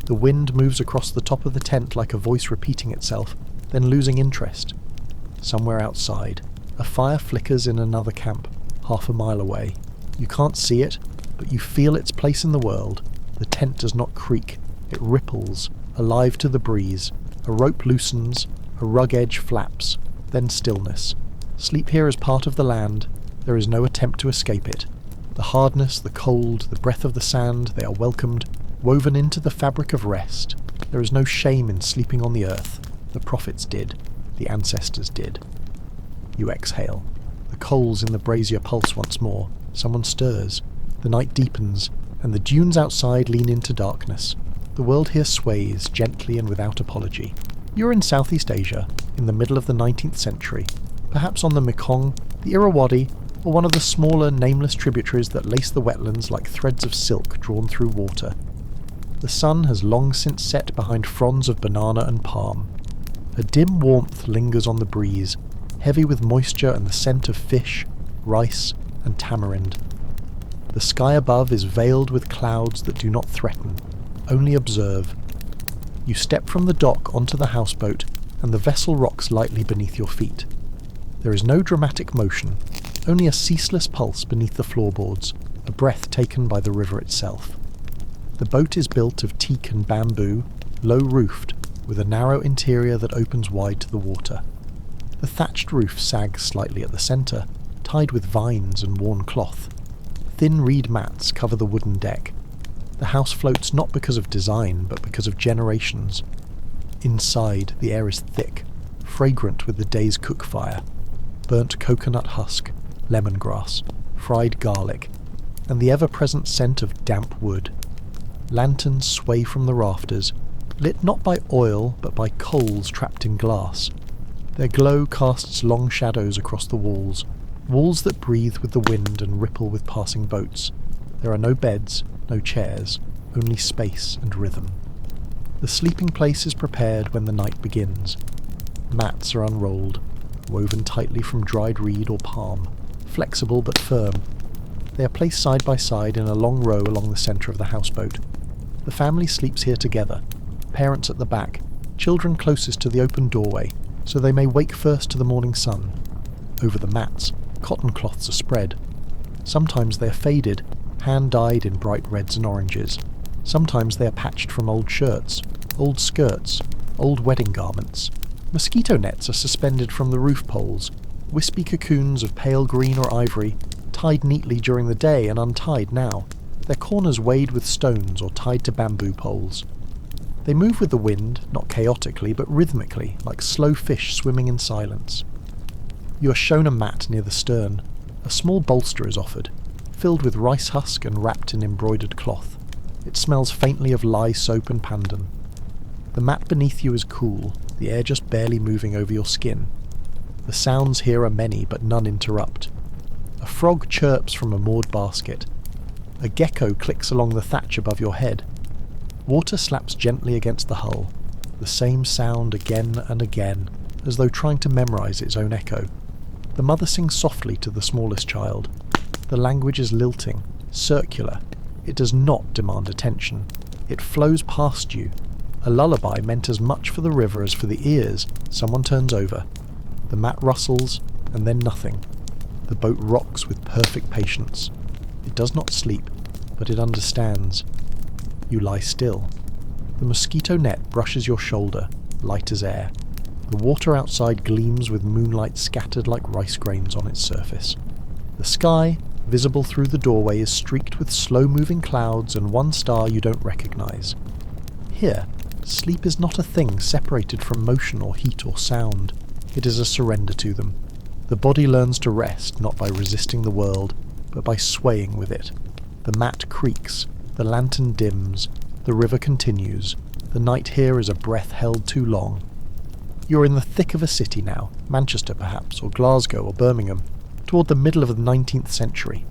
The wind moves across the top of the tent like a voice repeating itself, then losing interest. Somewhere outside, a fire flickers in another camp, half a mile away. You can't see it, but you feel its place in the world. The tent does not creak, it ripples, alive to the breeze. A rope loosens, a rug edge flaps, then stillness. Sleep here is part of the land, there is no attempt to escape it. The hardness, the cold, the breath of the sand, they are welcomed, woven into the fabric of rest. There is no shame in sleeping on the earth. The prophets did, the ancestors did. You exhale. The coals in the brazier pulse once more. Someone stirs. The night deepens, and the dunes outside lean into darkness. The world here sways, gently and without apology. You're in Southeast Asia, in the middle of the 19th century, perhaps on the Mekong, the Irrawaddy, or one of the smaller, nameless tributaries that lace the wetlands like threads of silk drawn through water. The sun has long since set behind fronds of banana and palm. A dim warmth lingers on the breeze, heavy with moisture and the scent of fish, rice, and tamarind. The sky above is veiled with clouds that do not threaten, only observe. You step from the dock onto the houseboat, and the vessel rocks lightly beneath your feet. There is no dramatic motion, only a ceaseless pulse beneath the floorboards, a breath taken by the river itself. The boat is built of teak and bamboo, low-roofed, with a narrow interior that opens wide to the water. The thatched roof sags slightly at the centre, tied with vines and worn cloth. Thin reed mats cover the wooden deck. The house floats not because of design, but because of generations. Inside, the air is thick, fragrant with the day's cook fire. Burnt coconut husk, lemongrass, fried garlic, and the ever-present scent of damp wood. Lanterns sway from the rafters, lit not by oil, but by coals trapped in glass. Their glow casts long shadows across the walls, walls that breathe with the wind and ripple with passing boats. There are no beds, no chairs, only space and rhythm. The sleeping place is prepared when the night begins. Mats are unrolled, woven tightly from dried reed or palm, flexible but firm. They are placed side by side in a long row along the centre of the houseboat. The family sleeps here together, parents at the back, children closest to the open doorway, so they may wake first to the morning sun. Over the mats, cotton cloths are spread. Sometimes they are faded, hand-dyed in bright reds and oranges. Sometimes they are patched from old shirts, old skirts, old wedding garments. Mosquito nets are suspended from the roof poles, wispy cocoons of pale green or ivory, tied neatly during the day and untied now, their corners weighted with stones or tied to bamboo poles. They move with the wind, not chaotically, but rhythmically, like slow fish swimming in silence. You are shown a mat near the stern. A small bolster is offered, filled with rice husk and wrapped in embroidered cloth. It smells faintly of lye soap and pandan. The mat beneath you is cool, the air just barely moving over your skin. The sounds here are many, but none interrupt. A frog chirps from a moored basket. A gecko clicks along the thatch above your head. Water slaps gently against the hull, the same sound again and again, as though trying to memorize its own echo. The mother sings softly to the smallest child. The language is lilting, circular. It does not demand attention. It flows past you. A lullaby meant as much for the river as for the ears. Someone turns over. The mat rustles, and then nothing. The boat rocks with perfect patience. It does not sleep, but it understands. You lie still. The mosquito net brushes your shoulder, light as air. The water outside gleams with moonlight scattered like rice grains on its surface. The sky, visible through the doorway, is streaked with slow-moving clouds and one star you don't recognize. Here, sleep is not a thing separated from motion or heat or sound. It is a surrender to them. The body learns to rest not by resisting the world, but by swaying with it. The mat creaks, the lantern dims, the river continues. The night here is a breath held too long. You're in the thick of a city now, Manchester perhaps, or Glasgow or Birmingham, toward the middle of the 19th century.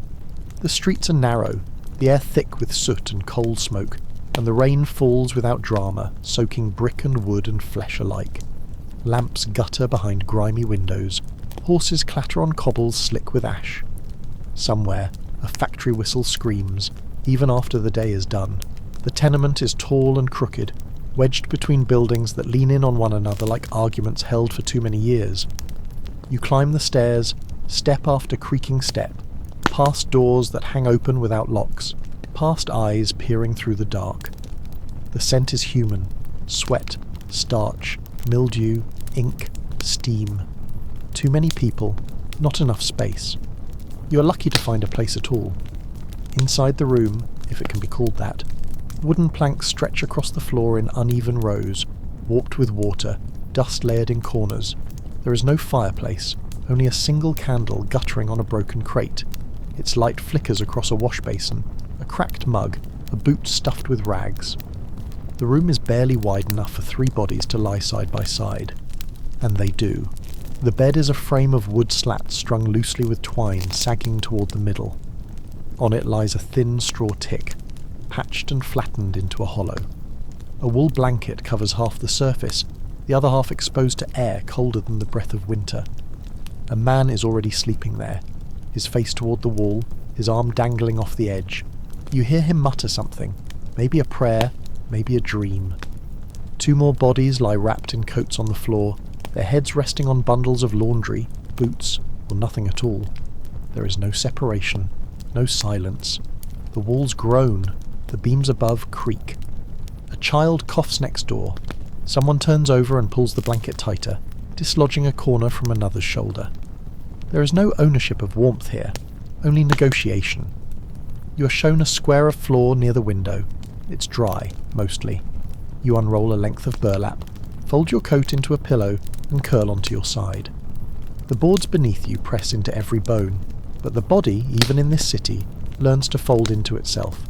The streets are narrow, the air thick with soot and coal smoke, and the rain falls without drama, soaking brick and wood and flesh alike. Lamps gutter behind grimy windows. Horses clatter on cobbles slick with ash. Somewhere, a factory whistle screams, even after the day is done. The tenement is tall and crooked, wedged between buildings that lean in on one another like arguments held for too many years. You climb the stairs, step after creaking step, past doors that hang open without locks, past eyes peering through the dark. The scent is human: sweat, starch, mildew, ink, steam. Too many people, not enough space. You are lucky to find a place at all. Inside the room, if it can be called that, wooden planks stretch across the floor in uneven rows, warped with water, dust layered in corners. There is no fireplace, only a single candle guttering on a broken crate. Its light flickers across a wash basin, a cracked mug, a boot stuffed with rags. The room is barely wide enough for 3 bodies to lie side by side. And they do. The bed is a frame of wood slats strung loosely with twine sagging toward the middle. On it lies a thin straw tick, patched and flattened into a hollow. A wool blanket covers half the surface, the other half exposed to air colder than the breath of winter. A man is already sleeping there, his face toward the wall, his arm dangling off the edge. You hear him mutter something, maybe a prayer, maybe a dream. 2 more bodies lie wrapped in coats on the floor, their heads resting on bundles of laundry, boots, or nothing at all. There is no separation, no silence. The walls groan, the beams above creak. A child coughs next door. Someone turns over and pulls the blanket tighter, dislodging a corner from another's shoulder. There is no ownership of warmth here, only negotiation. You are shown a square of floor near the window. It's dry, mostly. You unroll a length of burlap, fold your coat into a pillow, and curl onto your side. The boards beneath you press into every bone, but the body, even in this city, learns to fold into itself.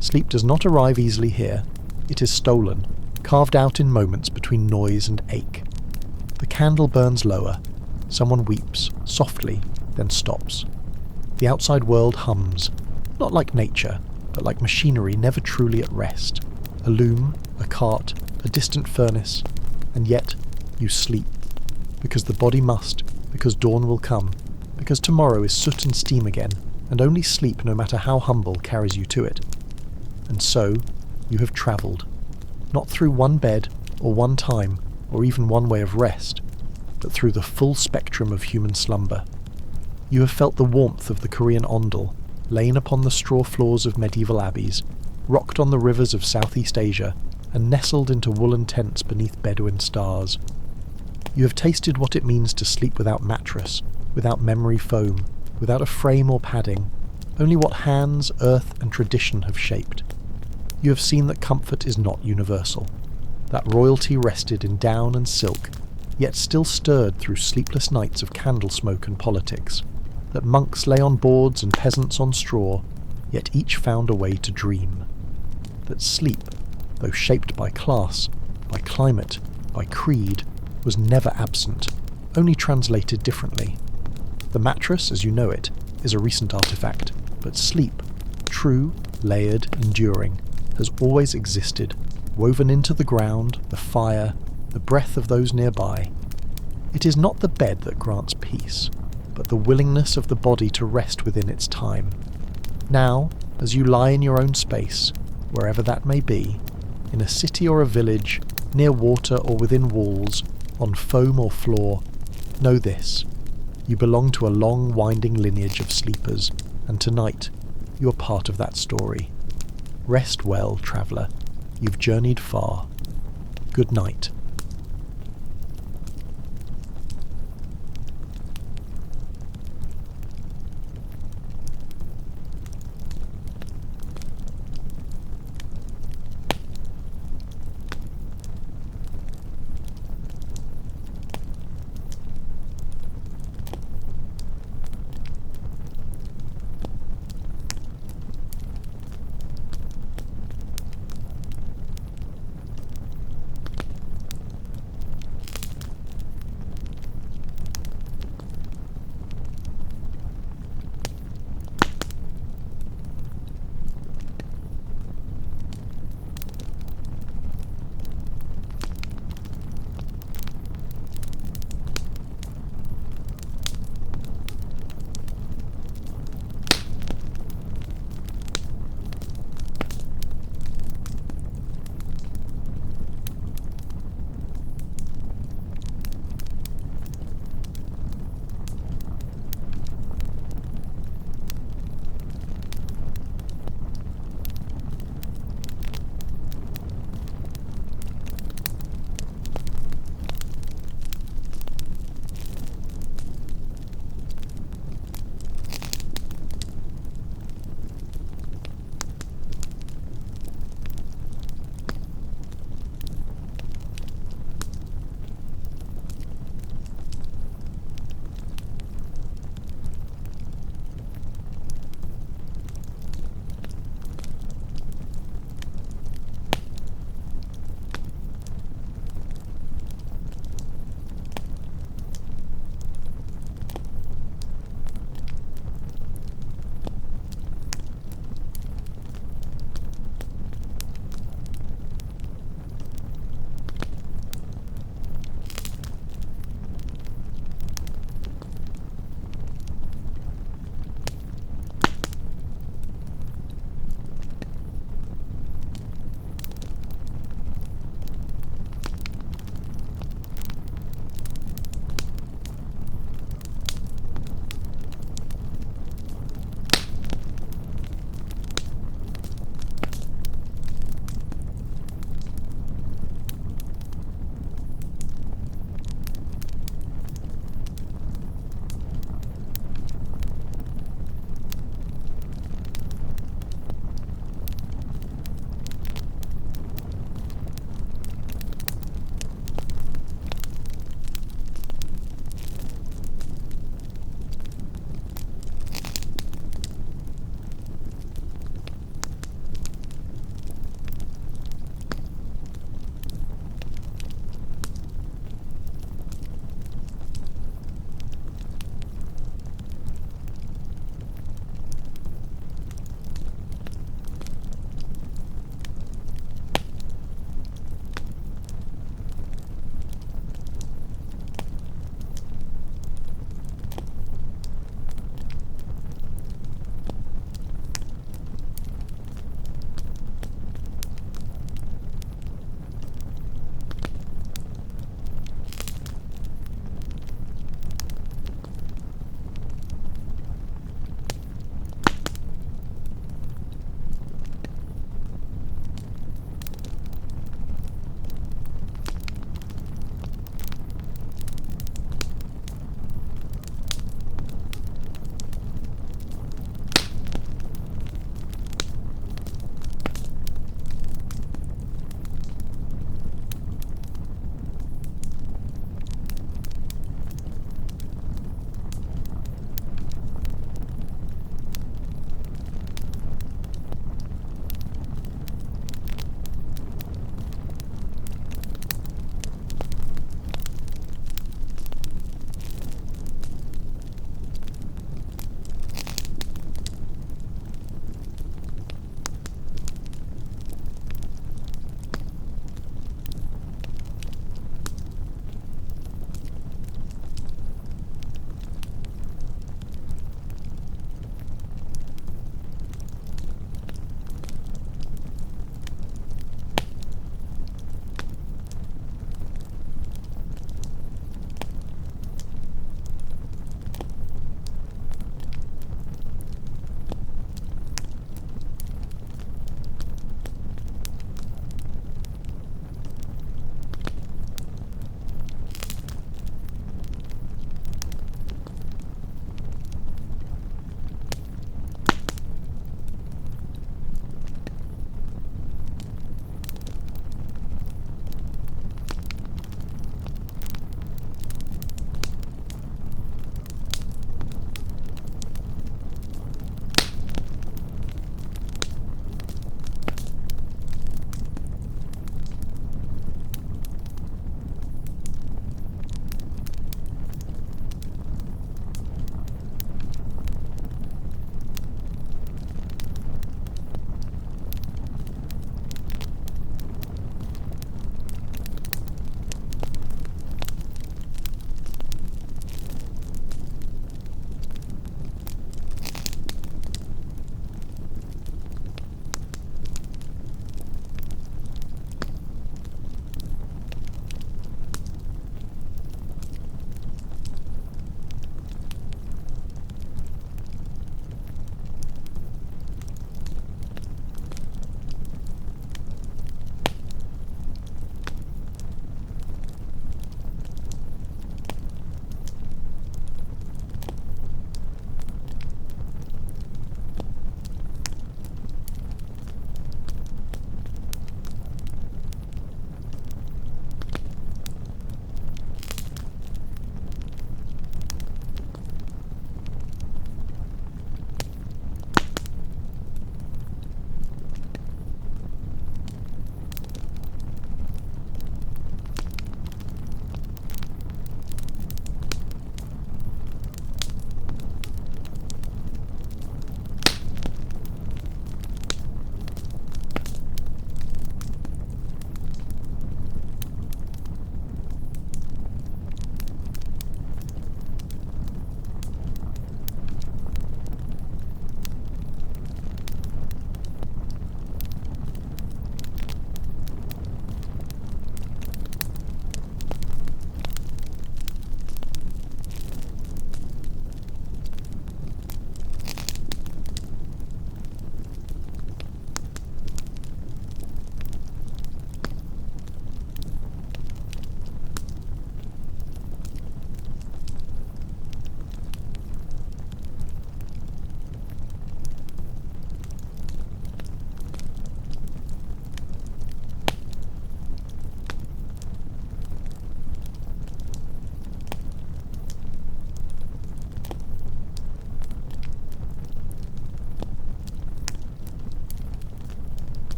Sleep does not arrive easily here. It is stolen, carved out in moments between noise and ache. The candle burns lower. Someone weeps, softly, then stops. The outside world hums, not like nature, but like machinery never truly at rest. A loom, a cart, a distant furnace, and yet you sleep. Because the body must, because dawn will come, because tomorrow is soot and steam again, and only sleep, no matter how humble, carries you to it. And so, you have travelled. Not through one bed, or one time, or even one way of rest, but through the full spectrum of human slumber. You have felt the warmth of the Korean ondel, lain upon the straw floors of medieval abbeys, rocked on the rivers of Southeast Asia, and nestled into woolen tents beneath Bedouin stars. You have tasted what it means to sleep without mattress, without memory foam, without a frame or padding, only what hands, earth, and tradition have shaped. You have seen that comfort is not universal, that royalty rested in down and silk, yet still stirred through sleepless nights of candle smoke and politics, that monks lay on boards and peasants on straw, yet each found a way to dream. That sleep, though shaped by class, by climate, by creed, was never absent, only translated differently. The mattress, as you know it, is a recent artifact, but sleep, true, layered, enduring, has always existed, woven into the ground, the fire, the breath of those nearby. It is not the bed that grants peace, but the willingness of the body to rest within its time. Now, as you lie in your own space, wherever that may be, in a city or a village, near water or within walls, on foam or floor, know this: you belong to a long winding lineage of sleepers, and tonight you are part of that story. Rest well, traveller. You've journeyed far. Good night.